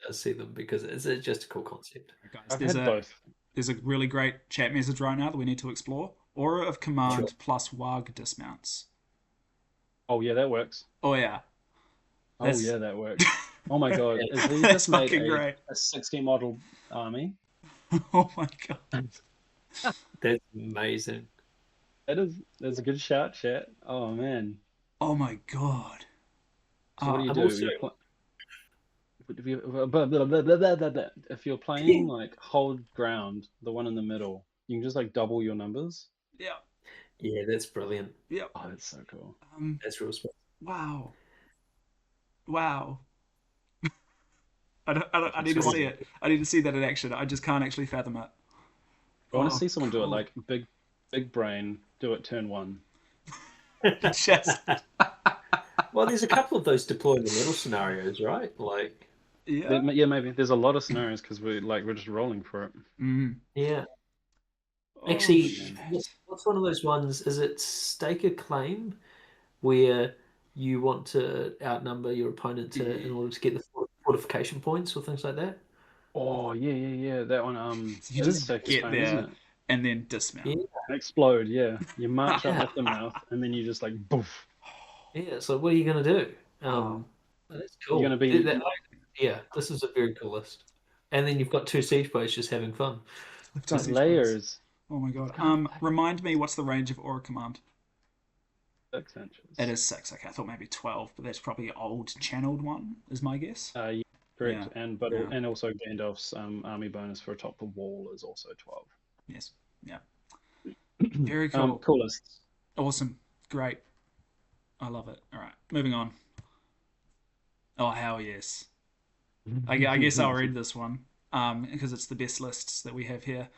[SPEAKER 3] does see them because it's just a cool concept.
[SPEAKER 1] Right, guys,
[SPEAKER 2] I've had both.
[SPEAKER 1] there's a really great chat message right now that we need to explore. Aura of
[SPEAKER 3] Sure.
[SPEAKER 1] Command plus Warg dismounts.
[SPEAKER 2] Oh yeah, that works.
[SPEAKER 1] Oh yeah,
[SPEAKER 2] Oh
[SPEAKER 1] that's
[SPEAKER 2] yeah, that works. Oh my God, is he
[SPEAKER 1] that's
[SPEAKER 2] just made
[SPEAKER 1] fucking great.
[SPEAKER 2] a 60 model army?
[SPEAKER 1] Oh my god.
[SPEAKER 3] That's amazing.
[SPEAKER 2] That's a good shout, chat. Oh man.
[SPEAKER 1] Oh my god.
[SPEAKER 2] So what do you
[SPEAKER 3] I'm
[SPEAKER 2] do?
[SPEAKER 3] also
[SPEAKER 2] If you're playing like hold ground, the one in the middle, you can just like double your numbers.
[SPEAKER 1] Yeah.
[SPEAKER 3] yeah, that's brilliant.
[SPEAKER 1] Yeah.
[SPEAKER 2] Oh, that's so cool.
[SPEAKER 3] That's real smart.
[SPEAKER 1] Wow. Wow. I
[SPEAKER 2] That's
[SPEAKER 1] need to see
[SPEAKER 2] crazy.
[SPEAKER 1] it. I need to see that in action. I just can't actually fathom it.
[SPEAKER 2] I want to
[SPEAKER 1] Oh,
[SPEAKER 2] see someone do it
[SPEAKER 1] cool.
[SPEAKER 2] like big brain, do it turn one.
[SPEAKER 1] Just
[SPEAKER 3] Well, there's a couple of those deploy in the middle scenarios, right? Like,
[SPEAKER 1] yeah.
[SPEAKER 2] Yeah, maybe there's a lot of scenarios because we're just rolling for it.
[SPEAKER 1] Mm.
[SPEAKER 3] yeah.
[SPEAKER 1] Oh
[SPEAKER 3] Actually,
[SPEAKER 1] shit.
[SPEAKER 3] what's one of those ones? Is it stake a claim where you want to outnumber your opponent in
[SPEAKER 1] Yeah.
[SPEAKER 3] order to get the fortification points or things like that?
[SPEAKER 2] Oh yeah. That one
[SPEAKER 1] So you
[SPEAKER 2] it is
[SPEAKER 1] just
[SPEAKER 2] safe to
[SPEAKER 1] get
[SPEAKER 2] claim, isn't
[SPEAKER 1] there
[SPEAKER 2] it?
[SPEAKER 1] and then dismount.
[SPEAKER 3] Yeah,
[SPEAKER 2] Explode, yeah. You march up
[SPEAKER 3] yeah,
[SPEAKER 2] with the mouth, and then you just like boof.
[SPEAKER 3] yeah. So what are you going to do?
[SPEAKER 1] Wow.
[SPEAKER 3] That's
[SPEAKER 2] You're gonna
[SPEAKER 3] cool.
[SPEAKER 2] be
[SPEAKER 3] Yeah, this is a very cool list. And then you've got 2 siege boats just having fun.
[SPEAKER 1] Two
[SPEAKER 2] got
[SPEAKER 1] siege boats.
[SPEAKER 2] layers.
[SPEAKER 1] Oh my god.
[SPEAKER 2] Got
[SPEAKER 1] Remind me what's the range of Aura Command?
[SPEAKER 2] 6 inches.
[SPEAKER 1] It is 6. Okay, I thought maybe 12, but that's probably old channeled one, is my guess.
[SPEAKER 2] Yeah,
[SPEAKER 1] Yeah.
[SPEAKER 2] correct.
[SPEAKER 1] Yeah.
[SPEAKER 2] And also Gandalf's army bonus for atop the wall is also 12.
[SPEAKER 1] Yes. Yeah. Very cool.
[SPEAKER 2] Coolest.
[SPEAKER 1] Awesome. Great. I love it. All right. Moving on. Oh, hell yes. I guess I'll read this one because it's the best lists that we have here.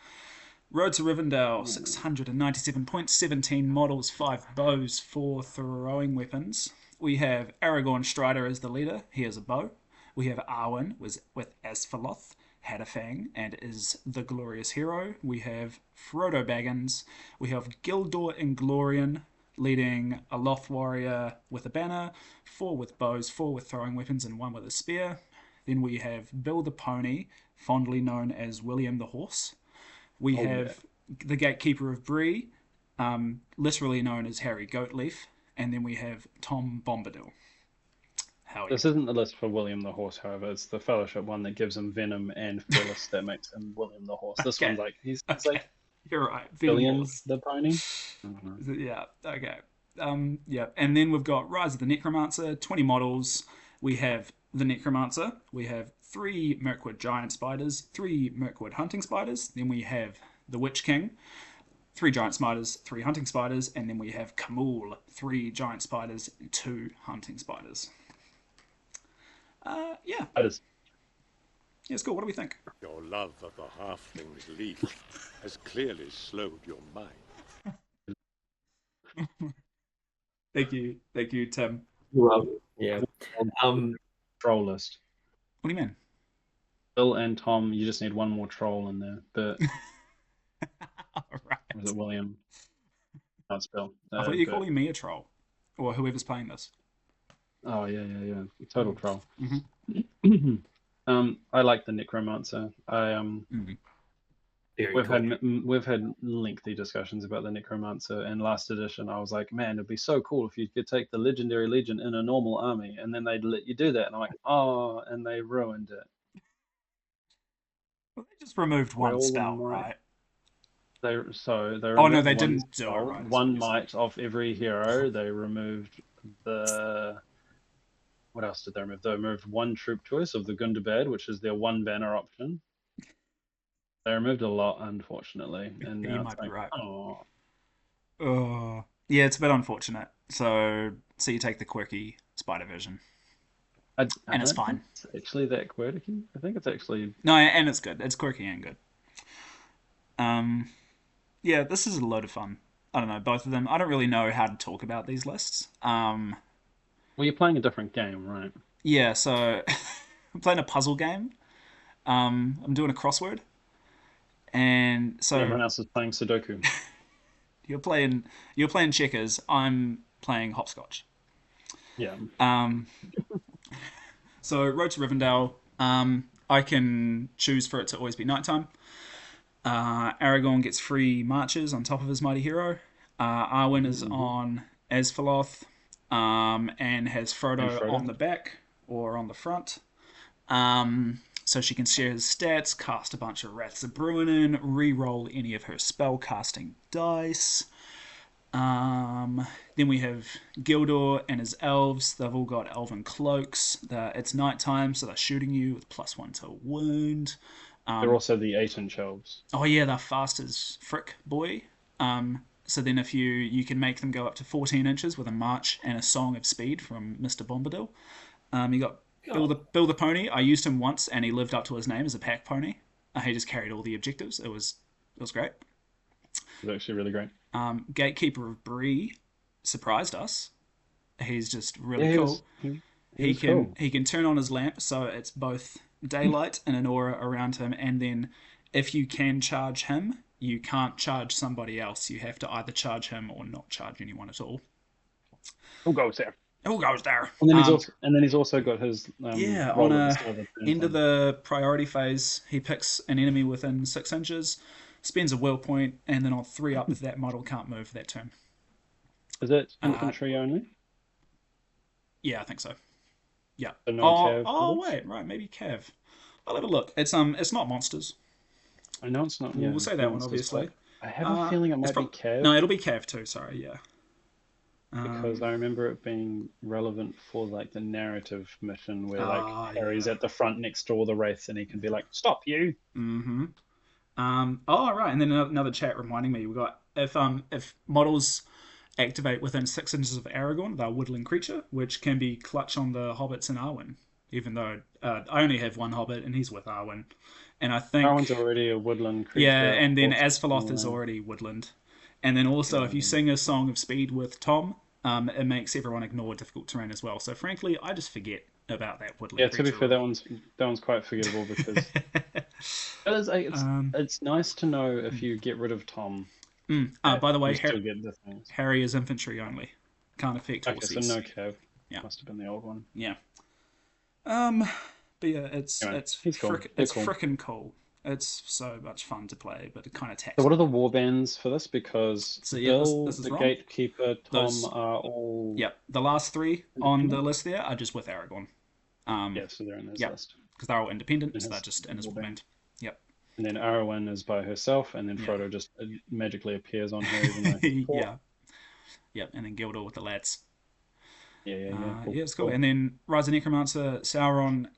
[SPEAKER 1] Road to Rivendell, 697.17 models, 5 bows, 4 throwing weapons. We have Aragorn Strider as the leader. He has a bow. We have Arwen with Asphaleth, had a fang, and is the glorious hero. We have Frodo Baggins. We have Gildor Inglorian leading a Loth warrior with a banner, 4 with bows, 4 with throwing weapons, and 1 with a spear. Then we have Bill the Pony, fondly known as William the Horse. We
[SPEAKER 2] Oh yeah.
[SPEAKER 1] have the Gatekeeper of Bree, literally known as Harry Goatleaf, and then we have Tom Bombadil. Hell yeah.
[SPEAKER 2] This isn't the list for William the Horse, however. It's the Fellowship one that gives him Venom and Fearless that makes him William the Horse. This
[SPEAKER 1] Okay.
[SPEAKER 2] one's like he's
[SPEAKER 1] Okay.
[SPEAKER 2] like
[SPEAKER 1] You're right. Venom
[SPEAKER 2] Billion
[SPEAKER 1] Horse.
[SPEAKER 2] the Pony. I don't know.
[SPEAKER 1] Yeah. Okay. Yeah. And then we've got Rise of the Necromancer, 20 models. We have the Necromancer, we have 3 Mirkwood giant spiders, 3 Mirkwood hunting spiders. Then we have the Witch King, 3 giant spiders, 3 hunting spiders, and then we have Kamul, 3 giant spiders, 2 hunting spiders. Yeah,
[SPEAKER 2] That is
[SPEAKER 1] it's cool. What do we think?
[SPEAKER 4] Your love of the halfling's leaf has clearly slowed your mind.
[SPEAKER 1] Thank you, Tim.
[SPEAKER 3] Well, yeah.
[SPEAKER 2] troll list.
[SPEAKER 1] What do you mean?
[SPEAKER 2] Bill and Tom, you just need one more troll in there. But
[SPEAKER 1] All right.
[SPEAKER 2] was it William? No, it's Bill.
[SPEAKER 1] I thought you were
[SPEAKER 2] Bert.
[SPEAKER 1] calling me a troll, or whoever's playing this.
[SPEAKER 2] Oh yeah. Total troll.
[SPEAKER 1] Mm-hmm.
[SPEAKER 2] I like the Necromancer.
[SPEAKER 3] Very
[SPEAKER 2] We've
[SPEAKER 3] cool.
[SPEAKER 2] we've had lengthy discussions about the Necromancer. And last edition, I was like, man, it'd be so cool if you could take the Legendary Legion in a normal army, and then they'd let you do that. And I'm like, oh, and they ruined it.
[SPEAKER 1] Well, they just removed one
[SPEAKER 2] Roll the
[SPEAKER 1] spell,
[SPEAKER 2] might.
[SPEAKER 1] right?
[SPEAKER 2] They
[SPEAKER 1] Oh no,
[SPEAKER 2] removed
[SPEAKER 1] they
[SPEAKER 2] one
[SPEAKER 1] didn't do it
[SPEAKER 2] spell,
[SPEAKER 1] right.
[SPEAKER 2] one might off every hero. They removed the. What else did they remove? They removed one troop choice of the Gundabad, which is their one banner option. They removed a lot, unfortunately, and
[SPEAKER 1] You
[SPEAKER 2] now
[SPEAKER 1] might
[SPEAKER 2] it's
[SPEAKER 1] be
[SPEAKER 2] like,
[SPEAKER 1] right.
[SPEAKER 2] oh,
[SPEAKER 1] Yeah, it's a bit unfortunate. So you take the quirky spider version,
[SPEAKER 2] I
[SPEAKER 1] and it's
[SPEAKER 2] don't
[SPEAKER 1] fine.
[SPEAKER 2] think it's actually that quirky. I think it's actually
[SPEAKER 1] No, and it's good. It's quirky and good. Yeah, this is a load of fun. I don't know, both of them. I don't really know how to talk about these lists.
[SPEAKER 2] well, you're playing a different game, right?
[SPEAKER 1] Yeah, so I'm playing a puzzle game. I'm doing a crossword, and so
[SPEAKER 2] Everyone else is playing Sudoku.
[SPEAKER 1] you're playing checkers. I'm playing hopscotch.
[SPEAKER 2] Yeah,
[SPEAKER 1] So Road to Rivendell. I can choose for it to always be nighttime. Aragorn gets free marches on top of his mighty hero. Arwen is on Asfaloth, and has Frodo,
[SPEAKER 2] Frodo.
[SPEAKER 1] on the back or on the front. So she can share his stats, cast a bunch of Wraths of Bruinen, re-roll any of her spell casting dice. Then we have Gildor and his elves. They've all got elven cloaks. It's nighttime, so they're shooting you with +1 to wound.
[SPEAKER 2] they're also the 8-inch elves.
[SPEAKER 1] Oh yeah, they're fast as frick, boy. So then if you can make them go up to 14 inches with a march and a song of speed from Mr. Bombadil. You got Bill the pony. I used him once, and he lived up to his name as a pack pony. He just carried all the objectives. It was great.
[SPEAKER 2] It's actually really great.
[SPEAKER 1] Gatekeeper of Bree surprised us. He's just really
[SPEAKER 2] Yeah,
[SPEAKER 1] cool.
[SPEAKER 2] he was cool.
[SPEAKER 1] He can turn on his lamp, so it's both daylight and an aura around him. And then, if you can charge him, you can't charge somebody else. You have to either charge him or not charge anyone at all.
[SPEAKER 2] Who goes there?
[SPEAKER 1] Who goes there?
[SPEAKER 2] And then he's also got his
[SPEAKER 1] Yeah,
[SPEAKER 2] roll
[SPEAKER 1] on
[SPEAKER 2] at the
[SPEAKER 1] a
[SPEAKER 2] start of the turn
[SPEAKER 1] end of
[SPEAKER 2] thing.
[SPEAKER 1] the priority phase, he picks an enemy within 6 inches, spends a will point, and then on 3 up, if that model can't move that turn.
[SPEAKER 2] Is it infantry only?
[SPEAKER 1] Yeah, I think so. Yeah.
[SPEAKER 2] So no Cav
[SPEAKER 1] oh
[SPEAKER 2] models?
[SPEAKER 1] wait, right, maybe Cav. I'll have a look. It's not monsters.
[SPEAKER 2] I know it's not. Yeah,
[SPEAKER 1] We'll say that one,
[SPEAKER 2] it's
[SPEAKER 1] obviously.
[SPEAKER 2] I have a feeling it might be Cav.
[SPEAKER 1] No, it'll be Cav too. Sorry, yeah.
[SPEAKER 2] Because I remember it being relevant for like the narrative mission where like Harry's at the front next to all the wraiths and he can be like, "Stop you!"
[SPEAKER 1] Mm-hmm. Oh right, and then another chat reminding me we got if models activate within 6 inches of Aragorn, they're a woodland creature, which can be clutch on the hobbits in Arwen. Even though I only have one hobbit and he's with Arwen, and I think
[SPEAKER 2] Arwen's already a woodland creature.
[SPEAKER 1] yeah, and then
[SPEAKER 2] Horse-
[SPEAKER 1] Asfaloth is already woodland, and then also if you sing a song of speed with Tom, it makes everyone ignore difficult terrain as well. So frankly, I just forget about that woodland.
[SPEAKER 2] Yeah, to be
[SPEAKER 1] creature
[SPEAKER 2] fair,
[SPEAKER 1] rule.
[SPEAKER 2] that one's quite forgettable because it's nice to know if you get rid of Tom.
[SPEAKER 1] By the way,
[SPEAKER 2] you still get the things.
[SPEAKER 1] Harry is infantry only. Can't affect
[SPEAKER 2] Okay,
[SPEAKER 1] horses.
[SPEAKER 2] so no Cav.
[SPEAKER 1] Yeah.
[SPEAKER 2] Must have been the old one.
[SPEAKER 1] Yeah. But yeah, it's
[SPEAKER 2] Anyway,
[SPEAKER 1] it's
[SPEAKER 2] he's cool.
[SPEAKER 1] it's
[SPEAKER 2] They're cool.
[SPEAKER 1] frickin' cool. It's so much fun to play, but it kind of taxes.
[SPEAKER 2] So what are the war bands for this? Because
[SPEAKER 1] So, yeah,
[SPEAKER 2] Bill,
[SPEAKER 1] this is
[SPEAKER 2] the
[SPEAKER 1] wrong.
[SPEAKER 2] Gatekeeper, Tom
[SPEAKER 1] Those-
[SPEAKER 2] are all...
[SPEAKER 1] Yep, the last 3 on the list there are just with Aragorn.
[SPEAKER 2] Yeah, so they're in his
[SPEAKER 1] Yep.
[SPEAKER 2] list.
[SPEAKER 1] Because they're all independent, so
[SPEAKER 2] his
[SPEAKER 1] they're just in his
[SPEAKER 2] warband.
[SPEAKER 1] band. Yep.
[SPEAKER 2] And then Arwen is by herself, and then
[SPEAKER 1] Yeah.
[SPEAKER 2] Frodo just magically appears on her. Even though
[SPEAKER 1] Yeah. Yep, and then Gildor with the lads.
[SPEAKER 2] Cool,
[SPEAKER 1] Yeah, it's cool.
[SPEAKER 2] cool.
[SPEAKER 1] And then Rise of Necromancer, Sauron,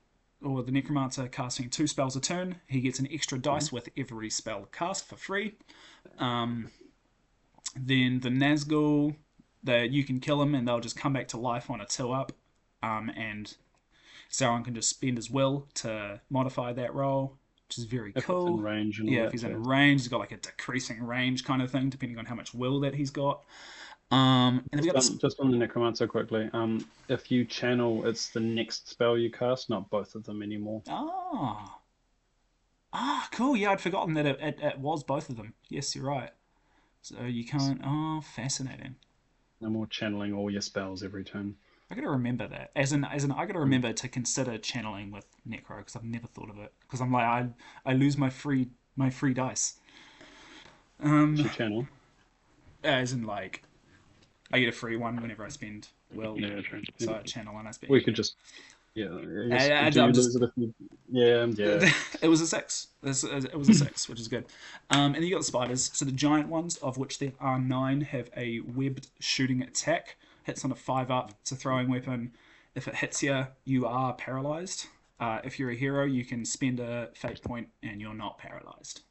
[SPEAKER 1] or the Necromancer casting 2 spells a turn. He gets an extra
[SPEAKER 2] Mhm.
[SPEAKER 1] dice with every spell cast for free. Then the Nazgul, that you can kill them and they'll just come back to life on a 2-up. And Sauron can just spend his will to modify that roll, which is very
[SPEAKER 2] If it's in
[SPEAKER 1] cool.
[SPEAKER 2] range and all
[SPEAKER 1] Yeah, if
[SPEAKER 2] that
[SPEAKER 1] he's in
[SPEAKER 2] too.
[SPEAKER 1] range, he's got like a decreasing range kind of thing, depending on how much will that he's got. And then we got this.
[SPEAKER 2] Just on the Necromancer quickly. If you channel, it's the next spell you cast, not both of them anymore.
[SPEAKER 1] Cool. Yeah, I'd forgotten that it was both of them. Yes, you're right. So you can't. Oh, fascinating.
[SPEAKER 2] No more channeling all your spells every turn.
[SPEAKER 1] I gotta remember that. As in, I gotta
[SPEAKER 2] Mm.
[SPEAKER 1] remember to consider channeling with Necro because I've never thought of it. Because I'm like, I lose my free dice.
[SPEAKER 2] If you channel.
[SPEAKER 1] As in, like, I get a free one whenever I spend will,
[SPEAKER 2] Yeah, true.
[SPEAKER 1] so I channel and I spend.
[SPEAKER 2] We
[SPEAKER 1] Yeah.
[SPEAKER 2] could just, yeah, I guess,
[SPEAKER 1] I,
[SPEAKER 2] do you
[SPEAKER 1] I'm
[SPEAKER 2] lose
[SPEAKER 1] just.
[SPEAKER 2] it if you, yeah.
[SPEAKER 1] It was a 6. It was a 6, which is good. And then you got the spiders. So the giant ones, of which there are 9, have a webbed shooting attack. Hits on a 5-up. It's a throwing weapon. If it hits you, you are paralyzed. If you're a hero, you can spend a fate point and you're not paralyzed.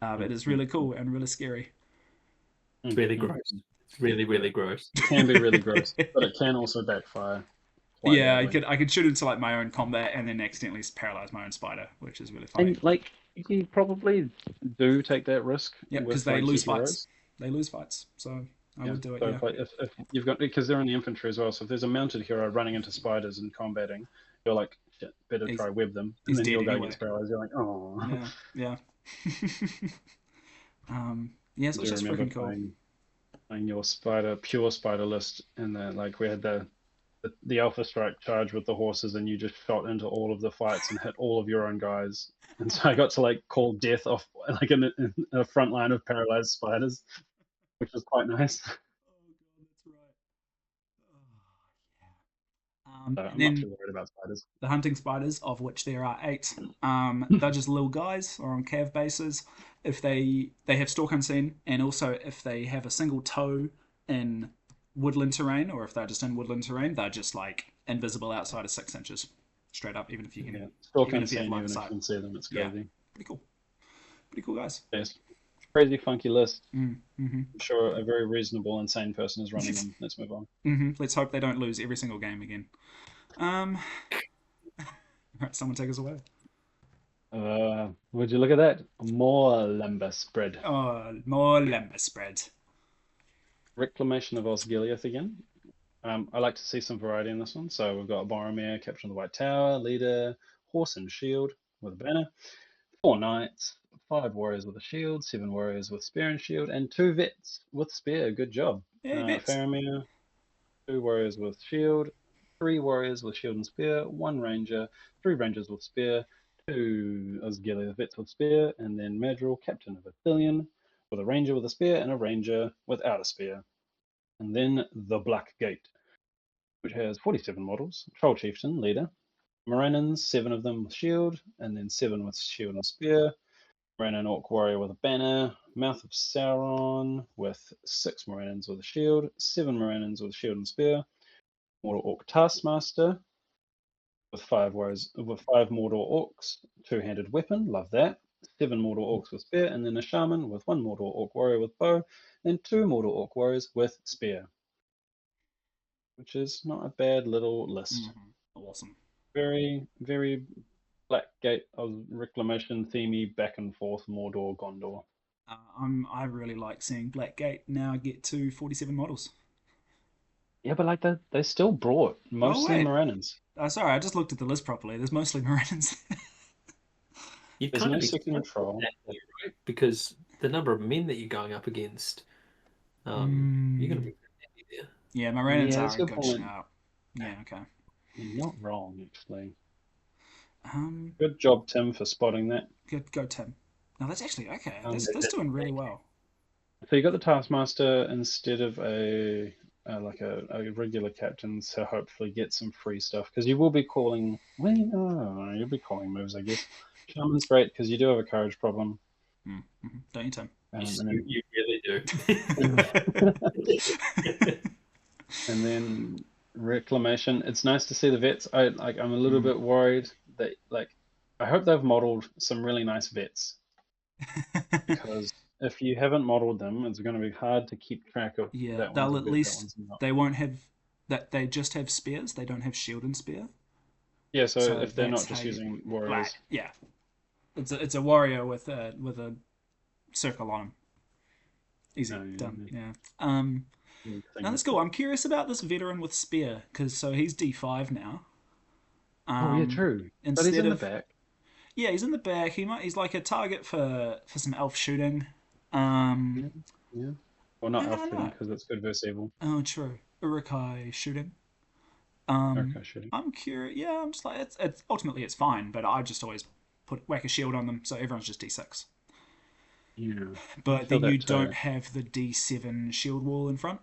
[SPEAKER 1] But it is really cool and really scary.
[SPEAKER 3] It's really gross. It's really, really gross.
[SPEAKER 2] It can be really gross, but it can also backfire quite
[SPEAKER 1] Yeah,
[SPEAKER 2] badly.
[SPEAKER 1] I could shoot into like my own combat and then accidentally paralyze my own spider, which is really funny.
[SPEAKER 2] And like, you probably do take that risk
[SPEAKER 1] Yeah, because
[SPEAKER 2] with
[SPEAKER 1] they
[SPEAKER 2] like your
[SPEAKER 1] lose
[SPEAKER 2] heroes.
[SPEAKER 1] fights. They lose fights, so I
[SPEAKER 2] Yeah.
[SPEAKER 1] would do it.
[SPEAKER 2] So
[SPEAKER 1] Yeah.
[SPEAKER 2] if you've got, because they're in the infantry as well, so if there's a mounted hero running into spiders and combating, you're like, shit, better
[SPEAKER 1] He's,
[SPEAKER 2] try web them, and
[SPEAKER 1] he's
[SPEAKER 2] then
[SPEAKER 1] dead
[SPEAKER 2] your guy
[SPEAKER 1] anyway.
[SPEAKER 2] gets paralyzed. You're like, oh.
[SPEAKER 1] Yeah, yeah. Yeah,
[SPEAKER 2] I
[SPEAKER 1] so it's
[SPEAKER 2] do
[SPEAKER 1] just
[SPEAKER 2] remember
[SPEAKER 1] freaking cool.
[SPEAKER 2] playing your pure spider list, and then like we had the Alpha Strike charge with the horses, and you just shot into all of the fights and hit all of your own guys. And so I got to like call death off like in a front line of paralyzed spiders, which was quite nice.
[SPEAKER 1] Oh god, that's right.
[SPEAKER 2] So
[SPEAKER 1] And
[SPEAKER 2] I'm not
[SPEAKER 1] then
[SPEAKER 2] too worried about spiders.
[SPEAKER 1] the hunting spiders, of which there are 8, they're just little guys or on cav bases. If they have stalk unseen, and also if they have a single toe in woodland terrain, or if they're just in woodland terrain, they're just like invisible outside of 6 inches, straight up. Even if you can,
[SPEAKER 2] Yeah, stalk
[SPEAKER 1] even if you have
[SPEAKER 2] unseen,
[SPEAKER 1] line
[SPEAKER 2] even
[SPEAKER 1] of
[SPEAKER 2] if you
[SPEAKER 1] sight.
[SPEAKER 2] can see them, it's
[SPEAKER 1] Yeah,
[SPEAKER 2] crazy.
[SPEAKER 1] pretty cool guys.
[SPEAKER 2] Yes, crazy funky list.
[SPEAKER 1] Mm-hmm.
[SPEAKER 2] I'm sure a very reasonable, insane person is running them. Let's move on.
[SPEAKER 1] Let's hope they don't lose every single game again. All right, someone take us away.
[SPEAKER 2] Would you look at that? More lumber spread.
[SPEAKER 1] Oh, more lumber spread.
[SPEAKER 2] Reclamation of Osgiliath again. I like to see some variety in this one. So we've got Boromir, Captain of the White Tower, Leader, Horse and Shield with a banner, 4 Knights, 5 Warriors with a shield, 7 Warriors with Spear and Shield, and 2 Vets with Spear. Good job.
[SPEAKER 1] Hey, Vets.
[SPEAKER 2] Faramir, 2 Warriors with Shield, 3 Warriors with Shield and Spear, 1 Ranger, 3 Rangers with Spear, 2 Osgiliath Vets with Spear, and then Madril, Captain of a Billion, with a Ranger with a Spear and a Ranger without a Spear. And then the Black Gate, which has 47 models, Troll Chieftain, leader, Moranans, 7 of them with shield, and then 7 with shield and spear, Moranan Orc Warrior with a banner, Mouth of Sauron with 6 Moranans with a shield, 7 Moranans with shield and spear, Mortal Orc Taskmaster with 5 warriors with 5 Mordor Orcs, 2-handed weapon, love that. 7 Mordor Orcs with spear, and then a shaman with 1 Mordor Orc Warrior with bow, and 2 Mordor Orc Warriors with spear, which is not a bad little list.
[SPEAKER 1] Awesome.
[SPEAKER 2] Very, very Blackgate of Reclamation themey back and forth Mordor Gondor.
[SPEAKER 1] I really like seeing Blackgate now get to 47 models.
[SPEAKER 2] Yeah, but like they still brought mostly
[SPEAKER 1] wait.
[SPEAKER 2] Moranans.
[SPEAKER 1] Sorry, I just looked at the list properly. There's mostly Moranans.
[SPEAKER 3] You
[SPEAKER 2] There's
[SPEAKER 3] kind
[SPEAKER 2] no
[SPEAKER 3] of
[SPEAKER 2] second
[SPEAKER 3] expect
[SPEAKER 2] troll.
[SPEAKER 3] that, though, right? Because the number of men that you're going up against, you're going to be happy there.
[SPEAKER 1] Yeah, Moranans
[SPEAKER 2] Yeah,
[SPEAKER 1] are
[SPEAKER 2] that's
[SPEAKER 1] a
[SPEAKER 2] a good
[SPEAKER 1] good
[SPEAKER 2] point.
[SPEAKER 1] shout. Yeah, okay.
[SPEAKER 2] You're not wrong, actually.
[SPEAKER 1] Um,
[SPEAKER 2] Good job, Tim, for spotting that.
[SPEAKER 1] Good, go Tim. No, that's actually okay. That's doing really well.
[SPEAKER 2] So you got the Taskmaster instead of a regular captain to hopefully get some free stuff, because you will be calling. Well, you'll be calling moves, I guess. Shaman's great because you do have a courage problem.
[SPEAKER 1] Don't you, Tim?
[SPEAKER 3] You really do.
[SPEAKER 2] And then reclamation. It's nice to see the vets. I'm a little bit worried that I hope they've modeled some really nice vets, because if you haven't modeled them, it's going to be hard to keep track of
[SPEAKER 1] Yeah,
[SPEAKER 2] that one's
[SPEAKER 1] they'll
[SPEAKER 2] a
[SPEAKER 1] at
[SPEAKER 2] vet, that
[SPEAKER 1] least
[SPEAKER 2] one's not.
[SPEAKER 1] they won't have that. They just have spears. They don't have shield and spear.
[SPEAKER 2] Yeah, so
[SPEAKER 1] So
[SPEAKER 2] if they're
[SPEAKER 1] that's
[SPEAKER 2] not just
[SPEAKER 1] how you,
[SPEAKER 2] using
[SPEAKER 1] right?
[SPEAKER 2] warriors.
[SPEAKER 1] Yeah, it's a warrior with a circle on him. Easy done. Yeah. No, that's cool. I'm curious about this veteran with spear because so he's D5 now.
[SPEAKER 2] Oh yeah, true. But he's
[SPEAKER 1] Instead
[SPEAKER 2] in the
[SPEAKER 1] of
[SPEAKER 2] back.
[SPEAKER 1] yeah, he's in the back. He's like a target for some elf shooting.
[SPEAKER 2] Yeah. Well, not
[SPEAKER 1] I
[SPEAKER 2] elf
[SPEAKER 1] don't
[SPEAKER 2] shooting
[SPEAKER 1] know.
[SPEAKER 2] because it's good versus evil.
[SPEAKER 1] Oh, true. Urukai shooting.
[SPEAKER 2] Okay, shooting.
[SPEAKER 1] I'm curious. Yeah, I'm just like it's ultimately it's fine, but I just always whack a shield on them, so everyone's just D6.
[SPEAKER 2] Yeah. I
[SPEAKER 1] But
[SPEAKER 2] feel
[SPEAKER 1] then you
[SPEAKER 2] that too.
[SPEAKER 1] don't have the D7 shield wall in front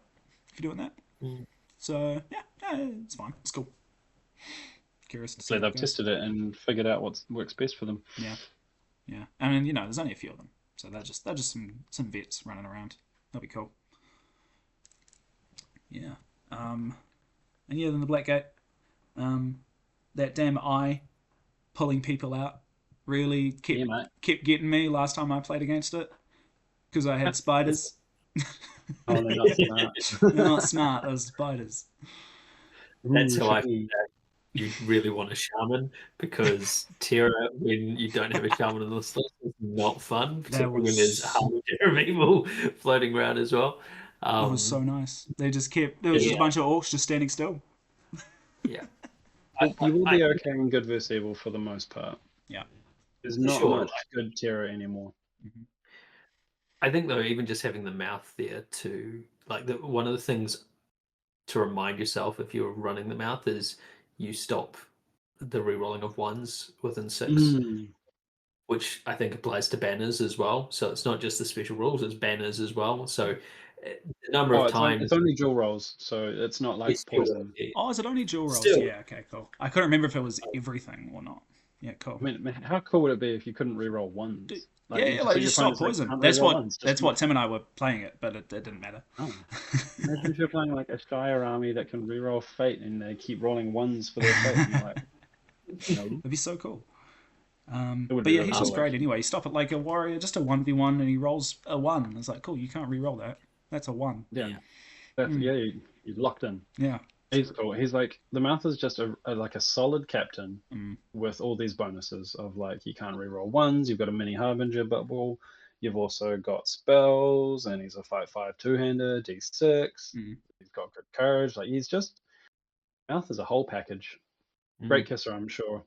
[SPEAKER 1] if you're doing that. So yeah, it's fine. It's cool. Curious to see
[SPEAKER 2] So
[SPEAKER 1] how
[SPEAKER 2] they've
[SPEAKER 1] it goes.
[SPEAKER 2] tested it and figured out what works best for them.
[SPEAKER 1] Yeah, yeah. I mean, there's only a few of them, so they're just some vets running around. That'll be cool. Yeah. And yeah, then the Blackgate. That damn eye pulling people out really
[SPEAKER 2] Yeah, mate.
[SPEAKER 1] kept getting me last time I played against it because I had spiders.
[SPEAKER 2] Oh, they're not smart.
[SPEAKER 1] They're not smart. Those spiders.
[SPEAKER 3] That's
[SPEAKER 2] Ooh,
[SPEAKER 3] how I
[SPEAKER 2] tricky.
[SPEAKER 3] you really want a shaman, because Terra, when you don't have a shaman on the list, is not fun, particularly when there's half a pair of people floating around as well.
[SPEAKER 1] It was so nice. They just kept. There was just a
[SPEAKER 3] Yeah.
[SPEAKER 1] bunch of orcs just standing still.
[SPEAKER 3] Yeah.
[SPEAKER 2] You will be okay in good versus evil for the most part.
[SPEAKER 1] Yeah.
[SPEAKER 2] There's not
[SPEAKER 3] Sure.
[SPEAKER 2] much good terror anymore.
[SPEAKER 3] I think though, even just having the mouth there to one of the things to remind yourself if you're running the mouth is you stop the rerolling of ones within 6, which I think applies to banners as well. So it's not just the special rules; it's banners as well. So the number of times
[SPEAKER 2] it's only dual rolls, so it's not like poison.
[SPEAKER 1] Oh, is it only dual rolls?
[SPEAKER 3] Still.
[SPEAKER 1] Yeah. Okay. Cool. I couldn't remember if it was everything or not. Yeah. Cool.
[SPEAKER 2] I mean, how cool would it be if you couldn't reroll ones?
[SPEAKER 1] You just stop poison. That's what Tim and I were playing it, but it didn't matter.
[SPEAKER 2] Oh. Imagine if you're playing like a Shire army that can reroll fate and they keep rolling ones for their fate. And you're like, no.
[SPEAKER 1] That'd be so cool.
[SPEAKER 2] But
[SPEAKER 1] But yeah, he's just great anyway. You stop it like a warrior, just a 1v1, and he rolls a 1. It's like, cool, you can't re-roll that. That's a 1.
[SPEAKER 2] Yeah. You're locked in.
[SPEAKER 1] Yeah.
[SPEAKER 2] He's cool. He's like, the mouth is just like a solid captain with all these bonuses of like, you can't reroll ones, you've got a mini harbinger bubble, you've also got spells, and he's a 5/5 two-hander, D6. He's got good courage. Like, he's just, mouth is a whole package. Great kisser, I'm sure.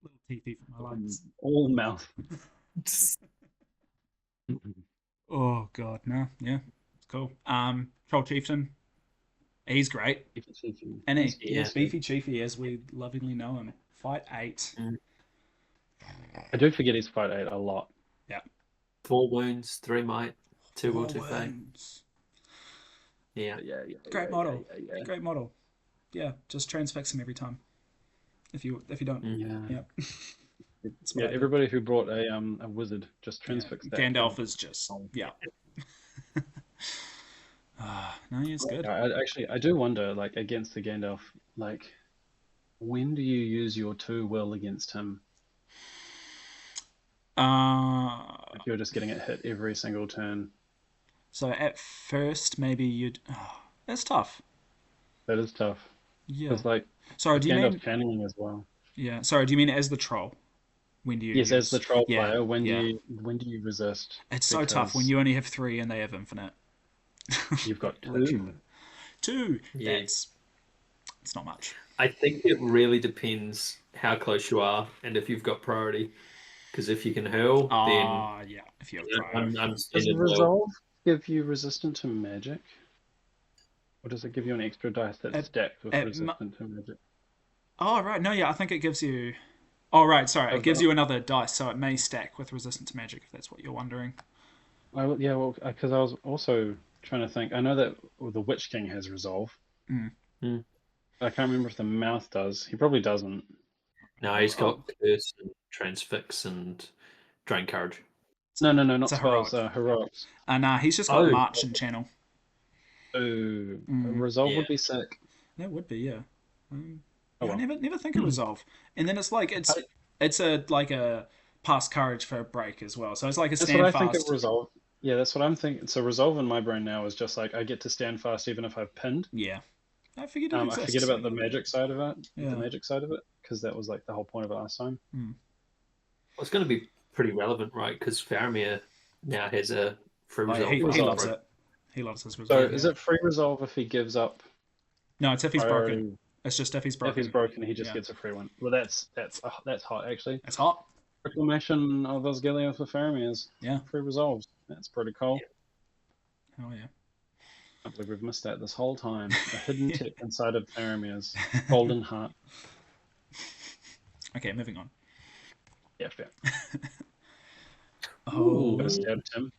[SPEAKER 1] Little TP for my lines.
[SPEAKER 2] All mouth.
[SPEAKER 1] Oh god, no, yeah, it's cool. Troll Chieftain, he's great, and he's Beefy Chiefy as we lovingly know him. Fight 8.
[SPEAKER 2] I do forget he's fight 8 a lot.
[SPEAKER 1] Yeah.
[SPEAKER 3] 4 wounds, 3 might, 2 will, 2 fate.
[SPEAKER 1] wounds.
[SPEAKER 3] Yeah.
[SPEAKER 1] Great model. Great model. Yeah, just transfix him every time. If you don't. Yeah.
[SPEAKER 2] Yeah, everybody who brought a wizard just transfix that.
[SPEAKER 1] Gandalf is just no, he's good.
[SPEAKER 2] I do wonder, like, against the Gandalf, like, when do you use your 2 will against him? If you're just getting it hit every single turn.
[SPEAKER 1] So at first, maybe you'd. That's tough.
[SPEAKER 2] That is tough.
[SPEAKER 1] Yeah.
[SPEAKER 2] Because, like,
[SPEAKER 1] sorry, do you mean
[SPEAKER 2] channeling as well?
[SPEAKER 1] Yeah. Sorry, do you mean as the troll? When do you?
[SPEAKER 2] Yes, as the troll
[SPEAKER 1] yeah,
[SPEAKER 2] player. When do you resist?
[SPEAKER 1] It's so tough when you only have 3 and they have infinite.
[SPEAKER 2] You've got 2.
[SPEAKER 1] 2. Yeah. It's not much.
[SPEAKER 3] I think it really depends how close you are and if you've got priority. Because if you can hurl, then
[SPEAKER 1] yeah, if you have priority.
[SPEAKER 2] Does resolve give you resistant to magic, or does it give you an extra dice that's stacked with resistant to magic?
[SPEAKER 1] Oh right, no, yeah, I think it gives you. Oh right, sorry, it gives you another dice, so it may stack with resistant to magic if that's what you're wondering.
[SPEAKER 2] Well, because I was also trying to think. I know that the Witch King has resolve. I can't remember if the mouth does. He probably doesn't.
[SPEAKER 3] No, he's got curse and transfix and drain courage.
[SPEAKER 2] No, not spells. Heroics.
[SPEAKER 1] Nah, he's just got march and channel.
[SPEAKER 2] Ooh,
[SPEAKER 1] Mm.
[SPEAKER 2] resolve
[SPEAKER 3] Yeah.
[SPEAKER 2] would be sick.
[SPEAKER 1] That would be, yeah.
[SPEAKER 2] Oh
[SPEAKER 1] Yeah, I
[SPEAKER 2] well.
[SPEAKER 1] never think of resolve. And then it's like
[SPEAKER 2] I,
[SPEAKER 1] it's a like a pass courage for a break as well. So it's like a
[SPEAKER 2] that's what
[SPEAKER 1] stand
[SPEAKER 2] I think of
[SPEAKER 1] fast.
[SPEAKER 2] resolve. Yeah, that's what I'm thinking. So resolve in my brain now is just like I get to stand fast even if I've pinned.
[SPEAKER 1] Yeah, I figured it
[SPEAKER 2] I forget
[SPEAKER 1] exists.
[SPEAKER 2] about the magic side of it,
[SPEAKER 1] Yeah.
[SPEAKER 2] because that was like the whole point of it last time.
[SPEAKER 1] Mm.
[SPEAKER 3] Well, it's going to be pretty relevant, right? Because Faramir now has a free
[SPEAKER 1] Oh, yeah,
[SPEAKER 3] resolve.
[SPEAKER 1] he
[SPEAKER 2] Resolve.
[SPEAKER 1] loves it. He loves his
[SPEAKER 2] So
[SPEAKER 1] resolve.
[SPEAKER 2] is
[SPEAKER 1] Yeah.
[SPEAKER 2] it free resolve if he gives up
[SPEAKER 1] No, it's if he's broken.
[SPEAKER 2] priority?
[SPEAKER 1] It's just if he's
[SPEAKER 2] If he's
[SPEAKER 1] broken.
[SPEAKER 2] broken, he just
[SPEAKER 1] Yeah,
[SPEAKER 2] gets a free one. Well, that's hot actually.
[SPEAKER 1] it's hot.
[SPEAKER 2] Reclamation of Osgiliath for Faramir's
[SPEAKER 1] Yeah.
[SPEAKER 2] free resolves. That's pretty cool.
[SPEAKER 1] Oh yeah.
[SPEAKER 2] I can't believe we've missed that this whole time. A hidden tip inside of Faramir's golden heart.
[SPEAKER 1] Okay, moving on.
[SPEAKER 2] Yeah, fair.
[SPEAKER 1] Oh,
[SPEAKER 2] Got a stab, Tim.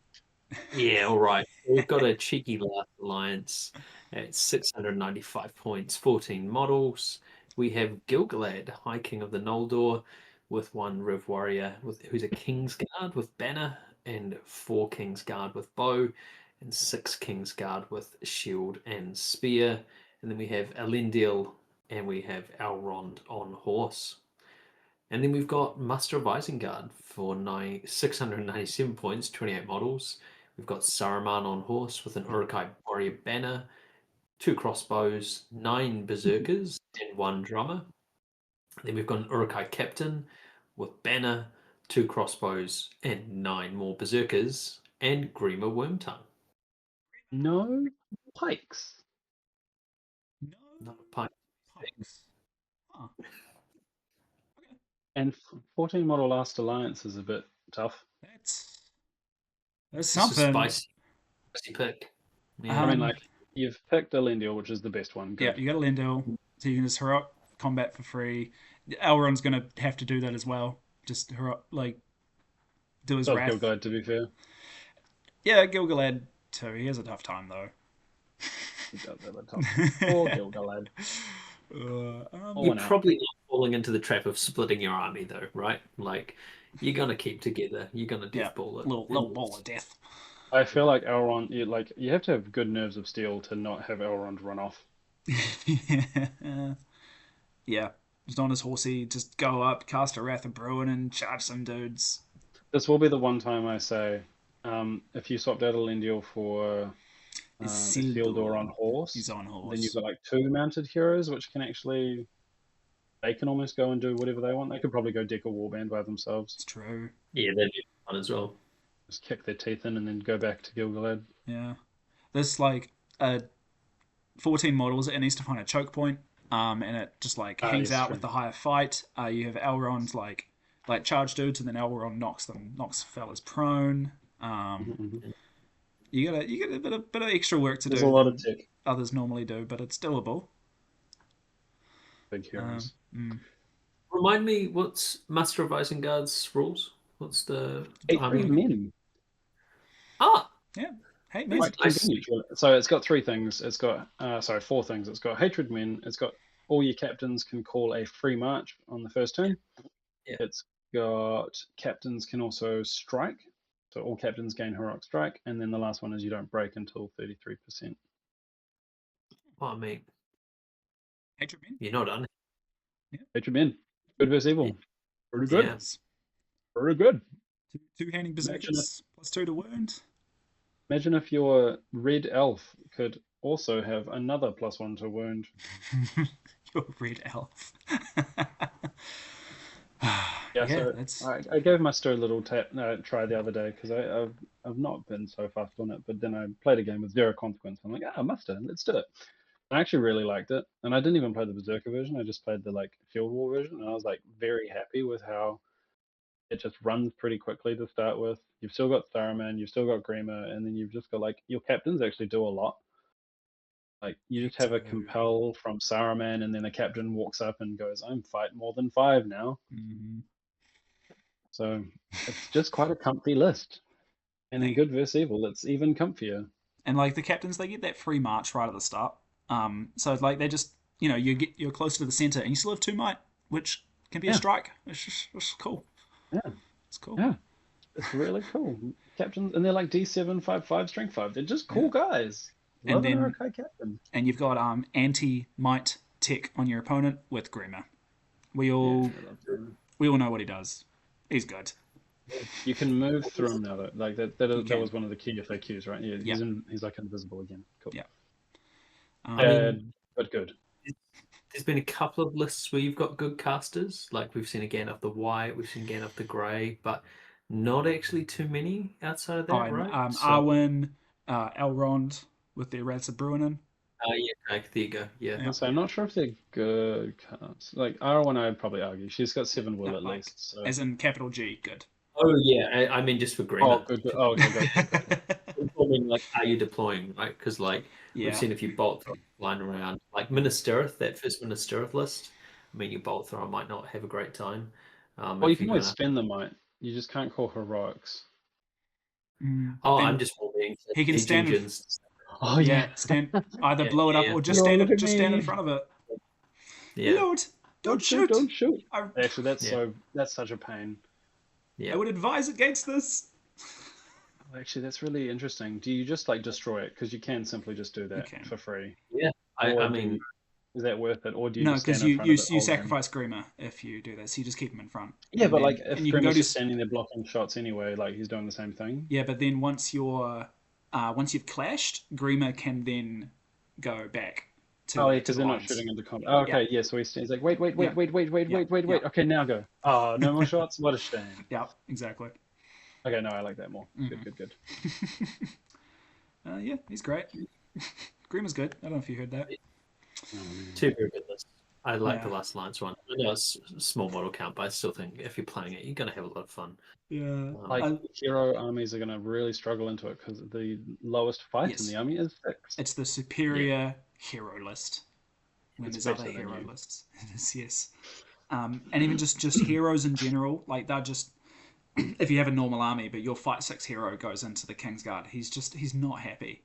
[SPEAKER 3] Yeah, all right. We've got a cheeky last alliance at 695 points, 14 models. We have Gilgalad, High King of the Noldor, with one Riv Warrior who's a King's Guard with banner, and 4 King's Guard with bow, and 6 King's Guard with shield and spear. And then we have Elendil, and we have Elrond on horse. And then we've got Master of Isengard for 697 points, 28 models. We've got Saruman on horse with an Uruk-hai warrior banner, 2 crossbows, 9 berserkers, and 1 drummer. Then we've got an Uruk-hai captain with banner, 2 crossbows, and 9 more berserkers, and Grima Wormtongue.
[SPEAKER 2] No pikes.
[SPEAKER 1] no
[SPEAKER 3] Not a pike.
[SPEAKER 1] pikes. Huh. Okay.
[SPEAKER 2] And 14 model last alliance is a bit tough.
[SPEAKER 1] That's
[SPEAKER 3] It's a
[SPEAKER 1] something.
[SPEAKER 3] spicy pick.
[SPEAKER 2] I
[SPEAKER 3] Yeah.
[SPEAKER 2] mean, like, you've picked Elendil, which is the best one.
[SPEAKER 1] Yeah,
[SPEAKER 2] Good.
[SPEAKER 1] you got a Lendil, so you can just heroic combat for free. Elrond's gonna have to do that as well. Just heroic, like do his
[SPEAKER 2] Does
[SPEAKER 1] wrath.
[SPEAKER 2] Gilgalad, to be fair.
[SPEAKER 1] Yeah, Gilgalad too. He has a tough time though.
[SPEAKER 2] He does have a tough. Poor Gilgalad.
[SPEAKER 3] You're probably not falling into the trap of splitting your army, though, right? Like, you're gonna keep together. You're gonna deathball it.
[SPEAKER 1] Little ball of death.
[SPEAKER 2] I feel like Elrond, you have to have good nerves of steel to not have Elrond run off.
[SPEAKER 1] Yeah, just on his horsey, just go up, cast a Wrath of Bruin, and charge some dudes.
[SPEAKER 2] This will be the one time I say, if you swapped out Elendil for Isildur on horse,
[SPEAKER 1] He's on horse.
[SPEAKER 2] then you've got like 2 mounted heroes, which can actually, they can almost go and do whatever they want. They could probably go deck a warband by themselves.
[SPEAKER 1] It's true.
[SPEAKER 3] Yeah, that'd be fun as well.
[SPEAKER 2] Just kick their teeth in and then go back to Gilgalad.
[SPEAKER 1] Yeah, this like 14 models. It needs to find a choke point. And it just like hangs
[SPEAKER 2] yes,
[SPEAKER 1] out
[SPEAKER 2] true.
[SPEAKER 1] with the higher fight. You have Elrond like charge dudes, and then Elrond knocks fellas prone. You get a bit of extra work to
[SPEAKER 2] There's
[SPEAKER 1] do
[SPEAKER 2] a lot of
[SPEAKER 1] than
[SPEAKER 2] tech,
[SPEAKER 1] others normally do, but it's doable.
[SPEAKER 2] big heroes.
[SPEAKER 3] Remind me, what's Master of Isengard's rules? What's the army?
[SPEAKER 2] Hatred men.
[SPEAKER 3] Ah,
[SPEAKER 1] Yeah. Hey,
[SPEAKER 3] Nice.
[SPEAKER 1] man.
[SPEAKER 2] Quite convenient. So it's got 3 things. It's got 4 things. It's got hatred men. It's got all your captains can call a free march on the first turn.
[SPEAKER 3] Yeah.
[SPEAKER 2] It's got captains can also strike. So all captains gain heroic strike, and then the last one is you don't break until 33%.
[SPEAKER 3] I mean,
[SPEAKER 1] Hatred men.
[SPEAKER 3] you're not done.
[SPEAKER 2] Hatred men, good versus evil, pretty good,
[SPEAKER 3] Yeah.
[SPEAKER 2] pretty good.
[SPEAKER 1] Two-handing berserkers plus 2 to wound.
[SPEAKER 2] Imagine if your red elf could also have another +1 to wound.
[SPEAKER 1] Your red elf.
[SPEAKER 2] Yeah, so
[SPEAKER 1] that's
[SPEAKER 2] I gave Muster a little try the other day because I've not been so fast on it, but then I played a game with 0 consequence. I'm like, Muster, let's do it. I actually really liked it, and I didn't even play the Berserker version. I just played the Field War version, and I was very happy with how it just runs pretty quickly to start with. You've still got Saruman, you've still got Grima, and then you've just got your captains actually do a lot. You just have a compel from Saruman, and then a captain walks up and goes, "I'm fighting more than 5 now."
[SPEAKER 1] Mm-hmm.
[SPEAKER 2] So it's just quite a comfy list. And in good versus evil, it's even comfier.
[SPEAKER 1] And the captains, they get that free march right at the start. So they just you're close to the center, and you still have 2 might, which can be a strike. It's cool.
[SPEAKER 2] Yeah,
[SPEAKER 1] it's cool.
[SPEAKER 2] Yeah, it's really cool. Captains, and they're D7, 5/5, strength 5. They're just cool guys.
[SPEAKER 1] And
[SPEAKER 2] Love an
[SPEAKER 1] then
[SPEAKER 2] Urukai captain.
[SPEAKER 1] and you've got anti-might tech on your opponent with Grima. We all
[SPEAKER 2] Yeah, I love Grima.
[SPEAKER 1] we all know what he does. He's good.
[SPEAKER 2] You can move through him now, though. Like that
[SPEAKER 1] can.
[SPEAKER 2] was one of the key FAQs, right? Yeah,
[SPEAKER 1] Yeah.
[SPEAKER 2] he's like invisible again. Cool.
[SPEAKER 1] Yeah.
[SPEAKER 3] I mean,
[SPEAKER 2] But good.
[SPEAKER 3] there's been a couple of lists where you've got good casters. Like we've seen again of the white, we've seen again of the grey, but not actually too many outside of that, right?
[SPEAKER 1] Arwen, Elrond with their Rats of Bruinen.
[SPEAKER 3] Yeah, okay, there you go. Yeah.
[SPEAKER 2] So I'm not sure if they're good cards. Like R1, I'd probably argue she's got 7 will
[SPEAKER 1] No,
[SPEAKER 2] at
[SPEAKER 1] like,
[SPEAKER 2] least. So.
[SPEAKER 1] As in capital G, good.
[SPEAKER 3] Oh yeah, I mean just for Grima.
[SPEAKER 2] Oh, good. Oh, okay, good.
[SPEAKER 3] I mean, like, are you deploying, right? Because like
[SPEAKER 1] Yeah.
[SPEAKER 3] we've seen a few bolt throws flying around, like Minas Tirith, that first Minas Tirith list. I mean, your bolt thrower might not have a great time.
[SPEAKER 2] Well, you
[SPEAKER 3] if
[SPEAKER 2] can
[SPEAKER 3] you're
[SPEAKER 2] always
[SPEAKER 3] gonna...
[SPEAKER 2] spend the might. You just can't call heroics.
[SPEAKER 3] Oh,
[SPEAKER 1] Then
[SPEAKER 3] I'm just wondering.
[SPEAKER 1] he can
[SPEAKER 3] Edge
[SPEAKER 1] stand.
[SPEAKER 3] engines.
[SPEAKER 2] Oh
[SPEAKER 1] stand either
[SPEAKER 3] Yeah,
[SPEAKER 1] blow it up
[SPEAKER 3] yeah.
[SPEAKER 1] or just
[SPEAKER 2] No,
[SPEAKER 1] stand
[SPEAKER 2] look at
[SPEAKER 1] just stand in
[SPEAKER 2] me.
[SPEAKER 1] front of it.
[SPEAKER 3] Yeah.
[SPEAKER 1] Lord, don't shoot!
[SPEAKER 2] Don't shoot.
[SPEAKER 1] I
[SPEAKER 2] Actually, that's such a pain.
[SPEAKER 3] Yeah.
[SPEAKER 1] would advise against this.
[SPEAKER 2] Actually, that's really interesting. Do you just like destroy it? Because you can simply just do that
[SPEAKER 1] can.
[SPEAKER 2] for free.
[SPEAKER 3] Yeah. I
[SPEAKER 2] Or
[SPEAKER 3] mean,
[SPEAKER 2] is that worth it? Or do you
[SPEAKER 1] No,
[SPEAKER 2] just stand
[SPEAKER 1] because
[SPEAKER 2] in
[SPEAKER 1] you
[SPEAKER 2] front of it?
[SPEAKER 1] you sacrifice Grima if you do that, so you just keep him in front.
[SPEAKER 2] Yeah,
[SPEAKER 1] And
[SPEAKER 2] but
[SPEAKER 1] then-
[SPEAKER 2] like if
[SPEAKER 1] and you can go
[SPEAKER 2] Grima's
[SPEAKER 1] to
[SPEAKER 2] just standing there blocking shots anyway, like he's doing the same thing.
[SPEAKER 1] yeah, but then once you've clashed, Grima can then go back to
[SPEAKER 2] Oh, yeah,
[SPEAKER 1] to
[SPEAKER 2] because
[SPEAKER 1] the
[SPEAKER 2] they're not
[SPEAKER 1] lines.
[SPEAKER 2] shooting into combat. Oh, okay, yeah. So he's like, wait.
[SPEAKER 1] Yeah. Yeah.
[SPEAKER 2] Okay, now go. Oh, no more shots. What a shame.
[SPEAKER 1] Yeah, exactly.
[SPEAKER 2] Okay, no, I like that more. Good.
[SPEAKER 1] Yeah, he's great. Grima's good. I don't know if you heard that.
[SPEAKER 3] two very good lists. I like
[SPEAKER 1] Yeah.
[SPEAKER 3] the Last Alliance one. I know it's a small model count, but I still think if you're playing it, you're going to have a lot of fun.
[SPEAKER 1] Yeah.
[SPEAKER 2] Like hero armies are going to really struggle into it because the lowest fight in the army is 6.
[SPEAKER 1] It's the superior hero list. When
[SPEAKER 2] It's
[SPEAKER 1] there's other
[SPEAKER 2] better than
[SPEAKER 1] hero
[SPEAKER 2] you.
[SPEAKER 1] lists. It is, yes. And even just heroes in general, like they're just if you have a normal army, but your fight 6 hero goes into the Kingsguard, he's not happy.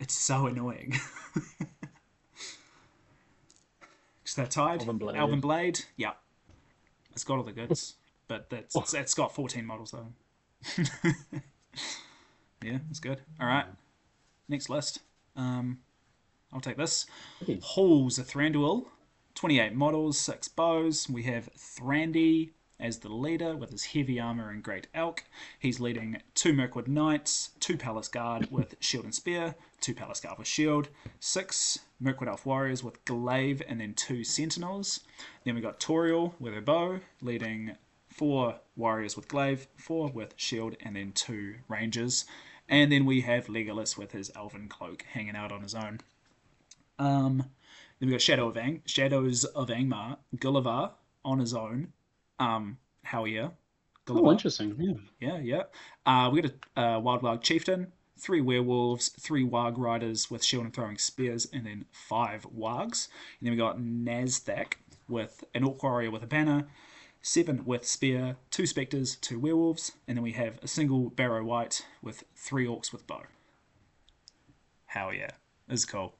[SPEAKER 1] It's so annoying. Is that tied?
[SPEAKER 2] Elven
[SPEAKER 1] Blade. Yeah. It's got all the goods. But it's got 14 models though. Yeah, it's good. Alright. Next list. I'll take this.
[SPEAKER 2] Okay.
[SPEAKER 1] Halls of Thranduil. 28 models, 6 bows. We have Thrandy as the leader with his heavy armor and great elk. He's leading 2 Mirkwood Knights, 2 Palace Guard with shield and spear, 2 Palace Guard with shield, 6 Mirkwood Elf Warriors with glaive, and then 2 Sentinels. Then we got Toriel with her bow, leading 4 Warriors with glaive, 4 with shield, and then 2 Rangers. And then we have Legolas with his elven cloak hanging out on his own. Then we got Shadows of Angmar, Gulliver on his own. How yeah? Gulliver.
[SPEAKER 2] Oh, interesting. Yeah.
[SPEAKER 1] Yeah. We got a Wild Warg Chieftain, 3 werewolves, 3 Warg Riders with shield and throwing spears, and then 5 Wargs. And then we got Nazdak with an Orc Warrior with a banner, 7 with spear, 2 Spectres, 2 werewolves, and then we have a single Barrow Wight with 3 Orcs with bow. Hell yeah. This is cool.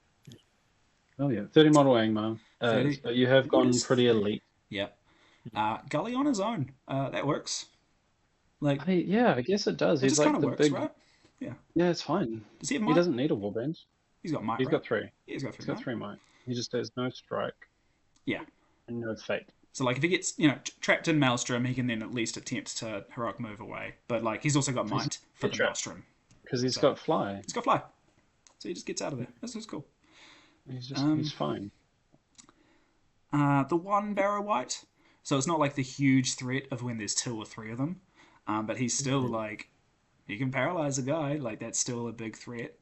[SPEAKER 2] Oh yeah. 30 model Angmar.
[SPEAKER 1] 30.
[SPEAKER 2] So you have gone pretty elite.
[SPEAKER 1] Yep. Gully on his own. That works. Like,
[SPEAKER 2] I guess it does.
[SPEAKER 1] it
[SPEAKER 2] He's
[SPEAKER 1] just
[SPEAKER 2] like
[SPEAKER 1] kind of
[SPEAKER 2] the
[SPEAKER 1] works,
[SPEAKER 2] big.
[SPEAKER 1] right? Yeah.
[SPEAKER 2] Yeah, it's fine.
[SPEAKER 1] Does he have
[SPEAKER 2] He
[SPEAKER 1] might?
[SPEAKER 2] doesn't need a warband.
[SPEAKER 1] He's got might.
[SPEAKER 2] He's
[SPEAKER 1] right?
[SPEAKER 2] got 3.
[SPEAKER 1] Yeah, he's got 3.
[SPEAKER 2] He's got
[SPEAKER 1] might.
[SPEAKER 2] 3 might. He just has no strike.
[SPEAKER 1] Yeah.
[SPEAKER 2] And no fate.
[SPEAKER 1] So like, if he gets trapped in Maelstrom, he can then at least attempt to heroic move away. But like, he's also got might for the Maelstrom.
[SPEAKER 2] Because he's got fly.
[SPEAKER 1] He's got fly, so he just gets out of there. That's just cool.
[SPEAKER 2] He's fine.
[SPEAKER 1] The 1 Barrow Wight. So it's not like the huge threat of when there's 2 or 3 of them. But he's still like, he can paralyze a guy. Like, that's still a big threat.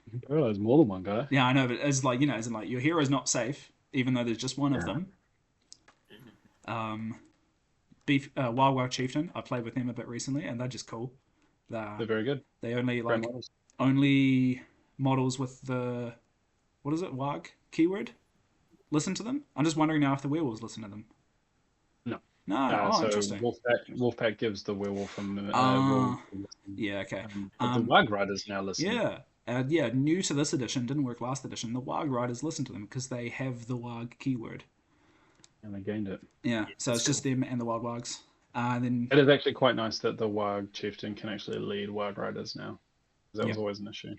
[SPEAKER 2] You can paralyze more than one guy.
[SPEAKER 1] Yeah, I know, but it's like, as in like, your hero's not safe, even though there's just 1 of them. Wild Wild Chieftain, I played with them a bit recently, and they're just cool.
[SPEAKER 2] They're very good.
[SPEAKER 1] They only
[SPEAKER 2] Great
[SPEAKER 1] like
[SPEAKER 2] models.
[SPEAKER 1] only models with the Warg keyword listen to them. I'm just wondering now if the werewolves listen to them. No.
[SPEAKER 2] So
[SPEAKER 1] Interesting.
[SPEAKER 2] Wolfpack gives the werewolf from
[SPEAKER 1] Yeah. Okay.
[SPEAKER 2] but the Warg Riders now listen.
[SPEAKER 1] Yeah. New to this edition, didn't work last edition. The Warg Riders listen to them because they have the Warg keyword.
[SPEAKER 2] And they gained it.
[SPEAKER 1] Yeah. So it's just them and the Wild Wargs. Then
[SPEAKER 2] It is actually quite nice that the Warg Chieftain can actually lead Warg Riders now. That was always an issue.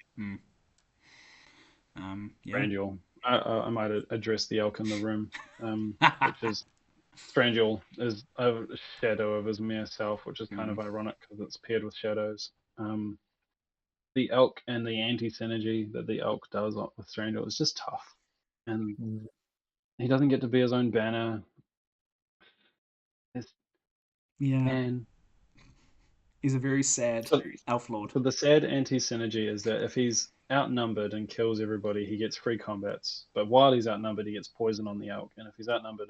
[SPEAKER 1] Yeah.
[SPEAKER 2] Strangle. I might address the elk in the room, which is Strangle is a shadow of his mere self, which is kind of ironic because it's paired with shadows. The elk and the anti-synergy that the elk does with Strangle is just tough, and he doesn't get to be his own banner. It's,
[SPEAKER 1] Yeah.
[SPEAKER 2] man,
[SPEAKER 1] He's a very sad
[SPEAKER 2] so,
[SPEAKER 1] elf lord.
[SPEAKER 2] so the sad anti-synergy is that if he's outnumbered and kills everybody, he gets free combats. But while he's outnumbered, he gets poison on the elk, and if he's outnumbered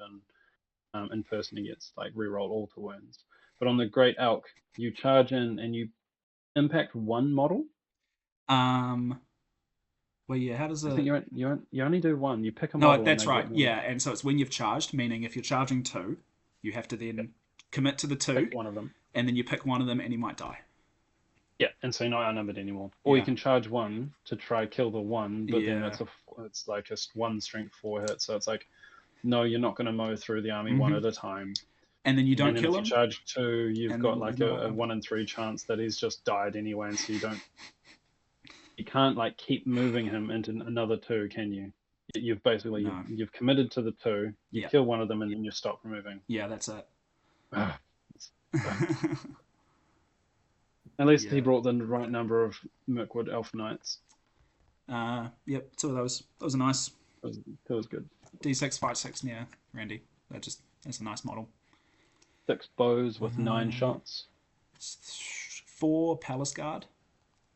[SPEAKER 2] in person, he gets like reroll all to wounds. But on the Great Elk, you charge in and you impact one model.
[SPEAKER 1] Well, yeah. How does
[SPEAKER 2] I
[SPEAKER 1] it?
[SPEAKER 2] think you only do one. You pick a
[SPEAKER 1] No,
[SPEAKER 2] model.
[SPEAKER 1] that's
[SPEAKER 2] and they
[SPEAKER 1] right.
[SPEAKER 2] Get
[SPEAKER 1] Yeah, and so it's when you've charged, meaning if you're charging 2, you have to then commit to the 2,
[SPEAKER 2] pick one of them.
[SPEAKER 1] and then you pick one of them, and he might die.
[SPEAKER 2] Yeah, and so you're not outnumbered anymore. Or
[SPEAKER 1] Yeah.
[SPEAKER 2] you can charge one to try kill the one, but then
[SPEAKER 1] Yeah.
[SPEAKER 2] it's like a one strength 4 hit. So it's like, no, you're not going to mow through the army one at a time.
[SPEAKER 1] And then you don't
[SPEAKER 2] And then
[SPEAKER 1] kill
[SPEAKER 2] if you
[SPEAKER 1] him.
[SPEAKER 2] charge 2, you've
[SPEAKER 1] and
[SPEAKER 2] got
[SPEAKER 1] then
[SPEAKER 2] like
[SPEAKER 1] there's no
[SPEAKER 2] a
[SPEAKER 1] one.
[SPEAKER 2] 1 in 3 chance that he's just died anyway, and so you can't like keep moving him into another 2, can you? You've basically
[SPEAKER 1] No.
[SPEAKER 2] you've committed to the 2. You
[SPEAKER 1] Yeah.
[SPEAKER 2] kill one of them, and then you stop removing.
[SPEAKER 1] Yeah, that's it.
[SPEAKER 2] At least he
[SPEAKER 1] Yeah.
[SPEAKER 2] brought the right number of Mirkwood Elf Knights.
[SPEAKER 1] Yep, 2 of those. Those are nice.
[SPEAKER 2] That was good.
[SPEAKER 1] D6, 5, 6, yeah, Randy. That's a nice model.
[SPEAKER 2] 6 bows with 9 shots.
[SPEAKER 1] 4 Palace Guard.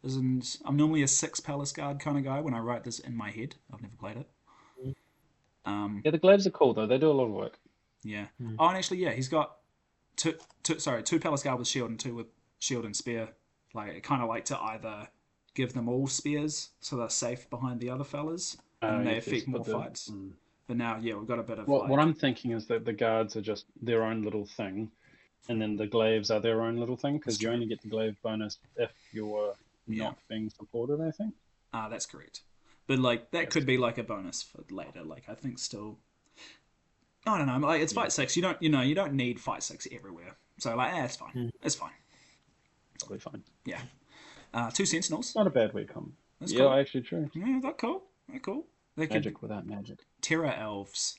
[SPEAKER 1] I'm normally a 6 Palace Guard kind of guy when I write this in my head. I've never played it.
[SPEAKER 2] Yeah, the glaives are cool though. They do a lot of work.
[SPEAKER 1] Yeah. Oh, and actually, yeah, he's got two Palace Guard with shield and 2 with shield and spear. Like, I kind of like to either give them all spears so they're safe behind the other fellas and they affect more fights. But now, yeah, we've got a bit of
[SPEAKER 2] what I'm thinking is that the guards are just their own little thing, and then the glaives are their own little thing because you only get the glaive bonus if you're not being supported, I think.
[SPEAKER 1] That's correct. But like that could be like a bonus for later. Like I think still, I don't know. Like it's fight 6. You don't need fight 6 everywhere. So like, it's fine. It's fine.
[SPEAKER 2] Probably fine.
[SPEAKER 1] Yeah. 2 sentinels.
[SPEAKER 2] Not a bad way come.
[SPEAKER 1] That's
[SPEAKER 2] yeah,
[SPEAKER 1] cool.
[SPEAKER 2] actually true.
[SPEAKER 1] Yeah, they're cool. They're cool. They
[SPEAKER 2] magic without magic.
[SPEAKER 1] Terra elves.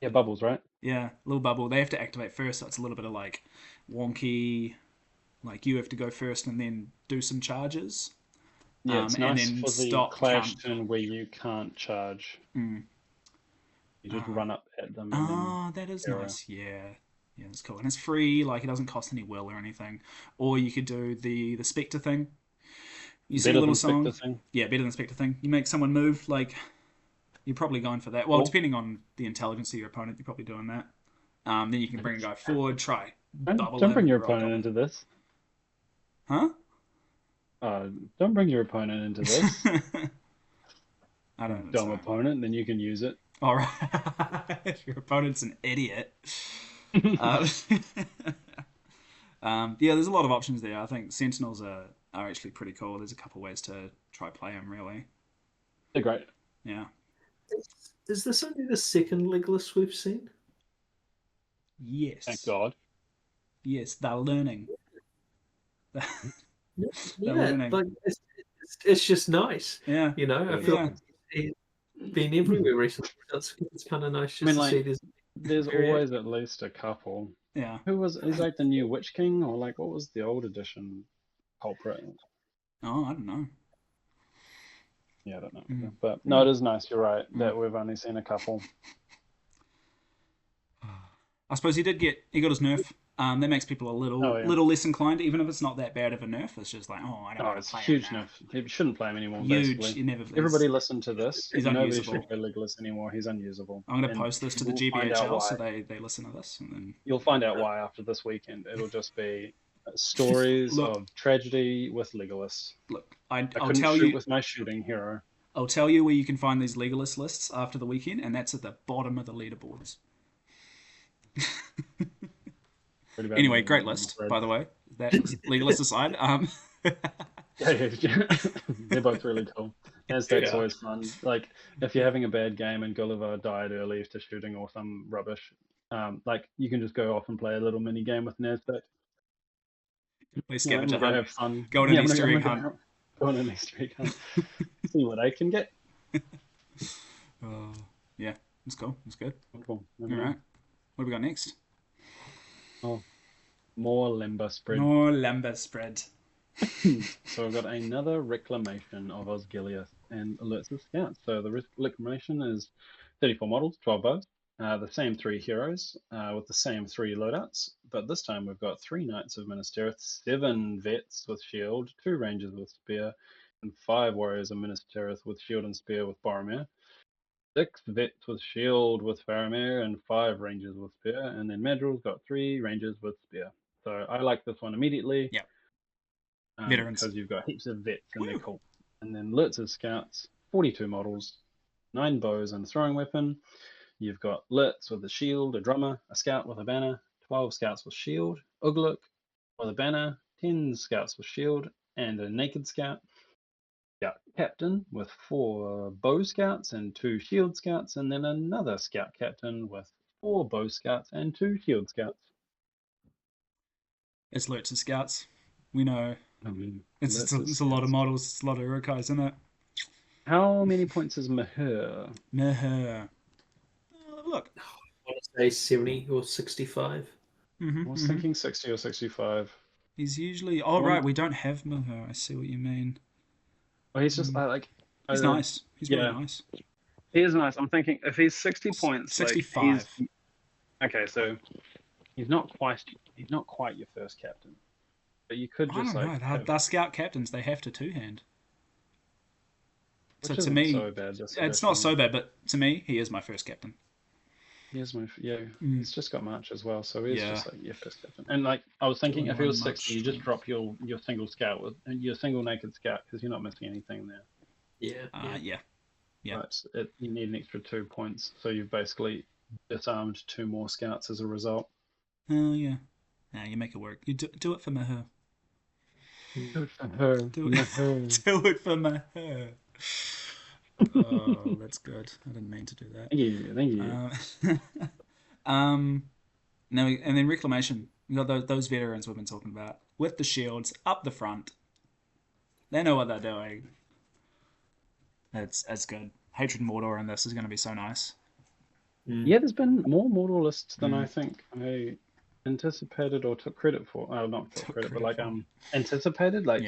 [SPEAKER 2] Yeah, bubbles, right?
[SPEAKER 1] Yeah, little bubble. They have to activate first, so it's a little bit of like wonky. Like you have to go first and then do some charges.
[SPEAKER 2] Yeah, it's nice
[SPEAKER 1] and then
[SPEAKER 2] for the
[SPEAKER 1] stop
[SPEAKER 2] clash turn where you can't charge.
[SPEAKER 1] Mm.
[SPEAKER 2] You just run up at them.
[SPEAKER 1] That is nice. Yeah, that's cool, and it's free. Like it doesn't cost any will or anything. Or you could do the Spectre thing. You sing a little song.
[SPEAKER 2] Thing.
[SPEAKER 1] Yeah, better than Spectre thing. You make someone move. Like you're probably going for that. Well, depending on the intelligence of your opponent, you're probably doing that. Then you can bring a guy forward. Try.
[SPEAKER 2] Don't bring your opponent into this.
[SPEAKER 1] Huh?
[SPEAKER 2] Don't bring your opponent into this.
[SPEAKER 1] I don't know.
[SPEAKER 2] Dumb opponent, then you can use it.
[SPEAKER 1] All right. If your opponent's an idiot. Yeah, there's a lot of options there. I think Sentinels are actually pretty cool. There's a couple ways to try play them, really.
[SPEAKER 2] They're great.
[SPEAKER 1] Yeah.
[SPEAKER 3] Is this only the second Legolas we've seen?
[SPEAKER 1] Yes.
[SPEAKER 2] Thank God.
[SPEAKER 1] Yes, they're learning.
[SPEAKER 3] Yeah,
[SPEAKER 1] learning.
[SPEAKER 3] like it's just nice.
[SPEAKER 1] Yeah.
[SPEAKER 3] You know, I feel like he's been everywhere recently. It's kind of nice just to see
[SPEAKER 2] there's always at least a couple.
[SPEAKER 1] Yeah.
[SPEAKER 2] He's like the new Witch King, or like what was the old edition culprit?
[SPEAKER 1] Oh, I don't know.
[SPEAKER 2] Yeah, I don't know. But no, it is nice, you're right, that we've only seen a couple.
[SPEAKER 1] I suppose he got his nerf. That makes people a little less inclined, even if it's not that bad of a nerf. It's just like, I don't want to play him.
[SPEAKER 2] It's huge nerf. You shouldn't play him anymore,
[SPEAKER 1] Huge.
[SPEAKER 2] basically. Everybody listen to this.
[SPEAKER 1] He's
[SPEAKER 2] Nobody
[SPEAKER 1] unusable.
[SPEAKER 2] should play Legolas anymore. He's unusable.
[SPEAKER 1] I'm going to post this to the GBHL so they listen to this. And then
[SPEAKER 2] you'll find out why after this weekend. It'll just be stories of tragedy with Legolas.
[SPEAKER 1] Look,
[SPEAKER 2] I'll tell you with my shooting hero.
[SPEAKER 1] I'll tell you where you can find these Legolas lists after the weekend, and that's at the bottom of the leaderboards. Anyway, great list, by the way. That Legolas aside.
[SPEAKER 2] Yeah. They're both really cool. That's always fun. Like, if you're having a bad game and Gulliver died early to shooting or some rubbish, like, you can just go off and play a little mini game with Nazgûl.
[SPEAKER 1] Play scavenger
[SPEAKER 2] hunt.
[SPEAKER 1] hunt.
[SPEAKER 2] Have fun.
[SPEAKER 1] Go on an Easter egg hunt.
[SPEAKER 2] on it next week. See what I can get.
[SPEAKER 1] Yeah, it's cool. It's good.
[SPEAKER 2] Cool.
[SPEAKER 1] All right. What have we got next?
[SPEAKER 2] Oh, more Lemba spread.
[SPEAKER 1] More Lambert spread.
[SPEAKER 2] So I've got another reclamation of Osgiliath and alerts of scouts. So the reclamation is 34 models, 12 bows, the same 3 heroes with the same 3 loadouts, but this time we've got 3 Knights of Minas Tirith, 7 Vets with shield, 2 Rangers with spear, and 5 Warriors of Minas Tirith with shield and spear with Boromir. 6 Vets with shield with Faramir and 5 Rangers with spear, and then Madril's got 3 Rangers with spear. So I like this one immediately.
[SPEAKER 1] Yeah. Veterans.
[SPEAKER 2] Because you've got heaps of vets and they're
[SPEAKER 1] Woo.
[SPEAKER 2] cool. And then Lurtz's scouts, 42 models, 9 bows and a throwing weapon. You've got Lurtz with a shield, a drummer, a scout with a banner, 12 scouts with shield, Ugluk with a banner, 10 scouts with shield, and a naked scout. Scout captain with 4 bow scouts and 2 shield scouts, and then another scout captain with 4 bow scouts and 2 shield scouts.
[SPEAKER 1] It's Lurch and Scouts. We know.
[SPEAKER 2] I mean,
[SPEAKER 1] It's a lot of models. It's a lot of Urukais, isn't it?
[SPEAKER 2] How many points is Mahur?
[SPEAKER 1] Meher. Look.
[SPEAKER 3] I want to say 70 or 65.
[SPEAKER 1] Mm-hmm,
[SPEAKER 2] I was thinking 60 or 65.
[SPEAKER 1] He's usually. Oh, right. We don't have Meher. I see what you mean.
[SPEAKER 2] Well, he's just like.
[SPEAKER 1] He's nice. He's really
[SPEAKER 2] yeah.
[SPEAKER 1] nice.
[SPEAKER 2] He is nice. I'm thinking if he's 60 points,
[SPEAKER 1] 65.
[SPEAKER 2] Like okay, so he's not quite your first captain, but you could just
[SPEAKER 1] I don't know. They're scout captains. They have to two-hand. So to me,
[SPEAKER 2] so bad,
[SPEAKER 1] it's not so bad. But to me, he is my first captain.
[SPEAKER 2] He's He's just got March as well, so he's just like your first captain. And like I was thinking, if he was 60, you just drop your single scout with your single naked scout because you're not missing anything there.
[SPEAKER 1] Yeah.
[SPEAKER 2] Right, you need an extra 2 points, so you've basically disarmed 2 more scouts as a result.
[SPEAKER 1] Oh yeah. Nah, you make it work. You do it for Meher.
[SPEAKER 2] Do it for her.
[SPEAKER 1] Do it for Meher. Oh, that's good. I didn't mean to do that.
[SPEAKER 2] Thank you.
[SPEAKER 1] Now and then reclamation. You got those veterans we've been talking about with the shields up the front. They know what they're doing. It's good. Hatred Mordor in this is going to be so nice.
[SPEAKER 2] Yeah, there's been more Mordor lists than I think I anticipated or took credit for. Not took credit, but like anticipated. Like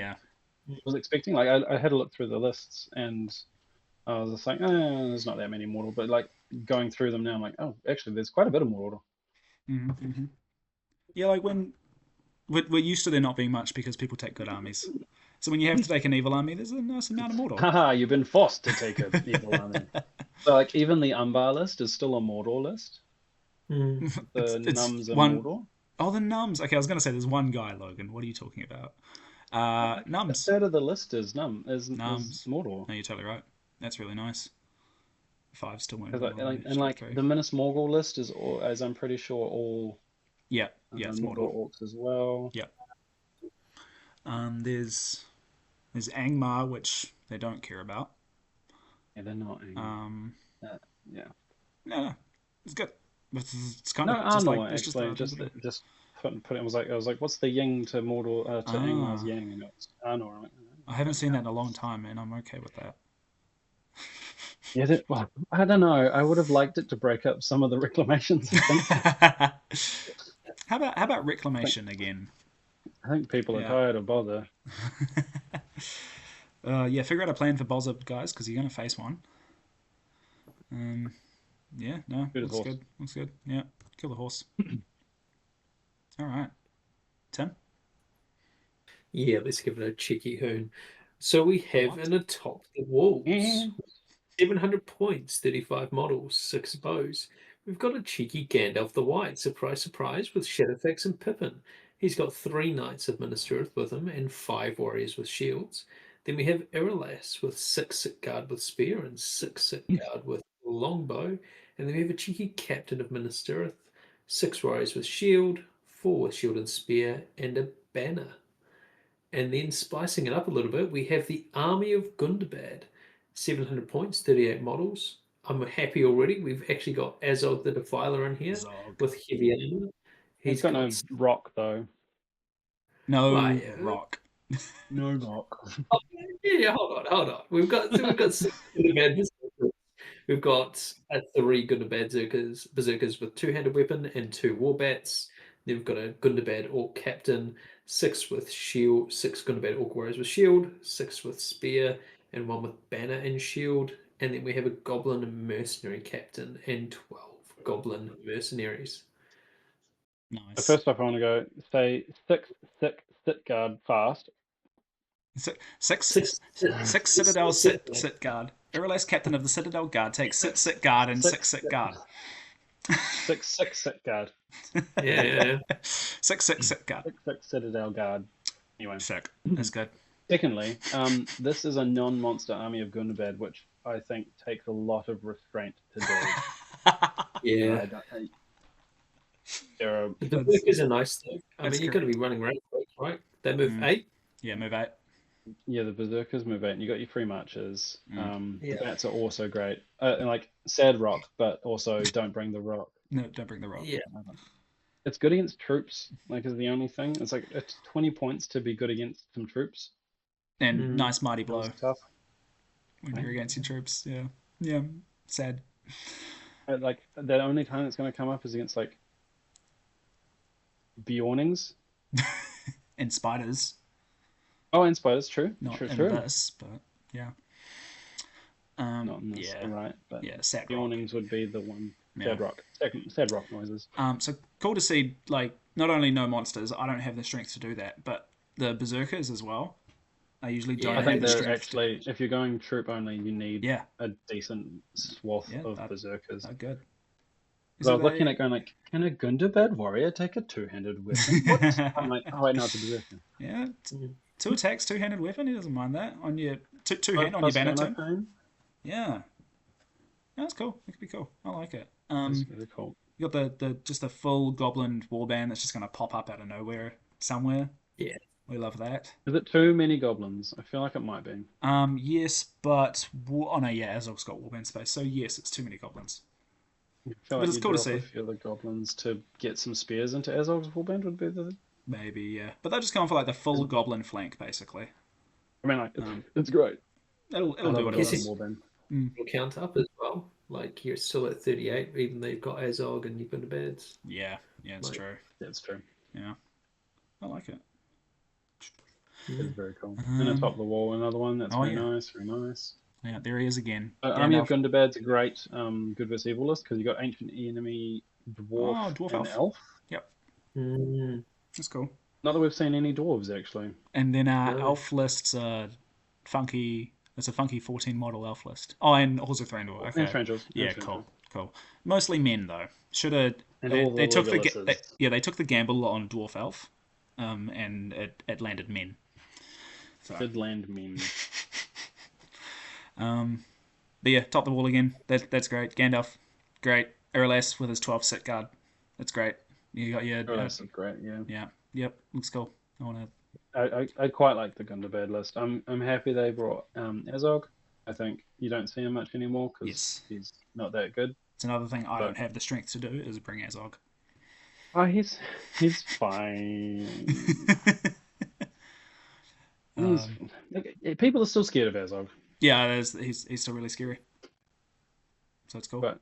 [SPEAKER 2] was expecting. Like I had a look through the lists and I was just like, there's not that many Mordor. But like going through them now, I'm like, oh, actually, there's quite a bit of Mordor.
[SPEAKER 1] Mm-hmm. Yeah, like when we're used to there not being much because people take good armies. So when you have to take an evil army, there's a nice amount of Mordor.
[SPEAKER 2] Haha, you've been forced to take an evil army. So like even the Umbar list is still a Mordor list. The Nums are Mordor.
[SPEAKER 1] Oh, the Nums. Okay, I was going to say there's one guy, Logan. What are you talking about? Nums.
[SPEAKER 2] A third of the list is Nums. Is Mordor.
[SPEAKER 1] No, you're totally right. That's really nice. 5 still won't.
[SPEAKER 2] The Minas Morgul list is all, as I'm pretty sure, all.
[SPEAKER 1] Yeah, it's Mordor
[SPEAKER 2] orcs as well.
[SPEAKER 1] Yeah. There's Angmar, which they don't care about.
[SPEAKER 2] Yeah, they're not. Yeah.
[SPEAKER 1] No, it's good. It's kind of just like it's
[SPEAKER 2] just put it. I was like, what's the Yang to Mordor to Angmar's Yang? And it's Arnor.
[SPEAKER 1] I haven't seen that in a long time, and I'm okay with that.
[SPEAKER 2] Yeah, well, I don't know. I would have liked it to break up some of the reclamations.
[SPEAKER 1] How about reclamation again?
[SPEAKER 2] I think people are tired of bother.
[SPEAKER 1] Figure out a plan for bother, guys, because you're going to face one. Looks good. Yeah, kill the horse. All right, Tim.
[SPEAKER 3] Yeah, let's give it a cheeky hoon. So we have in atop the walls, 700 points, 35 models, 6 bows. We've got a cheeky Gandalf the White, surprise, surprise, with Shadowfax and Pippin. He's got 3 Knights of Minas Tirith with him and 5 Warriors with shields. Then we have Irelas with 6 guard with spear and 6 guard with longbow. And then we have a cheeky Captain of Minas Tirith, 6 Warriors with shield, 4 with shield and spear, and a banner. And then spicing it up a little bit, we have the Army of Gundabad, 700 points, 38 models. I'm happy already. We've actually got Azog the Defiler in here with heavy armor.
[SPEAKER 2] He's got no rock though.
[SPEAKER 1] No rock.
[SPEAKER 2] No rock.
[SPEAKER 3] Yeah, hold on. We've got 6 good bad berserkers. We've got 3 good berserkers with 2-handed weapon and 2 warbats. Then we've got a Gundabad Orc Captain, 6 with shield, 6 Gundabad Orc Warriors with shield, 6 with spear, and 1 with banner and shield. And then we have a Goblin Mercenary Captain and 12 Goblin Mercenaries.
[SPEAKER 2] So
[SPEAKER 1] Nice.
[SPEAKER 2] first off, I want to go say 6 sick sit guard fast.
[SPEAKER 1] Six Citadel sit guard. Irreless captain of the Citadel Guard takes sit guard and sit guard.
[SPEAKER 2] 6 sit guard.
[SPEAKER 3] Yeah.
[SPEAKER 1] Six sit guard.
[SPEAKER 2] 6 citadel guard. Anyway.
[SPEAKER 1] Sick. That's good.
[SPEAKER 2] Secondly, this is a non-monster army of Gundabad, which I think takes a lot of restraint to do.
[SPEAKER 3] Yeah.
[SPEAKER 2] There are
[SPEAKER 3] The berserkers are nice though. I
[SPEAKER 1] That's
[SPEAKER 3] mean, you're going to be running around, right? They move 8.
[SPEAKER 1] Yeah, move 8.
[SPEAKER 2] the berserkers move 8, and you got your free marches.
[SPEAKER 3] Yeah.
[SPEAKER 2] The bats are also great. And like sad rock, but also don't bring the rock.
[SPEAKER 1] No, don't bring the rock.
[SPEAKER 3] Yeah.
[SPEAKER 2] It's good against troops. Like is the only thing. It's like it's 20 points to be good against some troops.
[SPEAKER 1] And nice mighty blow
[SPEAKER 2] It's tough.
[SPEAKER 1] when you're against your troops. Yeah. Yeah. Sad.
[SPEAKER 2] Like the only time it's going to come up is against like Bjornings.
[SPEAKER 1] And spiders.
[SPEAKER 2] Oh, and spiders. True.
[SPEAKER 1] Not
[SPEAKER 2] true.
[SPEAKER 1] in
[SPEAKER 2] True.
[SPEAKER 1] this, but yeah.
[SPEAKER 2] Not in this,
[SPEAKER 1] Yeah.
[SPEAKER 2] right? But
[SPEAKER 1] Yeah, sad rock.
[SPEAKER 2] Bjornings would be the one.
[SPEAKER 1] Yeah.
[SPEAKER 2] Sad rock. Sad rock noises.
[SPEAKER 1] So cool to see, like, not only no monsters, I don't have the strength to do that, but the berserkers as well. I usually don't
[SPEAKER 3] Yeah,
[SPEAKER 2] I
[SPEAKER 1] have
[SPEAKER 2] think
[SPEAKER 1] the
[SPEAKER 2] they're
[SPEAKER 1] strength.
[SPEAKER 2] actually, if you're going troop only, you need
[SPEAKER 1] Yeah.
[SPEAKER 2] a decent swath
[SPEAKER 1] Yeah,
[SPEAKER 2] of
[SPEAKER 1] that-
[SPEAKER 2] berserkers.
[SPEAKER 1] Oh, good.
[SPEAKER 2] So I was looking at going like, can a Gundabad warrior take a two-handed weapon? What? I'm like, oh wait, no, it's a berserker.
[SPEAKER 1] Yeah,
[SPEAKER 3] Mhm.
[SPEAKER 1] 2 attacks, 2-handed weapon. He doesn't mind that on your two hand on your
[SPEAKER 2] Plus
[SPEAKER 1] banner
[SPEAKER 2] one
[SPEAKER 1] turn.
[SPEAKER 2] arcane.
[SPEAKER 1] Yeah, that's cool. That could be cool. I like it.
[SPEAKER 2] That's really cool.
[SPEAKER 1] You got the just a full goblin warband that's just gonna pop up out of nowhere somewhere.
[SPEAKER 3] Yeah.
[SPEAKER 1] We love that.
[SPEAKER 2] Is it too many goblins? I feel like it might be.
[SPEAKER 1] Yes, but oh no, yeah, Azog's got warband space, so yes, it's too many goblins.
[SPEAKER 2] I feel
[SPEAKER 1] But
[SPEAKER 2] like
[SPEAKER 1] it's
[SPEAKER 2] you
[SPEAKER 1] cool to
[SPEAKER 2] drop a
[SPEAKER 1] see.
[SPEAKER 2] few of the goblins to get some spears into Azog's warband would be the.
[SPEAKER 1] Maybe, yeah, but they're just going for like the full goblin flank, basically.
[SPEAKER 2] I mean, like it's great.
[SPEAKER 1] It'll
[SPEAKER 2] I
[SPEAKER 1] do
[SPEAKER 2] love
[SPEAKER 1] what
[SPEAKER 2] a
[SPEAKER 1] it
[SPEAKER 3] Yes,
[SPEAKER 1] does.
[SPEAKER 2] goblin warband.
[SPEAKER 3] You'll count up as well. Like you're still at 38, even though you've got Azog and you've got the beds.
[SPEAKER 1] Yeah, it's
[SPEAKER 3] Like-
[SPEAKER 1] true.
[SPEAKER 2] That's true.
[SPEAKER 1] Yeah, I like it.
[SPEAKER 2] It's very cool. And on top of the wall, another one. That's
[SPEAKER 1] Oh,
[SPEAKER 2] very
[SPEAKER 1] yeah.
[SPEAKER 2] nice. Very nice.
[SPEAKER 1] Yeah, there he is again.
[SPEAKER 2] Army of
[SPEAKER 1] Gandalf.
[SPEAKER 2] Gundabad's a great good versus evil list because you got ancient enemy, dwarf,
[SPEAKER 1] Oh, dwarf
[SPEAKER 2] and
[SPEAKER 1] elf.
[SPEAKER 2] elf.
[SPEAKER 3] Mm.
[SPEAKER 1] That's cool.
[SPEAKER 2] Not that we've seen any dwarves actually.
[SPEAKER 1] And then our
[SPEAKER 3] Really?
[SPEAKER 1] elf list's funky. It's a funky 14 model elf list. Oh, and also Thranduil. Okay.
[SPEAKER 2] And Strangers.
[SPEAKER 1] Yeah, cool. Mostly men though. Should have.
[SPEAKER 2] And
[SPEAKER 1] They,
[SPEAKER 2] all the
[SPEAKER 1] they took the
[SPEAKER 2] Legolas's.
[SPEAKER 1] they took the gamble on dwarf elf, and it landed men. So,
[SPEAKER 2] Did land men.
[SPEAKER 1] but yeah, top the wall again. That's great. Gandalf, great. Erles with his 12 sit guard. That's great. You got your
[SPEAKER 2] Oh, that's great. Yeah.
[SPEAKER 1] yeah. Yep. Looks cool. I want to.
[SPEAKER 2] I quite like the Gundabad list. I'm happy they brought Azog. I think you don't see him much anymore because
[SPEAKER 1] Yes.
[SPEAKER 2] he's not that good.
[SPEAKER 1] It's another thing I
[SPEAKER 2] But-
[SPEAKER 1] don't have the strength to do is bring Azog.
[SPEAKER 2] Oh, he's fine. He's, people are still scared of Azog,
[SPEAKER 1] Yeah, he's still really scary. So it's cool.
[SPEAKER 2] but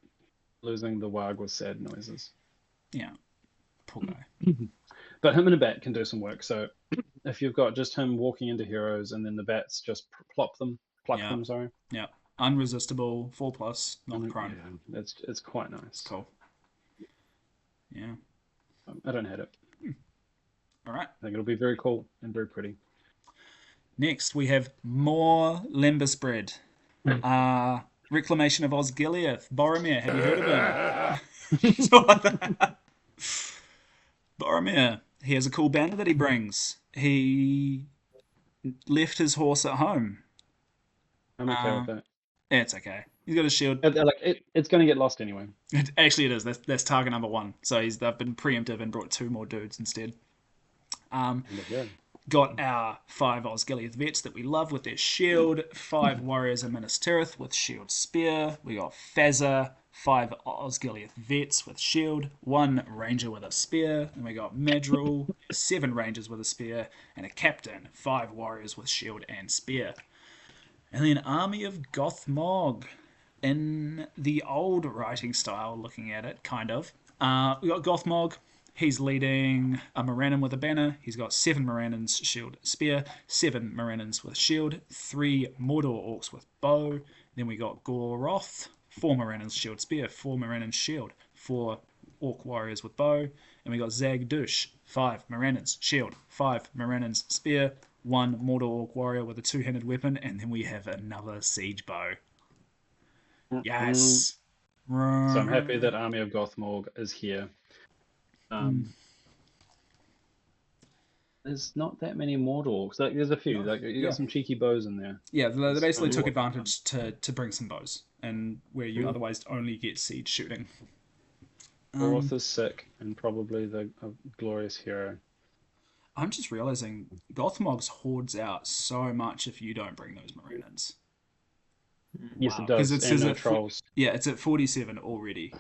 [SPEAKER 2] losing the Wag was sad noises.
[SPEAKER 1] Yeah. Poor guy.
[SPEAKER 2] But him and a bat can do some work. So if you've got just him walking into heroes and then the bats just pluck them.
[SPEAKER 1] Yeah.
[SPEAKER 2] Sorry.
[SPEAKER 1] Yeah. Unresistible, 4+, not prone.
[SPEAKER 2] Yeah, it's quite nice.
[SPEAKER 1] Cool. Yeah.
[SPEAKER 2] I don't hate it.
[SPEAKER 1] All right.
[SPEAKER 2] I think it'll be very cool and very pretty.
[SPEAKER 1] Next, we have more Lembas bread. Reclamation of Osgiliath. Boromir, have you heard of him? So like that. Boromir, he has a cool banner that he brings. He left his horse at home.
[SPEAKER 2] I'm okay with that.
[SPEAKER 1] It's okay. He's got a shield.
[SPEAKER 2] It's going to get lost anyway.
[SPEAKER 1] Actually, it is. That's target number 1. So they've been preemptive and brought 2 more dudes instead.
[SPEAKER 2] Yeah.
[SPEAKER 1] Got our 5 Osgiliath vets that we love with their shield, 5 warriors of Minas Tirith with shield spear. We got Fezza, 5 Osgiliath Vets with shield, 1 Ranger with a spear, and we got Madrill, 7 Rangers with a spear, and a captain, 5 Warriors with shield and spear. And then Army of Gothmog in the old writing style, looking at it, kind of. We got Gothmog. He's leading a Morannon with a banner. He's got 7 Morannons, shield, spear, 7 Morannons with shield, 3 Mordor Orcs with bow. Then we got Goroth, 4 Morannons, shield, spear, 4 Morannons, shield, 4 Orc Warriors with bow. And we got Zagdush, 5 Morannons, shield, 5 Morannons, spear, 1 Mordor Orc Warrior with a 2-handed weapon. And then we have another siege bow. Yes.
[SPEAKER 2] So I'm happy that Army of Gothmog is here. There's not that many Mordorks. Like, there's a few.
[SPEAKER 1] No.
[SPEAKER 2] Like, you
[SPEAKER 1] Yeah.
[SPEAKER 2] got some cheeky bows in there.
[SPEAKER 1] Yeah, they basically took
[SPEAKER 2] Ooh.
[SPEAKER 1] advantage to bring some bows, and where you otherwise only get siege shooting.
[SPEAKER 2] Goroth is sick and probably the glorious hero.
[SPEAKER 1] I'm just realizing Gothmog's hordes out so much if you don't bring those Morannons.
[SPEAKER 2] Yes,
[SPEAKER 1] Wow.
[SPEAKER 2] it does.
[SPEAKER 1] 'Cause it
[SPEAKER 2] And
[SPEAKER 1] says
[SPEAKER 2] no
[SPEAKER 1] it
[SPEAKER 2] trolls.
[SPEAKER 1] Yeah, it's at 47 already,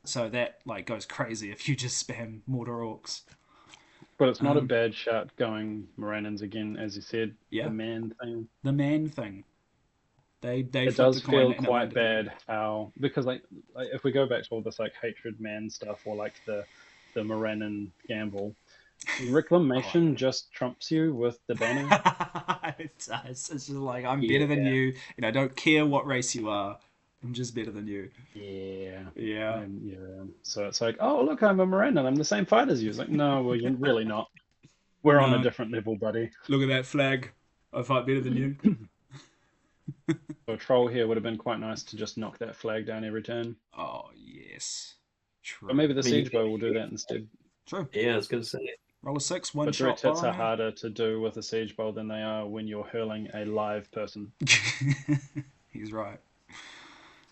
[SPEAKER 1] so that like goes crazy if you just spam Mordor Orcs.
[SPEAKER 2] But it's not a bad shout going Morannons again, as you said.
[SPEAKER 1] Yeah.
[SPEAKER 2] The man thing.
[SPEAKER 1] The man thing. They
[SPEAKER 2] It
[SPEAKER 1] flipped
[SPEAKER 2] does
[SPEAKER 1] a coin
[SPEAKER 2] feel
[SPEAKER 1] and it
[SPEAKER 2] quite
[SPEAKER 1] landed.
[SPEAKER 2] bad how, because like if we go back to all this like hatred man stuff or like the Morannon gamble, reclamation just trumps you with the banner.
[SPEAKER 1] It does. It's just like I'm better than you, and I don't care what race you are. I'm just better than you.
[SPEAKER 2] Yeah.
[SPEAKER 1] Yeah.
[SPEAKER 2] Yeah. So it's like, oh look, I'm a Morannon. I'm the same fight as you. It's like, no, well, you're really not. We're on a
[SPEAKER 1] No.
[SPEAKER 2] different level, buddy.
[SPEAKER 1] Look at that flag. I fight better than you.
[SPEAKER 2] So a troll here would have been quite nice to just knock that flag down every turn.
[SPEAKER 1] Oh yes. True.
[SPEAKER 2] But maybe the
[SPEAKER 3] I mean, you
[SPEAKER 2] siege bow will do that instead.
[SPEAKER 1] True.
[SPEAKER 3] Yeah, I was going to say.
[SPEAKER 1] Roll a 6, one
[SPEAKER 2] But
[SPEAKER 1] shot.
[SPEAKER 2] direct hits are
[SPEAKER 1] Boromir.
[SPEAKER 2] harder to do with a siege bow than they are when you're hurling a live person.
[SPEAKER 1] He's right.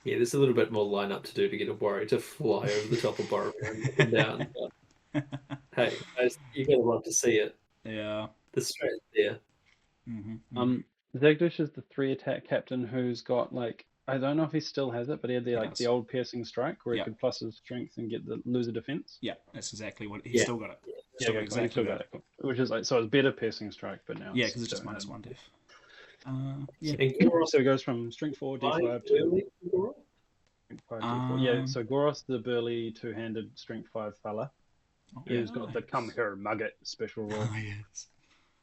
[SPEAKER 3] Yeah, there's a little bit more lineup to do to get a warrior to fly over the top of Boromir and look him down. But, hey, you gotta love to see it.
[SPEAKER 1] Yeah.
[SPEAKER 3] The strength there.
[SPEAKER 2] Zagdush is the 3-attack captain who's got like, I don't know if he still has it, but he had the old piercing strike where he could plus his strength and get the loser defense.
[SPEAKER 1] Yeah, that's exactly what he's still got it.
[SPEAKER 2] Yeah, okay,
[SPEAKER 1] exactly
[SPEAKER 2] still got it. Cool. Which is like, so it's better piercing strike, but now
[SPEAKER 1] because it's just -1 def. Yeah.
[SPEAKER 3] And Goroth,
[SPEAKER 2] So it goes from strength 4 d5 to
[SPEAKER 3] early, Goroth?
[SPEAKER 2] strength 5 d4. Yeah, so Goroth, the burly 2-handed strength 5 fella, who's got the come here mugget special rule.
[SPEAKER 1] Oh, yes.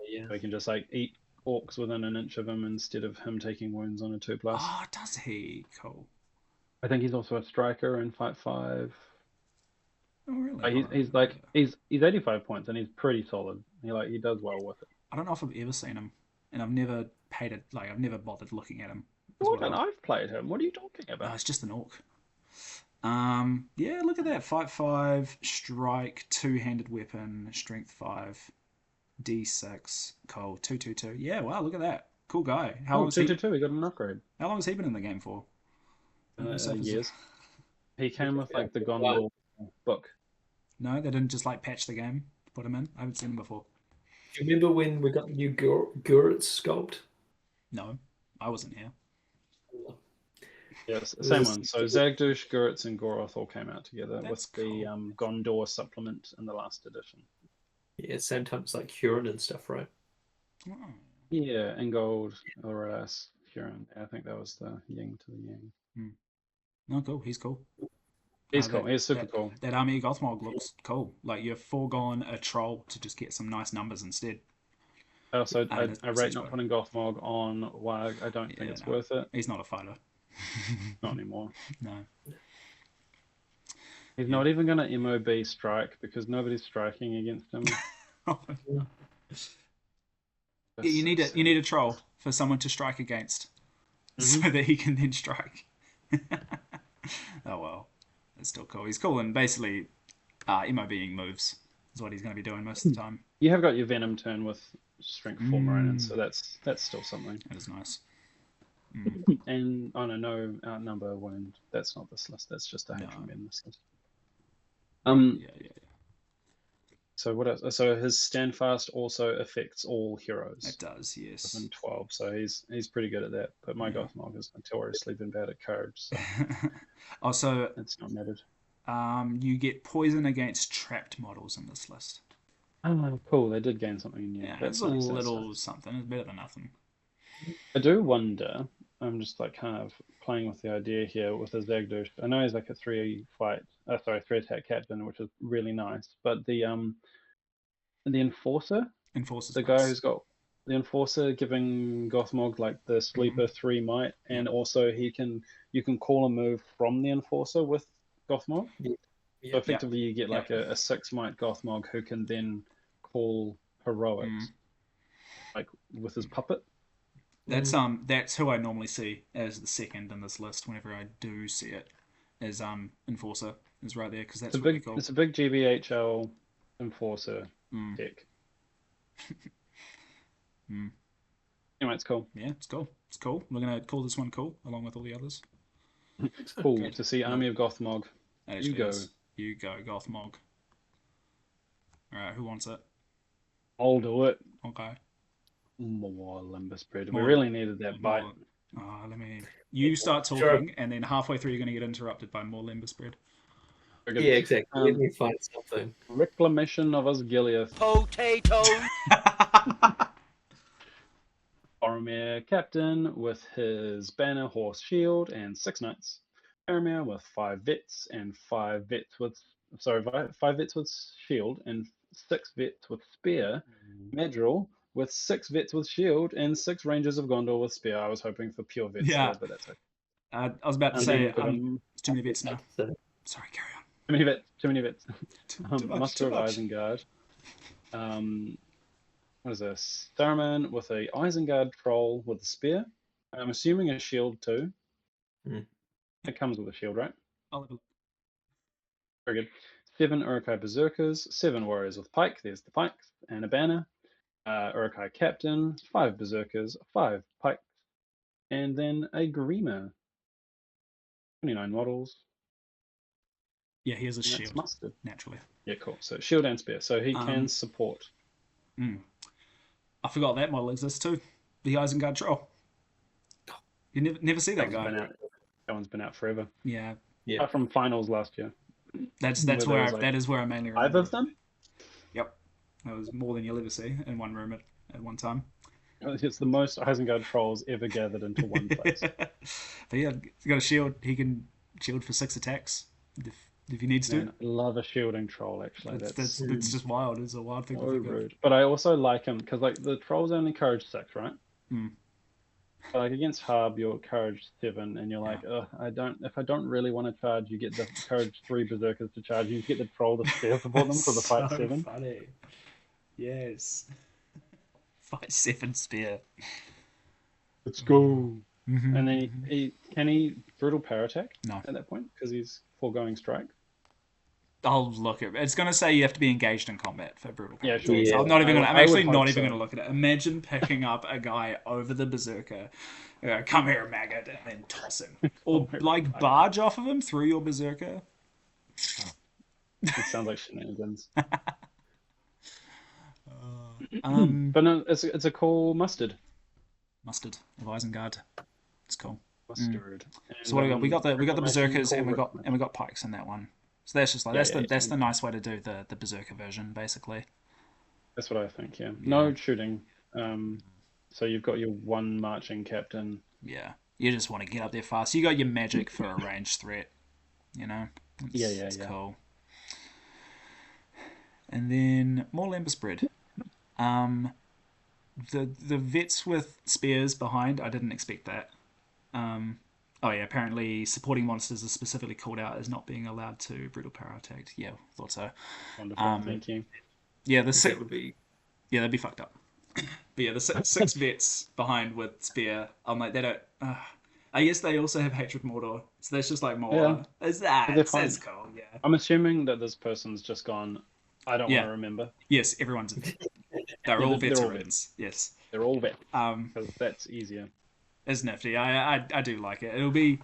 [SPEAKER 3] Yeah.
[SPEAKER 2] So he can just like eat orcs within an inch of him instead of him taking wounds on a 2+.
[SPEAKER 1] Oh, does he? Cool.
[SPEAKER 2] I think he's also a striker in fight 5.
[SPEAKER 1] Oh, really?
[SPEAKER 2] He's 85 points and he's pretty solid. He does well with it.
[SPEAKER 1] I don't know if I've ever seen him, and I've never paid it. Like I've never bothered looking at him.
[SPEAKER 2] Jordan, I've played him. What are you talking about?
[SPEAKER 1] It's just an orc. Yeah, look at that. Fight 5, strike, 2-handed weapon, strength 5, d6, cold, 2/2/2. Yeah, wow, look at that. Cool guy. How long
[SPEAKER 2] 2/2. He got an upgrade.
[SPEAKER 1] How long has he been in the game for?
[SPEAKER 2] Years. He came with like the Gondor book.
[SPEAKER 1] No, they didn't just like patch the game to put him in. I haven't seen him before.
[SPEAKER 3] Do you remember when we got the new Gurrit sculpt?
[SPEAKER 1] No, I wasn't here.
[SPEAKER 2] Yes, same one. So Zagdush, Gurritz, and Goroth all came out together
[SPEAKER 1] That's
[SPEAKER 2] with the Gondor supplement in the last edition.
[SPEAKER 3] Yeah, same time as like Huron and stuff, right?
[SPEAKER 1] Oh.
[SPEAKER 2] Yeah, Ingold, Elras, Huron. I think that was the yin to the yang.
[SPEAKER 1] No, cool. He's cool.
[SPEAKER 2] He's cool. He's super cool.
[SPEAKER 1] That Army of Gothmog looks cool. Like you've foregone a troll to just get some nice numbers instead.
[SPEAKER 2] Also, I rate not putting Gothmog on Warg. I don't think it's worth it.
[SPEAKER 1] He's not a fighter.
[SPEAKER 2] Not anymore.
[SPEAKER 1] No.
[SPEAKER 2] He's not even going to MOB strike because nobody's striking against him.
[SPEAKER 1] Yeah, you need a troll for someone to strike against, so that he can then strike. Oh well, it's still cool. He's cool, and basically, MOBing moves is what he's going to be doing most of the time.
[SPEAKER 2] You have got your Venom turn with Strength 4 Morannon, so that's still something.
[SPEAKER 1] That is nice.
[SPEAKER 2] And no outnumber wound. That's not this list. That's just a Hatred Men list.
[SPEAKER 1] Yeah.
[SPEAKER 2] So what else? So his standfast also affects all heroes
[SPEAKER 1] It does, yes.
[SPEAKER 2] within 12. So he's pretty good at that. But my
[SPEAKER 1] Yeah.
[SPEAKER 2] Gothmog has notoriously been bad at courage, so
[SPEAKER 1] Also,
[SPEAKER 2] it's not mattered.
[SPEAKER 1] you get poison against trapped models in this list.
[SPEAKER 2] Oh, cool. They did gain something new.
[SPEAKER 1] Yeah,
[SPEAKER 2] That's
[SPEAKER 1] it's a
[SPEAKER 2] nice.
[SPEAKER 1] little something. It's better than nothing.
[SPEAKER 2] I do wonder. I'm just like kind of playing with the idea here with his Zagdush. I know he's like a three attack captain, which is really nice. But the enforcer,
[SPEAKER 1] Enforces
[SPEAKER 2] the guy
[SPEAKER 1] nice.
[SPEAKER 2] who's got the enforcer giving Gothmog like the sleeper 3 might, and
[SPEAKER 1] Yep.
[SPEAKER 2] also you can call a move from the enforcer with Gothmog.
[SPEAKER 3] Yeah.
[SPEAKER 2] So effectively, you get like
[SPEAKER 1] Yep.
[SPEAKER 2] a 6 might Gothmog who can then call heroics, like with his puppet.
[SPEAKER 1] That's who I normally see as the second in this list. Whenever I do see it, as Enforcer is right there because that's really cool.
[SPEAKER 2] It's a big GBHL enforcer deck. Anyway, it's cool.
[SPEAKER 1] Yeah, it's cool. It's cool. We're gonna call this one cool along with all the others.
[SPEAKER 2] Cool
[SPEAKER 1] Good.
[SPEAKER 2] to see Army of Gothmog.
[SPEAKER 1] It
[SPEAKER 2] You
[SPEAKER 1] actually
[SPEAKER 2] go.
[SPEAKER 1] is. You go, Gothmog. Alright, who wants it?
[SPEAKER 2] I'll do it.
[SPEAKER 1] Okay.
[SPEAKER 2] More Limbus Spread. We
[SPEAKER 1] More-
[SPEAKER 2] really needed that bite.
[SPEAKER 1] Let me. You start talking, and then halfway through, you're going to get interrupted by more Limber Spread.
[SPEAKER 2] Very good.
[SPEAKER 3] Yeah, exactly. Let me find something.
[SPEAKER 2] Reclamation of Osgiliath.
[SPEAKER 5] Potatoes.
[SPEAKER 2] Boromir captain with his banner, horse, shield, and 6 knights. Faramir with 5 vets and 5 vets with 5 vets with shield and 6 vets with spear. Madril with 6 vets with shield and 6 rangers of Gondor with spear. I was hoping for pure vets
[SPEAKER 1] Yeah.
[SPEAKER 2] there, but that's okay.
[SPEAKER 1] I was about to
[SPEAKER 2] And
[SPEAKER 1] say,
[SPEAKER 2] then we've got
[SPEAKER 1] it's too many bits now.
[SPEAKER 3] So,
[SPEAKER 1] Sorry, carry on.
[SPEAKER 2] Too many vets.
[SPEAKER 1] Too much,
[SPEAKER 2] Muster
[SPEAKER 1] too
[SPEAKER 2] of
[SPEAKER 1] much.
[SPEAKER 2] Isengard. What is this? Saruman with a Isengard troll with a spear. I'm assuming a shield too. It comes with a shield, right?
[SPEAKER 1] I'll have a look.
[SPEAKER 2] Very good. 7 Uruk-hai Berserkers, 7 warriors with pike. There's the pikes and a banner. Uruk-hai captain, 5 Berserkers, 5 pikes, and then a Grima. 29 models.
[SPEAKER 1] Yeah, he has a
[SPEAKER 2] And that's
[SPEAKER 1] shield,
[SPEAKER 2] mustard.
[SPEAKER 1] naturally.
[SPEAKER 2] Yeah, cool. So shield and spear. So he can support.
[SPEAKER 1] I forgot that model exists too. The Isengard Troll. You never see that guy.
[SPEAKER 2] That one's been out forever.
[SPEAKER 1] Yeah,
[SPEAKER 2] Apart from finals last year.
[SPEAKER 1] that's
[SPEAKER 2] Where there
[SPEAKER 1] where
[SPEAKER 2] was, like,
[SPEAKER 1] that is where I mainly
[SPEAKER 2] 5
[SPEAKER 1] remember.
[SPEAKER 2] of them?
[SPEAKER 1] Yep, that was more than you'll ever see in one room at one time.
[SPEAKER 2] It's the most Isengard trolls ever gathered into one place.
[SPEAKER 1] But yeah, he's got a shield. He can shield for 6 attacks if he needs to.
[SPEAKER 2] Man, I love a shielding troll, actually.
[SPEAKER 1] That's just wild. It's a wild thing
[SPEAKER 2] so
[SPEAKER 1] to think
[SPEAKER 2] rude. But I also like him because like the trolls only courage 6, right? But, like against Harb, you're courage 7, and you're like, ugh, if I don't really want to charge, you get the courage 3 berserkers to charge. You get the troll to spear support them for the fight 7.
[SPEAKER 1] Funny. Yes. Fight 7 spear.
[SPEAKER 2] Let's go. And then can he brutal power attack?
[SPEAKER 1] No.
[SPEAKER 2] At that point because he's foregoing strike.
[SPEAKER 1] I'll look at it. It's going to say you have to be engaged in combat for brutal power.
[SPEAKER 2] Yeah, sure.
[SPEAKER 3] Yeah.
[SPEAKER 1] I'm not even going to. I'm
[SPEAKER 2] I would
[SPEAKER 1] actually
[SPEAKER 2] hope
[SPEAKER 1] not even
[SPEAKER 2] so.
[SPEAKER 1] going to look at it. Imagine picking up a guy over the berserker, come here, maggot, and then toss him, or like barge off of him through your berserker.
[SPEAKER 2] It sounds like shenanigans.
[SPEAKER 1] Um,
[SPEAKER 2] But no, it's a cool mustard.
[SPEAKER 1] Mustard of Isengard. It's cool.
[SPEAKER 2] Mustard.
[SPEAKER 1] So what do we got? We got the berserkers and we got
[SPEAKER 2] Reclamation.
[SPEAKER 1] pikes in that one. So that's just like that's the nice way to do the berserker version, basically.
[SPEAKER 2] That's what I think. Yeah. No shooting. So you've got your 1 marching captain.
[SPEAKER 1] Yeah, you just want to get up there fast. You got your magic for a ranged threat. You know. It's cool. And then more Limber Spread. The vets with spears behind, I didn't expect that. Oh yeah, apparently supporting monsters is specifically called out as not being allowed to brutal power attack. Yeah, thought so.
[SPEAKER 2] Wonderful. Thank you.
[SPEAKER 1] Yeah,
[SPEAKER 3] that would be.
[SPEAKER 1] Yeah, that'd be fucked up. But yeah, the 6 vets behind with spear. I'm like, they don't. I guess they also have hatred Mordor, so that's just like more.
[SPEAKER 2] Yeah.
[SPEAKER 1] That's cool. Yeah.
[SPEAKER 2] I'm assuming that this person's just gone. I don't want to remember.
[SPEAKER 1] Yes, everyone's a vet. They're all
[SPEAKER 2] they're all
[SPEAKER 1] veterans. Yes.
[SPEAKER 2] They're all vets because that's easier.
[SPEAKER 1] It's nifty. I do like it. It'll be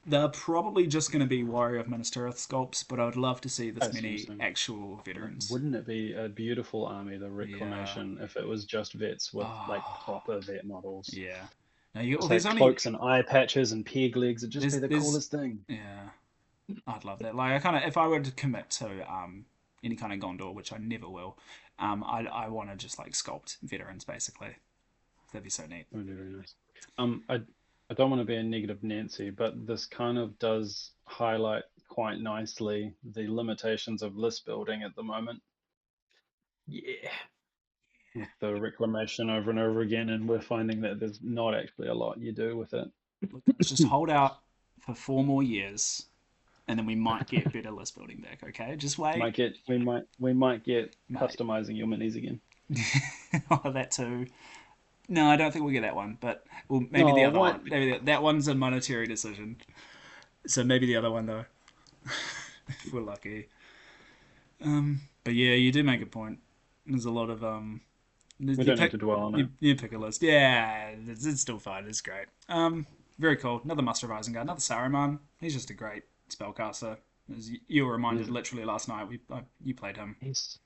[SPEAKER 1] They're probably just going to be Warrior of Minas Tirith sculpts, but I would love to see this
[SPEAKER 2] That's
[SPEAKER 1] many
[SPEAKER 2] interesting.
[SPEAKER 1] actual veterans.
[SPEAKER 2] Wouldn't it be a beautiful army, the
[SPEAKER 1] Yeah.
[SPEAKER 2] Reclamation, if it was just vets with like
[SPEAKER 1] Oh,
[SPEAKER 2] proper vet models?
[SPEAKER 1] yeah. Now you well,
[SPEAKER 2] Just
[SPEAKER 1] there's
[SPEAKER 2] like
[SPEAKER 1] only
[SPEAKER 2] cloaks and eye patches and peg legs. It'd just be the
[SPEAKER 1] there's
[SPEAKER 2] coolest thing.
[SPEAKER 1] yeah. I'd love that. Like I kind of if I were to commit to any kind of Gondor, which I never will, I want to just like sculpt veterans basically. That'd be so neat.
[SPEAKER 2] That would be very nice. I don't want to be a negative Nancy, but this kind of does highlight quite nicely the limitations of list building at the moment
[SPEAKER 3] Yeah.
[SPEAKER 2] with the reclamation over and over again, and we're finding that there's not actually a lot you do with it.
[SPEAKER 1] Look, guys, just hold out for 4 more years, and then we might get better list building back. Okay, just wait,
[SPEAKER 2] We might get
[SPEAKER 1] mate.
[SPEAKER 2] customizing your minis again.
[SPEAKER 1] Oh, that too. No, I don't think we'll get that one, but well, maybe the
[SPEAKER 2] No,
[SPEAKER 1] other
[SPEAKER 2] what?
[SPEAKER 1] one. Maybe that one's a monetary decision. So maybe the other one though, if we're lucky. But yeah, you do make a point. There's a lot of
[SPEAKER 2] We
[SPEAKER 1] you
[SPEAKER 2] don't need
[SPEAKER 1] pick
[SPEAKER 2] to dwell on it.
[SPEAKER 1] you pick a list. Yeah, it's still fine. It's great. Very cool. Another Muster of Isengard. Another Saruman. He's just a great spellcaster. As you were reminded
[SPEAKER 2] He's,
[SPEAKER 1] literally last night, you played him.
[SPEAKER 2] he's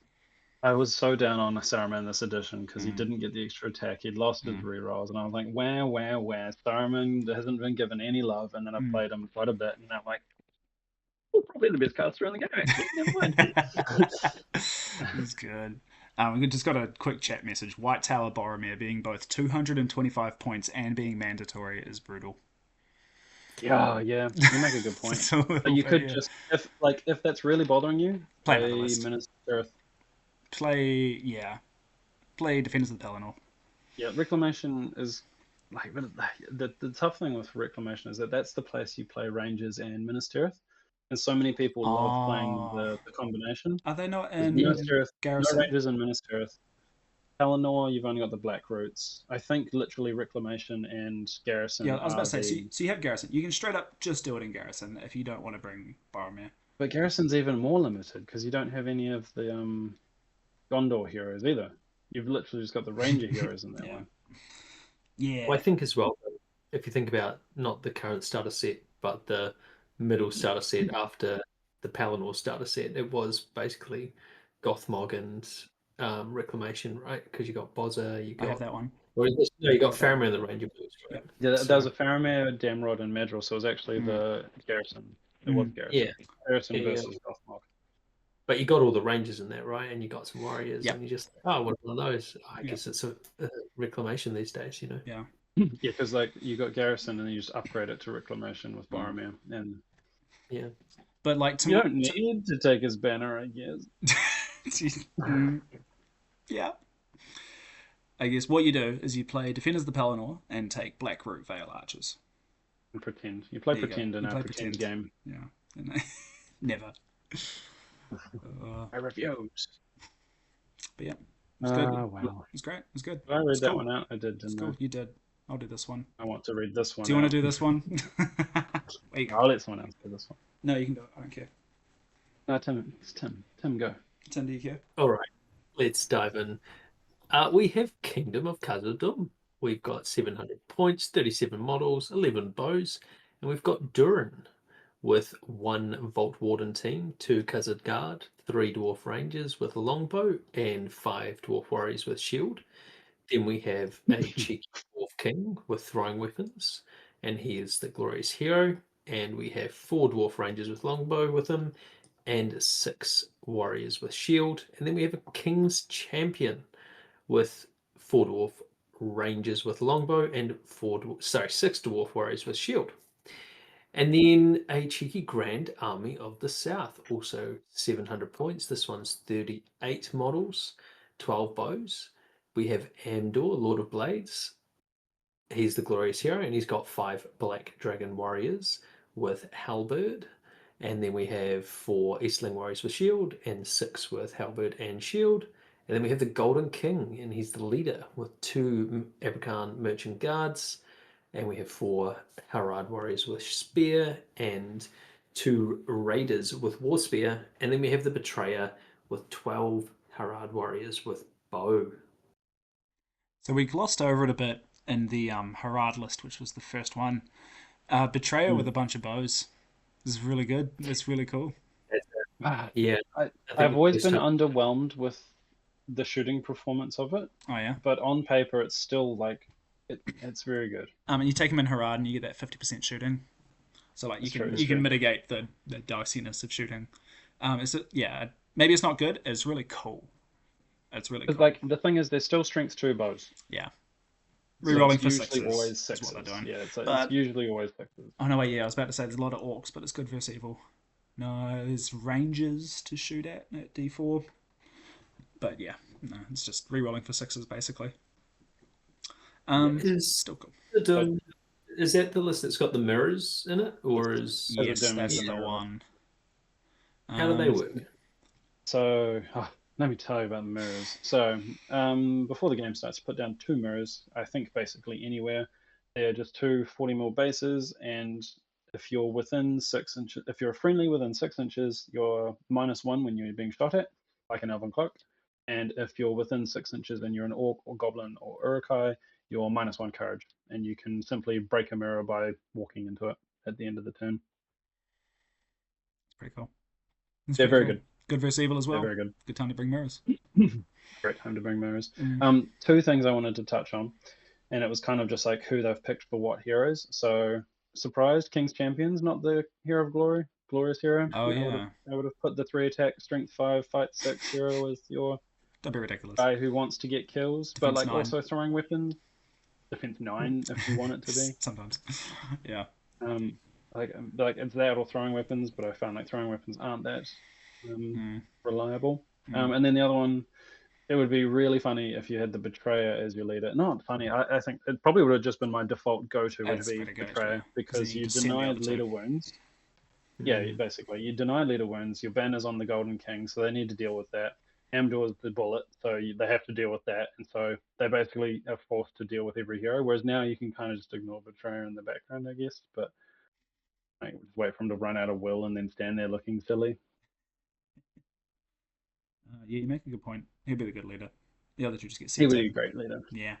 [SPEAKER 2] I was so down on Saruman this edition because he
[SPEAKER 1] Mm,
[SPEAKER 2] didn't get the extra attack. He'd lost his
[SPEAKER 1] mm,
[SPEAKER 2] rerolls, and I was like, wow, wow, wow. Saruman hasn't been given any love, and then I
[SPEAKER 1] mm.
[SPEAKER 2] played him quite a bit, and I'm like, oh, probably the best caster in the game, actually. Never mind.
[SPEAKER 1] It's good. We just got a quick chat message. White Tower Boromir being both 225 points and being mandatory is brutal.
[SPEAKER 2] Yeah, yeah, you make a good point.
[SPEAKER 1] It's a
[SPEAKER 2] But
[SPEAKER 1] little
[SPEAKER 2] you
[SPEAKER 1] bit,
[SPEAKER 2] could
[SPEAKER 1] yeah.
[SPEAKER 2] just, if that's really bothering you,
[SPEAKER 1] Play another
[SPEAKER 2] play
[SPEAKER 1] list.
[SPEAKER 2] Minister.
[SPEAKER 1] Yeah. Play Defenders of the Pelennor.
[SPEAKER 2] Yeah, Reclamation is like the tough thing with Reclamation is that that's the place you play Rangers and Minister. And so many people love playing
[SPEAKER 1] Oh,
[SPEAKER 2] the combination.
[SPEAKER 1] are they not
[SPEAKER 2] Because
[SPEAKER 1] in
[SPEAKER 2] Minister, no
[SPEAKER 1] Garrison?
[SPEAKER 2] Rangers in Minister. Pelennor, you've only got the Black Roots. I think literally Reclamation and
[SPEAKER 1] Yeah,
[SPEAKER 2] Garrison
[SPEAKER 1] I was about
[SPEAKER 2] are
[SPEAKER 1] to say.
[SPEAKER 2] the.
[SPEAKER 1] So you have Garrison. You can straight up just do it in Garrison if you don't want to bring Boromir.
[SPEAKER 2] But Garrison's even more limited because you don't have any of the Gondor heroes either. You've literally just got the Ranger heroes in that
[SPEAKER 1] Yeah.
[SPEAKER 2] one.
[SPEAKER 1] Yeah.
[SPEAKER 3] Well, I think as well, if you think about not the current starter set, but the middle starter set after the Palinor starter set, it was basically Gothmog and Reclamation, right? Because you got Bozza, you
[SPEAKER 1] I have
[SPEAKER 3] got
[SPEAKER 1] that one.
[SPEAKER 3] no, you
[SPEAKER 1] I
[SPEAKER 3] got
[SPEAKER 1] have that one.
[SPEAKER 3] Faramir and the Ranger Blues, right?
[SPEAKER 1] Yep.
[SPEAKER 2] Yeah, there was
[SPEAKER 1] So,
[SPEAKER 2] a Faramir, Damrod, and Madril, so it was actually
[SPEAKER 1] mm,
[SPEAKER 2] the Garrison. It was
[SPEAKER 1] mm,
[SPEAKER 3] Yeah,
[SPEAKER 2] Garrison. Garrison
[SPEAKER 3] yeah.
[SPEAKER 2] versus Gothmog.
[SPEAKER 3] But you got all the Rangers in that, right? And you got some Warriors,
[SPEAKER 1] yep.
[SPEAKER 3] and you just one of those. I
[SPEAKER 1] Yep.
[SPEAKER 3] guess it's a Reclamation these days, you know.
[SPEAKER 1] Yeah.
[SPEAKER 2] Yeah, because like you got Garrison and then you just upgrade it to Reclamation with
[SPEAKER 1] Mm.
[SPEAKER 2] Boromir, and
[SPEAKER 3] Yeah.
[SPEAKER 1] But like
[SPEAKER 2] you don't need to take his banner, I guess.
[SPEAKER 1] Mm, yeah. I guess what you do is you play Defenders of the Pelennor and take Blackroot Vale Archers.
[SPEAKER 2] And pretend. You play
[SPEAKER 1] There you go.
[SPEAKER 2] pretend in
[SPEAKER 1] You
[SPEAKER 2] our
[SPEAKER 1] play
[SPEAKER 2] pretend
[SPEAKER 1] pretend.
[SPEAKER 2] game.
[SPEAKER 1] Yeah. Never.
[SPEAKER 2] I refuse.
[SPEAKER 1] But yeah, it's good.
[SPEAKER 2] Wow.
[SPEAKER 1] It's great. It's good.
[SPEAKER 2] Did I read
[SPEAKER 1] It's
[SPEAKER 2] that
[SPEAKER 1] cool.
[SPEAKER 2] one out? I did,
[SPEAKER 1] It's
[SPEAKER 2] didn't
[SPEAKER 1] cool. You did. I'll do this one.
[SPEAKER 2] I want to read this one
[SPEAKER 1] Do you want
[SPEAKER 2] out.
[SPEAKER 1] to do this one? There you go.
[SPEAKER 2] I'll let someone else do this one.
[SPEAKER 1] No, you can do it. I don't care.
[SPEAKER 2] No, Tim. It's Tim. Tim, go.
[SPEAKER 1] Tim, do you care?
[SPEAKER 3] All right, let's dive in. We have Kingdom of Khazad-dûm. We've got 700 points, 37 models, 11 bows, and we've got Durin with 1 Vault Warden team, 2 Khazad Guard, 3 Dwarf Rangers with a longbow, and 5 Dwarf Warriors with shield. Then we have a cheeky Dwarf King with throwing weapons, and he is the glorious hero. And we have 4 Dwarf Rangers with longbow with him, and 6 Warriors with shield. And then we have a King's Champion with 4 Dwarf Rangers with longbow and 6 Dwarf Warriors with shield. And then a cheeky Grand Army of the South, also 700 points. This one's 38 models, 12 bows. We have Andor, Lord of Blades. He's the glorious hero, and he's got 5 Black Dragon Warriors with Halberd. And then we have 4 Eastling Warriors with shield and 6 with Halberd and shield. And then we have the Golden King, and he's the leader with 2 Aberkan Merchant Guards. And we have 4 Harad Warriors with Spear and 2 Raiders with War Spear. And then we have the Betrayer with 12 Harad Warriors with Bow.
[SPEAKER 1] So we glossed over it a bit in the Harad list, which was the first one. Betrayer
[SPEAKER 2] Hmm.
[SPEAKER 1] with a bunch of bows. This is really good. It's really cool.
[SPEAKER 3] Yeah, I
[SPEAKER 2] I've
[SPEAKER 3] think
[SPEAKER 2] always
[SPEAKER 3] it's
[SPEAKER 2] been
[SPEAKER 3] time.
[SPEAKER 2] underwhelmed with the shooting performance of it,
[SPEAKER 1] Oh yeah.
[SPEAKER 2] but on paper, it's still like it's very good.
[SPEAKER 1] And you take them in Harad and you get that 50% shooting. So like
[SPEAKER 2] It's true.
[SPEAKER 1] you
[SPEAKER 2] It's
[SPEAKER 1] can
[SPEAKER 2] true.
[SPEAKER 1] mitigate the diciness of shooting. Yeah, maybe it's not good. It's really cool. It's really
[SPEAKER 2] But
[SPEAKER 1] cool.
[SPEAKER 2] like the thing is, they're still strength 2 bows,
[SPEAKER 1] Yeah.
[SPEAKER 2] so
[SPEAKER 1] Rerolling
[SPEAKER 2] it's
[SPEAKER 1] for
[SPEAKER 2] usually
[SPEAKER 1] sixes
[SPEAKER 2] always
[SPEAKER 1] is what they're
[SPEAKER 2] sixes.
[SPEAKER 1] doing.
[SPEAKER 2] Yeah, it's
[SPEAKER 1] But
[SPEAKER 2] usually always sixes.
[SPEAKER 1] oh no, wait, yeah, I was about to say there's a lot of orcs, but it's good versus evil. No, there's ranges to shoot at D4. But yeah, no, it's just rerolling for sixes basically.
[SPEAKER 3] Is
[SPEAKER 1] Still cool.
[SPEAKER 3] it,
[SPEAKER 2] But
[SPEAKER 3] is that the list that's got the mirrors in it, or is
[SPEAKER 2] as a
[SPEAKER 1] Yes,
[SPEAKER 2] doom is
[SPEAKER 1] that's
[SPEAKER 2] the
[SPEAKER 1] the
[SPEAKER 2] mirror list.
[SPEAKER 1] one.
[SPEAKER 3] how do they
[SPEAKER 1] Um,
[SPEAKER 3] work?
[SPEAKER 2] So let me tell you about the mirrors. So before the game starts, put down 2 mirrors. I think basically anywhere. They're just two 40 mil bases, and if you're within 6 inches, if you're friendly within 6 inches, you're -1 when you're being shot at, like an elven cloak. And if you're within 6 inches and you're an orc or goblin or urukai, you're -1 courage, and you can simply break a mirror by walking into it at the end of the turn.
[SPEAKER 1] it's pretty cool. It's
[SPEAKER 2] They're
[SPEAKER 1] pretty
[SPEAKER 2] very
[SPEAKER 1] cool.
[SPEAKER 2] good.
[SPEAKER 1] Good versus evil as
[SPEAKER 2] They're
[SPEAKER 1] well.
[SPEAKER 2] very good.
[SPEAKER 1] Good time to bring mirrors.
[SPEAKER 2] Great time to bring mirrors.
[SPEAKER 1] Mm.
[SPEAKER 2] Two things I wanted to touch on, and it was kind of just like who they've picked for what heroes. So surprised, King's Champion's not the hero of glory, glorious hero.
[SPEAKER 1] Oh yeah,
[SPEAKER 2] I would have put the 3 attack, strength 5, fight 6 hero as your
[SPEAKER 1] don't be ridiculous.
[SPEAKER 2] guy who wants to get kills, but
[SPEAKER 1] Defense
[SPEAKER 2] like
[SPEAKER 1] 9
[SPEAKER 2] also throwing weapons, defense 9 if you want it to be.
[SPEAKER 1] sometimes. Yeah.
[SPEAKER 2] Um, like it's that or throwing weapons, but I found like throwing weapons aren't that
[SPEAKER 1] Mm.
[SPEAKER 2] reliable.
[SPEAKER 1] Mm.
[SPEAKER 2] And then the other one, it would be really funny if you had the Betrayer as your leader. Not funny. I think it probably would have just been my default go-to would
[SPEAKER 1] That's
[SPEAKER 2] be
[SPEAKER 1] pretty good actually.
[SPEAKER 2] Betrayer
[SPEAKER 1] Because then
[SPEAKER 2] because
[SPEAKER 1] you
[SPEAKER 2] you
[SPEAKER 1] just send the
[SPEAKER 2] deny
[SPEAKER 1] other two.
[SPEAKER 2] leader wounds. Yeah,
[SPEAKER 3] Mm.
[SPEAKER 2] basically you deny leader wounds. Your banner's on the Golden King, so they need to deal with that. Amdor is the bullet, so they have to deal with that, and so they basically are forced to deal with every hero. Whereas now you can kind of just ignore Betrayer in the background, I guess. But like, just wait for him to run out of will and then stand there looking silly.
[SPEAKER 1] Yeah, you make a good point. He'll be the good leader. The other two just get
[SPEAKER 2] He
[SPEAKER 1] sent
[SPEAKER 2] would be a
[SPEAKER 1] in.
[SPEAKER 2] great leader.
[SPEAKER 1] Yeah.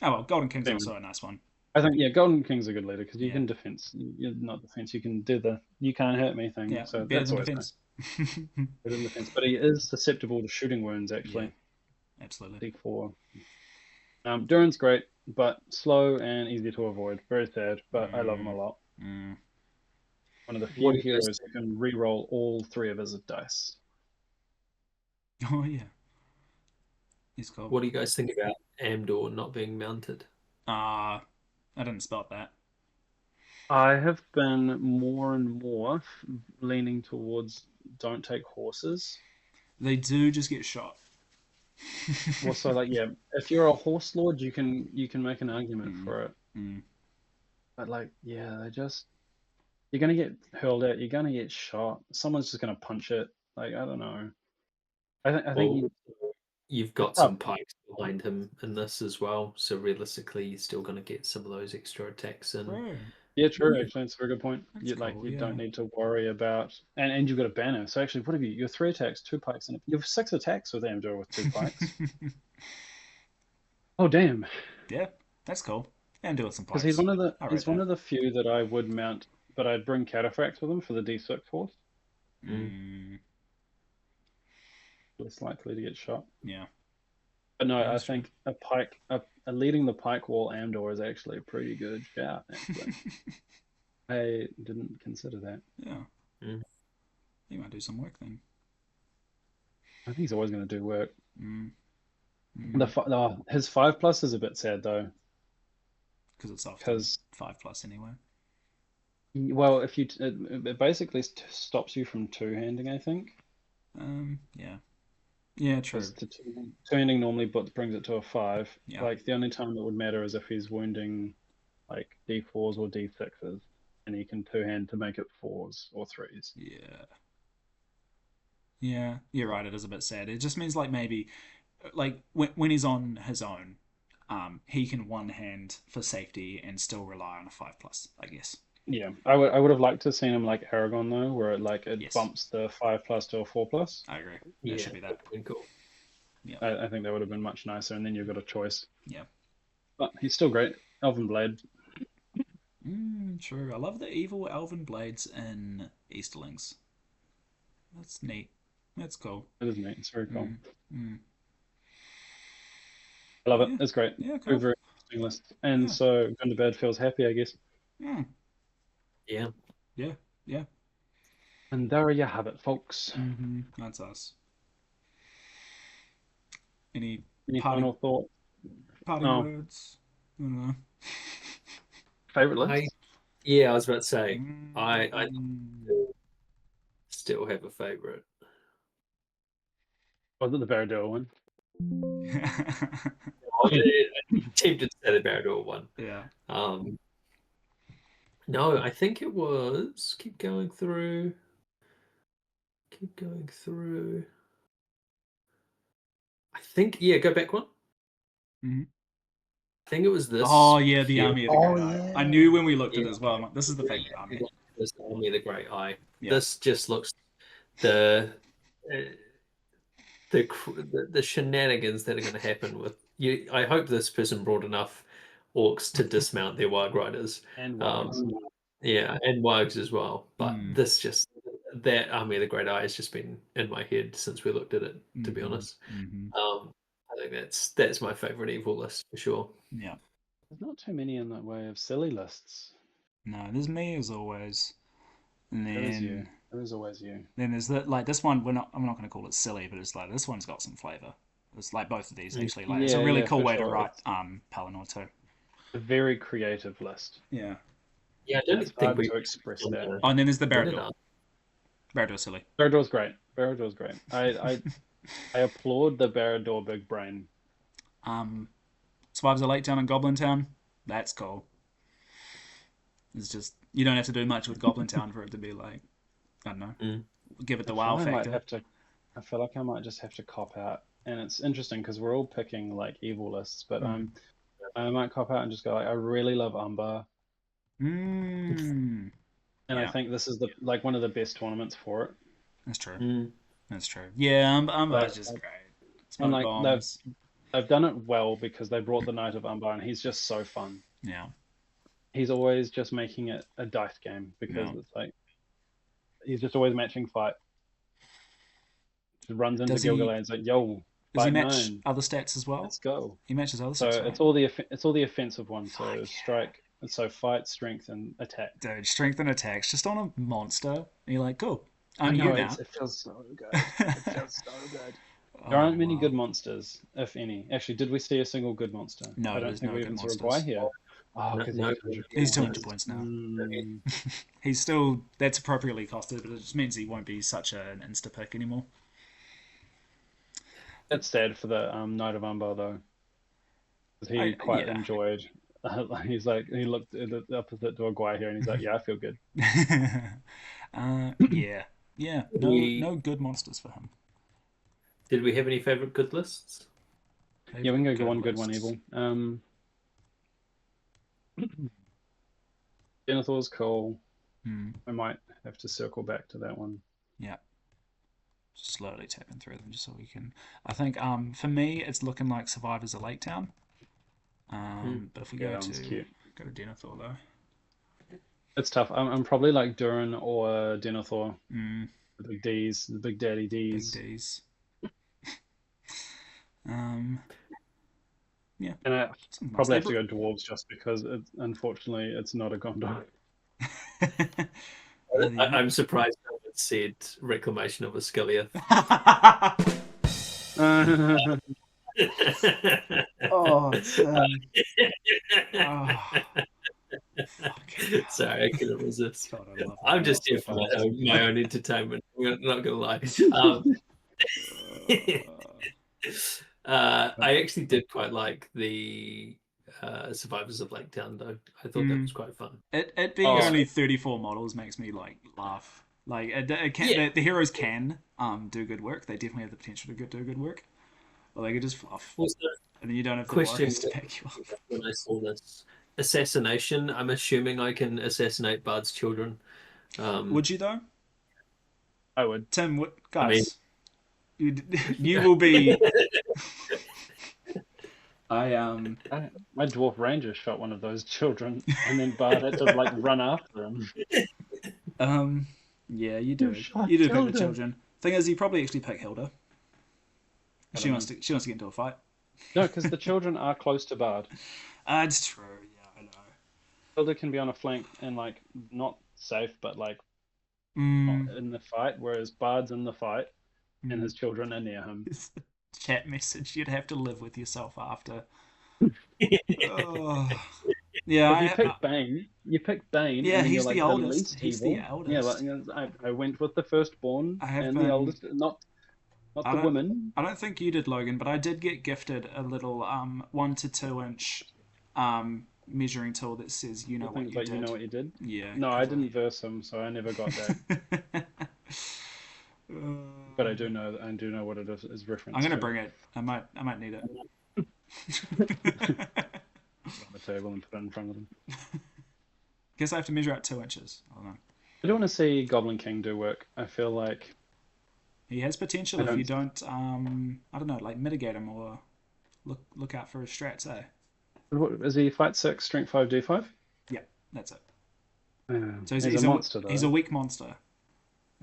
[SPEAKER 1] Oh well, Golden King's
[SPEAKER 2] Anyway.
[SPEAKER 1] also a nice one.
[SPEAKER 2] I think Golden King's a good leader because you
[SPEAKER 1] Yeah.
[SPEAKER 2] can defense. You're not defense. You can do the you can't hurt me thing.
[SPEAKER 1] Yeah,
[SPEAKER 2] So
[SPEAKER 1] better
[SPEAKER 2] that's
[SPEAKER 1] than
[SPEAKER 2] always nice.
[SPEAKER 1] defense.
[SPEAKER 2] Better than defense, but he is susceptible to shooting wounds
[SPEAKER 1] Yeah,
[SPEAKER 2] actually.
[SPEAKER 1] absolutely.
[SPEAKER 2] D4. Durin's great, but slow and easy to avoid. Very sad, but I love him a lot.
[SPEAKER 1] Mm.
[SPEAKER 2] One of the
[SPEAKER 3] What
[SPEAKER 2] few
[SPEAKER 3] do you guys
[SPEAKER 2] heroes who can re-roll all 3 of his dice.
[SPEAKER 1] Oh yeah, he's cool.
[SPEAKER 3] What do you guys think about Amdor not being mounted?
[SPEAKER 1] I didn't spot that.
[SPEAKER 2] I have been more and more leaning towards don't take horses.
[SPEAKER 1] They do just get shot.
[SPEAKER 2] Well, so like yeah, if you're a horse lord, you can make an argument
[SPEAKER 1] Mm.
[SPEAKER 2] for it.
[SPEAKER 1] Mm.
[SPEAKER 2] But like yeah, you're gonna get hurled at. You're gonna get shot. Someone's just gonna punch it. Like I don't know. I think
[SPEAKER 3] Well, you've
[SPEAKER 2] it's
[SPEAKER 3] got
[SPEAKER 2] tough.
[SPEAKER 3] some pikes behind him in this as well, so realistically, you're still going to get some of those extra attacks in.
[SPEAKER 1] Bro,
[SPEAKER 2] Yeah, true. Actually, it's a very good point.
[SPEAKER 1] that's
[SPEAKER 2] You
[SPEAKER 1] cool.
[SPEAKER 2] you
[SPEAKER 1] Yeah.
[SPEAKER 2] don't need to worry about and you've got a banner. So actually, what have you? You're 3 attacks, 2 pikes, and you have 6 attacks with Amdor with 2 pikes. Oh damn!
[SPEAKER 1] Yeah, that's cool. And do it some
[SPEAKER 2] Because
[SPEAKER 1] pikes. I
[SPEAKER 2] he's
[SPEAKER 1] read
[SPEAKER 2] one
[SPEAKER 1] that.
[SPEAKER 2] of the few that I would mount, but I'd bring cataphracts with him for the D6 force.
[SPEAKER 1] Mm.
[SPEAKER 2] Less likely to get shot.
[SPEAKER 1] Yeah.
[SPEAKER 2] But no,
[SPEAKER 1] Yeah,
[SPEAKER 2] I
[SPEAKER 1] that's true.
[SPEAKER 2] think a leading the pike wall Amdor is actually a pretty good shout. Actually, I didn't consider that.
[SPEAKER 1] Yeah.
[SPEAKER 3] Mm.
[SPEAKER 1] He might do some work then.
[SPEAKER 2] I think he's always going to do work.
[SPEAKER 1] Mm. Mm.
[SPEAKER 2] His 5+ is a bit sad though,
[SPEAKER 1] Because it's often
[SPEAKER 2] because
[SPEAKER 1] 5+ anyway.
[SPEAKER 2] well, if you it basically stops you from two-handing, I think.
[SPEAKER 1] Yeah. Yeah, true.
[SPEAKER 2] Because two-handing normally but brings it to a 5.
[SPEAKER 1] Yeah.
[SPEAKER 2] Like the only time it would matter is if he's wounding like D4s or D6s, and he can two-hand to make it 4s or 3s.
[SPEAKER 1] Yeah. Yeah, you're right. It is a bit sad. It just means like maybe, like when he's on his own, he can one hand for safety and still rely on a 5+. I guess.
[SPEAKER 2] Yeah, I would have liked to have seen him like Aragon though, where it
[SPEAKER 1] Yes,
[SPEAKER 2] bumps the 5+ to a 4+.
[SPEAKER 1] I agree. It
[SPEAKER 3] Yeah,
[SPEAKER 1] should be that.
[SPEAKER 3] that'd been cool.
[SPEAKER 1] Yeah.
[SPEAKER 2] I think that would have been much nicer, and then you've got a choice.
[SPEAKER 1] Yeah.
[SPEAKER 2] But he's still great. Elven Blade.
[SPEAKER 1] True. I love the evil elven blades in Easterlings. That's neat. That's cool.
[SPEAKER 2] It is neat. It's very cool.
[SPEAKER 1] Mm.
[SPEAKER 2] I love it.
[SPEAKER 1] Yeah.
[SPEAKER 2] It's great.
[SPEAKER 1] Yeah,
[SPEAKER 2] Very,
[SPEAKER 1] cool.
[SPEAKER 2] very interesting list. And
[SPEAKER 1] Yeah.
[SPEAKER 2] so Gundabad feels happy, I guess.
[SPEAKER 1] Mm.
[SPEAKER 3] Yeah.
[SPEAKER 1] Yeah. Yeah.
[SPEAKER 2] And there you have it, folks.
[SPEAKER 1] That's us. Any
[SPEAKER 2] Any
[SPEAKER 1] parting
[SPEAKER 2] final thoughts?
[SPEAKER 1] parting
[SPEAKER 2] Oh,
[SPEAKER 1] words? I don't know.
[SPEAKER 2] favorite
[SPEAKER 3] I
[SPEAKER 2] list?
[SPEAKER 3] I was about to say I
[SPEAKER 1] Mm.
[SPEAKER 3] still have a favorite.
[SPEAKER 2] Was it the Barrador one?
[SPEAKER 3] I'm tempted to say the Barrador one.
[SPEAKER 1] Yeah.
[SPEAKER 3] No, I think it was. Keep going through. Keep going through. I think, yeah, go back one.
[SPEAKER 1] Mhm.
[SPEAKER 3] I think it was this.
[SPEAKER 1] Oh yeah, the
[SPEAKER 3] here.
[SPEAKER 1] Army of the Great Eye. I knew when we looked at it
[SPEAKER 3] Yeah.
[SPEAKER 1] as well. I'm like, this is the favorite army.
[SPEAKER 3] This Army of the Great Eye.
[SPEAKER 1] Yeah.
[SPEAKER 3] This just looks the the shenanigans that are going to happen with you. I hope this person brought enough orcs to dismount their wild riders.
[SPEAKER 2] And Wags.
[SPEAKER 3] Yeah, and Wags as well. But
[SPEAKER 1] Mm.
[SPEAKER 3] this just that Army of the Great Eye has just been in my head since we looked at it. To be honest, I think that's my favorite evil list for sure.
[SPEAKER 1] Yeah.
[SPEAKER 2] There's not too many in that way of silly lists.
[SPEAKER 1] No, there's me as always, and
[SPEAKER 2] There is you.
[SPEAKER 1] then
[SPEAKER 2] There is always you.
[SPEAKER 1] there's that like this one. I'm not going to call it silly, but it's like this one's got some flavor. It's like both of these actually. Like it's a
[SPEAKER 2] Yeah,
[SPEAKER 1] really
[SPEAKER 2] yeah,
[SPEAKER 1] cool
[SPEAKER 2] for
[SPEAKER 1] way to
[SPEAKER 2] sure.
[SPEAKER 1] write Palinor too.
[SPEAKER 2] A very creative list.
[SPEAKER 1] Yeah.
[SPEAKER 3] Yeah, I
[SPEAKER 2] And
[SPEAKER 3] don't
[SPEAKER 2] it's
[SPEAKER 3] think
[SPEAKER 2] hard
[SPEAKER 3] we
[SPEAKER 2] to express that.
[SPEAKER 1] Oh, and then there's the
[SPEAKER 3] did it
[SPEAKER 1] Barrador. Barrador's silly.
[SPEAKER 2] Barrador's great. Barrador's great. I applaud the Barrador big brain.
[SPEAKER 1] Survivors of Lake Town and Goblin Town. That's cool. It's just you don't have to do much with Goblin Town for it to be like I don't know. Give it the wow factor.
[SPEAKER 2] I feel like I might just have to cop out. And it's interesting because we're all picking like evil lists, but I might cop out and just go like I really love Umbar.
[SPEAKER 1] And
[SPEAKER 2] I think this is like one of the best tournaments for it.
[SPEAKER 1] That's true. That's true. Yeah, Umbar's just great. Smoke
[SPEAKER 2] like
[SPEAKER 1] bombs.
[SPEAKER 2] they've done it well because they brought the Knight of Umbar and he's just so fun.
[SPEAKER 1] Yeah.
[SPEAKER 2] He's always just making it a dice game because it's like he's just always matching fight. Just runs into Gilgalad and like, yo,
[SPEAKER 1] does he
[SPEAKER 2] fight
[SPEAKER 1] match
[SPEAKER 2] 9.
[SPEAKER 1] other stats as well?
[SPEAKER 2] Let's go.
[SPEAKER 1] He matches other
[SPEAKER 2] So
[SPEAKER 1] stats.
[SPEAKER 2] it's all the offensive ones. So strike, and so fight, strength, and attack.
[SPEAKER 1] Dude, strength and attacks just on a monster. And you're like, cool. I'm you now.
[SPEAKER 2] It feels so good. It feels so good. There aren't many good monsters, if any. Actually, did we see a single good monster?
[SPEAKER 1] No,
[SPEAKER 2] I don't think
[SPEAKER 1] no
[SPEAKER 2] we even saw a guy here. Oh, because
[SPEAKER 1] he's 200 points now. He's still that's appropriately costed, but it just means he won't be such an insta pick anymore.
[SPEAKER 2] That's sad for the Knight of Umbar though, because he quite enjoyed. He's like he looked at the opposite to a guy here, and he's like, "Yeah, I feel good."
[SPEAKER 1] Yeah. No good monsters for him.
[SPEAKER 3] Did we have any favorite good lists?
[SPEAKER 2] Yeah, we can go one good, one evil. Denethor's cool. I might have to circle back to that one.
[SPEAKER 1] Yeah. Just slowly tapping through them just so we can. I think for me it's looking like Survivors of Lake Town. But if we go to Denethor though.
[SPEAKER 2] It's tough. I'm probably like Durin or Denethor. The big D's, the big daddy D's.
[SPEAKER 1] Big D's. Yeah.
[SPEAKER 2] And I probably have to go Dwarves just because unfortunately it's not a Gondor.
[SPEAKER 3] I'm surprised no one said Reclamation of Ascalioth. Sorry, I couldn't resist. God, I'm just here for my own entertainment. I'm not gonna lie. I actually did quite like the Survivors of Lake Town, though. I thought that was quite fun.
[SPEAKER 1] It being only 34 models makes me like laugh. Like it can, the heroes can do good work. They definitely have the potential to do good work. Or they could just fluff. Also, and then you don't have the workers to back you up.
[SPEAKER 3] When I saw this assassination, I'm assuming I can assassinate Bard's children.
[SPEAKER 1] Would you though?
[SPEAKER 2] I would.
[SPEAKER 1] Tim, guys, you will be.
[SPEAKER 2] My dwarf ranger shot one of those children, and then Bard had to like run after him.
[SPEAKER 1] Yeah, you
[SPEAKER 2] You
[SPEAKER 1] do.
[SPEAKER 2] shot
[SPEAKER 1] You do pick the
[SPEAKER 2] children.
[SPEAKER 1] children. Thing is, you probably actually pick Hilda.
[SPEAKER 2] I
[SPEAKER 1] She
[SPEAKER 2] don't
[SPEAKER 1] wants
[SPEAKER 2] know.
[SPEAKER 1] to. She wants to get into a fight.
[SPEAKER 2] No, because the children are close to Bard.
[SPEAKER 1] It's true. Yeah, I know.
[SPEAKER 2] Hilda can be on a flank and like not safe, but like not
[SPEAKER 1] Mm,
[SPEAKER 2] in the fight, whereas Bard's in the fight and
[SPEAKER 1] mm.
[SPEAKER 2] his children are near him.
[SPEAKER 1] It's a chat message you'd have to live with yourself after. Oh. Yeah,
[SPEAKER 2] If you pick Bane,
[SPEAKER 1] yeah,
[SPEAKER 2] and then you're
[SPEAKER 1] he's the
[SPEAKER 2] like the
[SPEAKER 1] oldest.
[SPEAKER 2] least
[SPEAKER 1] He's the
[SPEAKER 2] evil. Yeah,
[SPEAKER 1] eldest.
[SPEAKER 2] like, I went with the firstborn
[SPEAKER 1] I have
[SPEAKER 2] and the
[SPEAKER 1] been.
[SPEAKER 2] eldest, not
[SPEAKER 1] I
[SPEAKER 2] the
[SPEAKER 1] don't.
[SPEAKER 2] women.
[SPEAKER 1] I don't think you did, Logan, but I did get gifted a little 1 to 2 inch measuring tool that says "You know
[SPEAKER 2] The
[SPEAKER 1] what
[SPEAKER 2] things
[SPEAKER 1] you
[SPEAKER 2] like you know
[SPEAKER 1] did."
[SPEAKER 2] what you did.
[SPEAKER 1] Yeah,
[SPEAKER 2] No, I
[SPEAKER 1] because
[SPEAKER 2] didn't verse him, so I never got that. But I do know what it is
[SPEAKER 1] I'm
[SPEAKER 2] reference
[SPEAKER 1] gonna
[SPEAKER 2] to.
[SPEAKER 1] bring it. I might need it.
[SPEAKER 2] Put it on the table and put it in front of them.
[SPEAKER 1] Guess I have to measure out 2 inches. I don't know.
[SPEAKER 2] I don't want to see Goblin King do work. I feel like
[SPEAKER 1] He has potential
[SPEAKER 2] I
[SPEAKER 1] if you
[SPEAKER 2] don't.
[SPEAKER 1] don't. I don't know, like mitigate him or look out for his strats. Eh?
[SPEAKER 2] Is he fight 6, strength 5, D5?
[SPEAKER 1] Yeah, that's it. So
[SPEAKER 2] He's a monster
[SPEAKER 1] he's a
[SPEAKER 2] though.
[SPEAKER 1] weak monster,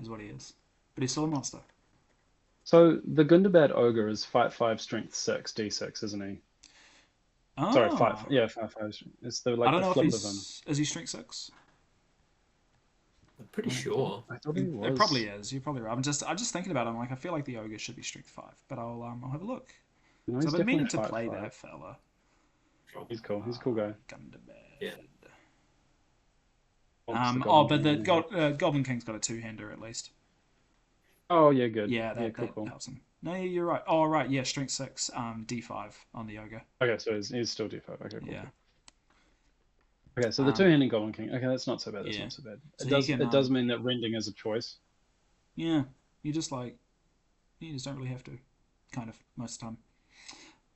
[SPEAKER 1] is what he is. But he's still a monster.
[SPEAKER 2] So the Gundabad Ogre is fight 5, strength 6, D6, isn't he? Sorry, five.
[SPEAKER 1] Oh,
[SPEAKER 2] Yeah, 5, 5. It's the
[SPEAKER 1] I
[SPEAKER 2] like
[SPEAKER 1] don't
[SPEAKER 2] the
[SPEAKER 1] know if
[SPEAKER 2] flip of him.
[SPEAKER 1] is he strength 6?
[SPEAKER 3] I'm pretty sure.
[SPEAKER 2] I thought he
[SPEAKER 1] It probably
[SPEAKER 2] was.
[SPEAKER 1] is. You're probably right. I'm just thinking about it. I'm like, I feel like the ogre should be strength 5, but I'll have a look.
[SPEAKER 2] No,
[SPEAKER 1] So
[SPEAKER 2] he's
[SPEAKER 1] I've been
[SPEAKER 2] definitely
[SPEAKER 1] meaning to
[SPEAKER 2] fight
[SPEAKER 1] play
[SPEAKER 2] 5.
[SPEAKER 1] that fella.
[SPEAKER 2] He's cool. He's a cool guy.
[SPEAKER 1] Gundabad.
[SPEAKER 3] Yeah.
[SPEAKER 2] What's the
[SPEAKER 1] Oh,
[SPEAKER 2] Goblin
[SPEAKER 1] but
[SPEAKER 2] King anyway?
[SPEAKER 1] Goblin King's got a two-hander at least.
[SPEAKER 2] Oh yeah, good.
[SPEAKER 1] Yeah,
[SPEAKER 2] Yeah,
[SPEAKER 1] that
[SPEAKER 2] cool,
[SPEAKER 1] that
[SPEAKER 2] cool.
[SPEAKER 1] helps him. No, yeah, you're right. Oh, right. Yeah, strength 6, D5 on the ogre.
[SPEAKER 2] Okay, so he's still D5. Okay, cool.
[SPEAKER 1] Yeah.
[SPEAKER 2] Okay, so the two-handed Goblin King. Okay, that's not so bad. That's
[SPEAKER 1] Yeah.
[SPEAKER 2] not so bad.
[SPEAKER 1] So
[SPEAKER 2] It
[SPEAKER 1] he
[SPEAKER 2] does
[SPEAKER 1] can.
[SPEAKER 2] it does mean that rending is a choice.
[SPEAKER 1] Yeah. You just don't really have to, kind of most of the time.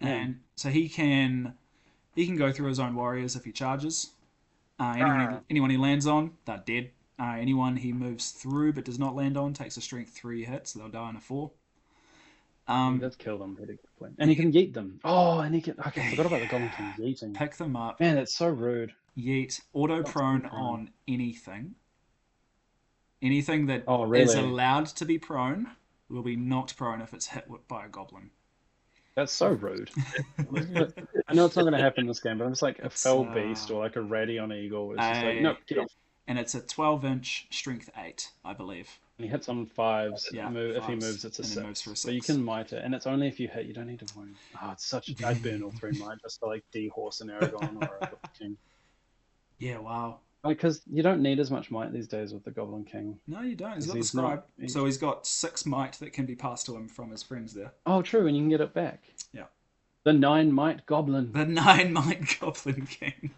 [SPEAKER 1] And so he can go through his own warriors if he charges. Anyone he lands on, they're dead. Anyone he moves through but does not land on takes a strength 3 hit, so they'll die on a 4.
[SPEAKER 2] He does kill them pretty quickly. And he can yeet them. Oh, and he can. Okay, I forgot about the Goblin King yeeting.
[SPEAKER 1] Pick them up,
[SPEAKER 2] Man, that's so rude.
[SPEAKER 1] yeet, auto
[SPEAKER 2] Not to be
[SPEAKER 1] prone
[SPEAKER 2] prone.
[SPEAKER 1] on anything. Anything that
[SPEAKER 2] Oh,
[SPEAKER 1] is
[SPEAKER 2] really?
[SPEAKER 1] allowed to be prone will be knocked prone if it's hit by a goblin.
[SPEAKER 2] That's so rude. I know it's not going to happen this game, but I'm just like a
[SPEAKER 1] It's,
[SPEAKER 2] fell beast or like a ratty on eagle. It's just like, no, get off.
[SPEAKER 1] And it's a 12-inch strength 8, I believe.
[SPEAKER 2] And he hits on 5s.
[SPEAKER 1] Yeah,
[SPEAKER 2] If he
[SPEAKER 1] 5s,
[SPEAKER 2] moves, it's a
[SPEAKER 1] and then moves
[SPEAKER 2] 6.
[SPEAKER 1] for a
[SPEAKER 2] So you
[SPEAKER 1] 6.
[SPEAKER 2] can mite it, and it's only if you hit. You don't need to wound. Oh, it's such. I'd burn all 3 might just to like de-horse an Aragon or a King.
[SPEAKER 1] Yeah, wow.
[SPEAKER 2] Because you don't need as much might these days with the Goblin King.
[SPEAKER 1] No, you don't. He's got the
[SPEAKER 2] He's
[SPEAKER 1] scribe.
[SPEAKER 2] not.
[SPEAKER 1] So he's got 6 might that can be passed to him from his friends there.
[SPEAKER 2] Oh, true, and you can get it back.
[SPEAKER 1] Yeah.
[SPEAKER 2] The 9 might Goblin.
[SPEAKER 1] The 9 might Goblin King.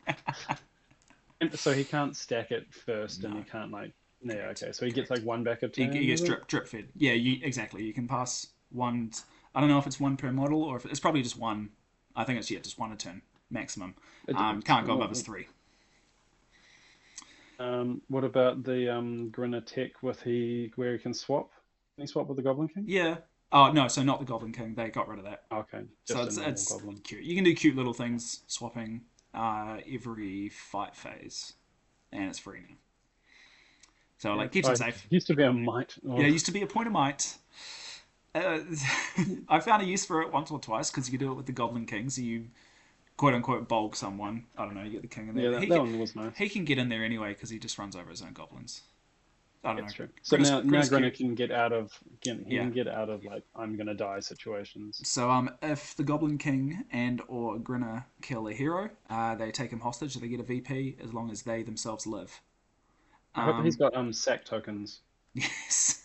[SPEAKER 2] So he can't stack it first, and
[SPEAKER 1] No.
[SPEAKER 2] he can't like. Yeah, okay. So he gets like 1 back a turn.
[SPEAKER 1] He gets
[SPEAKER 2] is it?
[SPEAKER 1] drip fed. Yeah, exactly. You can pass 1. I don't know if it's 1 per model or if it's probably just 1. I think it's just 1 a turn maximum. Can't go above his 3.
[SPEAKER 2] What about the Grinner tech where he can swap? Can he swap with the Goblin King?
[SPEAKER 1] Yeah. Oh no, so not the Goblin King. They got rid of that.
[SPEAKER 2] Okay,
[SPEAKER 1] So
[SPEAKER 2] just a normal
[SPEAKER 1] it's
[SPEAKER 2] Goblin.
[SPEAKER 1] cute. You can do cute little things, swapping every fight phase, and it's free now. So like keeps it safe.
[SPEAKER 2] Used to be a might. Oh.
[SPEAKER 1] Yeah, it used to be a point of might. I found a use for it once or twice because you could do it with the Goblin King. So you quote unquote bulk someone. I don't know. You get the king in there.
[SPEAKER 2] Yeah,
[SPEAKER 1] He
[SPEAKER 2] that
[SPEAKER 1] can-
[SPEAKER 2] one was nice.
[SPEAKER 1] He can get in there anyway because he just runs over his own goblins. I don't
[SPEAKER 2] That's
[SPEAKER 1] know.
[SPEAKER 2] true. So now
[SPEAKER 1] Grinner's
[SPEAKER 2] Grinner
[SPEAKER 1] cute.
[SPEAKER 2] can get out of he
[SPEAKER 1] Yeah.
[SPEAKER 2] can get out of like I'm gonna die situations.
[SPEAKER 1] So if the Goblin King and or Grinner kill a hero, they take him hostage. So they get a VP as long as they themselves live.
[SPEAKER 2] I hope he's got sack tokens.
[SPEAKER 1] Yes.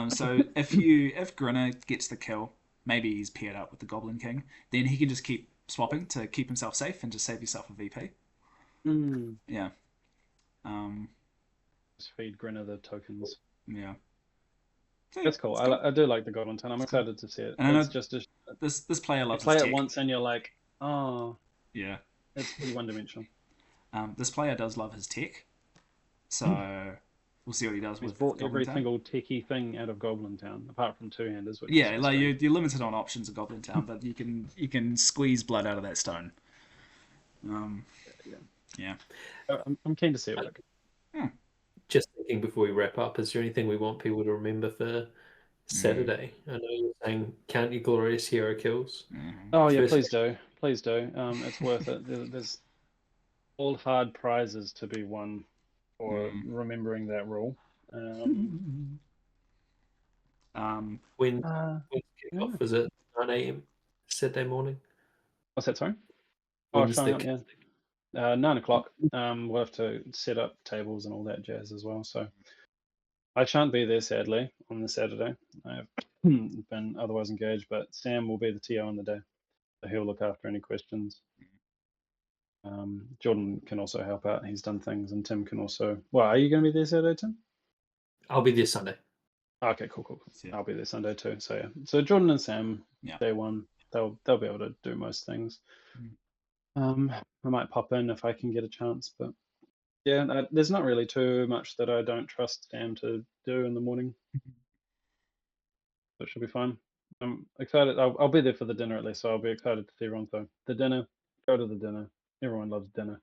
[SPEAKER 1] So if Grinner gets the kill, maybe he's paired up with the Goblin King, then he can just keep swapping to keep himself safe and just save yourself a VP. Yeah.
[SPEAKER 2] Just feed Grinner the tokens.
[SPEAKER 1] Yeah.
[SPEAKER 2] That's cool. I do like the Goblin Ton. I'm excited to see it.
[SPEAKER 1] And I know
[SPEAKER 2] It's just
[SPEAKER 1] this player
[SPEAKER 2] you
[SPEAKER 1] loves
[SPEAKER 2] play
[SPEAKER 1] his
[SPEAKER 2] it
[SPEAKER 1] tech.
[SPEAKER 2] once and you're like, oh,
[SPEAKER 1] Yeah.
[SPEAKER 2] it's pretty one-dimensional.
[SPEAKER 1] This player does love his tech. So we'll see what he does
[SPEAKER 2] He's
[SPEAKER 1] with
[SPEAKER 2] brought
[SPEAKER 1] Goblin
[SPEAKER 2] every
[SPEAKER 1] Town.
[SPEAKER 2] single techie thing out of Goblin Town, apart from two-handers. Which
[SPEAKER 1] Yeah,
[SPEAKER 2] is
[SPEAKER 1] like
[SPEAKER 2] frustrating.
[SPEAKER 1] you're limited on options at Goblin Town, but you can squeeze blood out of that stone.
[SPEAKER 2] Yeah.
[SPEAKER 1] Yeah.
[SPEAKER 2] I'm keen to see it work.
[SPEAKER 3] Just thinking before we wrap up, is there anything we want people to remember for Saturday? I know you're saying count your glorious hero kills.
[SPEAKER 2] Oh yeah,
[SPEAKER 3] First-
[SPEAKER 2] please do, please do. It's worth it. There's all hard prizes to be won for remembering that rule.
[SPEAKER 3] When
[SPEAKER 2] Yeah.
[SPEAKER 3] kickoff? Is it 9 a.m. Saturday morning?
[SPEAKER 2] What's that? Sorry. Oh,
[SPEAKER 3] When's
[SPEAKER 2] showing
[SPEAKER 3] the
[SPEAKER 2] up. Yeah. 9 o'clock. We'll have to set up tables and all that jazz as well. So I shan't be there sadly on the Saturday. I've been otherwise engaged, but Sam will be the TO on the day, so he'll look after any questions. Jordan can also help out. He's done things, and Tim can also. Well, are you going to be there Saturday, Tim?
[SPEAKER 3] I'll be there Sunday.
[SPEAKER 2] Okay, cool.
[SPEAKER 1] Yeah.
[SPEAKER 2] I'll be there Sunday too. So yeah. So Jordan and Sam,
[SPEAKER 1] Yeah.
[SPEAKER 2] day one, they'll be able to do most things. I might pop in if I can get a chance, but yeah, there's not really too much that I don't trust Sam to do in the morning. So it should be fine. I'm excited. I'll be there for the dinner at least, so I'll be excited to see everyone. So the dinner, go to the dinner. Everyone loves dinner.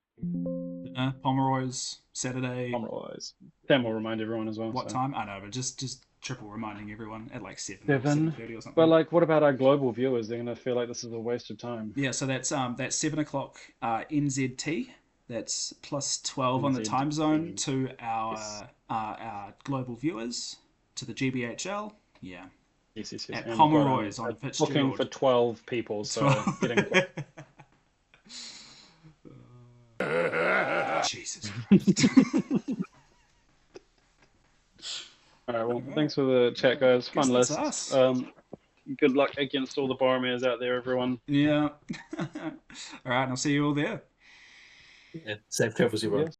[SPEAKER 1] Pomeroy's Saturday.
[SPEAKER 2] Pomeroy's. Sam will remind everyone as well.
[SPEAKER 1] What
[SPEAKER 2] so.
[SPEAKER 1] time? I know, but just triple reminding everyone at like
[SPEAKER 2] 7.
[SPEAKER 1] 7:30 or something.
[SPEAKER 2] But like, what about our global viewers? They're gonna feel like this is a waste of time.
[SPEAKER 1] Yeah, so that's 7 o'clock NZT. That's plus 12 on the time zone to our global viewers, to the GBHL. Yeah.
[SPEAKER 2] Yes.
[SPEAKER 1] At
[SPEAKER 2] And
[SPEAKER 1] Pomeroy's on Fitzgerald.
[SPEAKER 2] Looking for 12 people, so getting.
[SPEAKER 1] Jesus.
[SPEAKER 2] All right. Well, thanks for the chat, guys. Fun
[SPEAKER 1] Guess
[SPEAKER 2] list.
[SPEAKER 1] that's us.
[SPEAKER 2] Good luck against all the Boromirs out there, everyone.
[SPEAKER 1] Yeah. All right, and I'll see you all there.
[SPEAKER 3] Yeah. Safe travels, everyone.
[SPEAKER 2] Yes.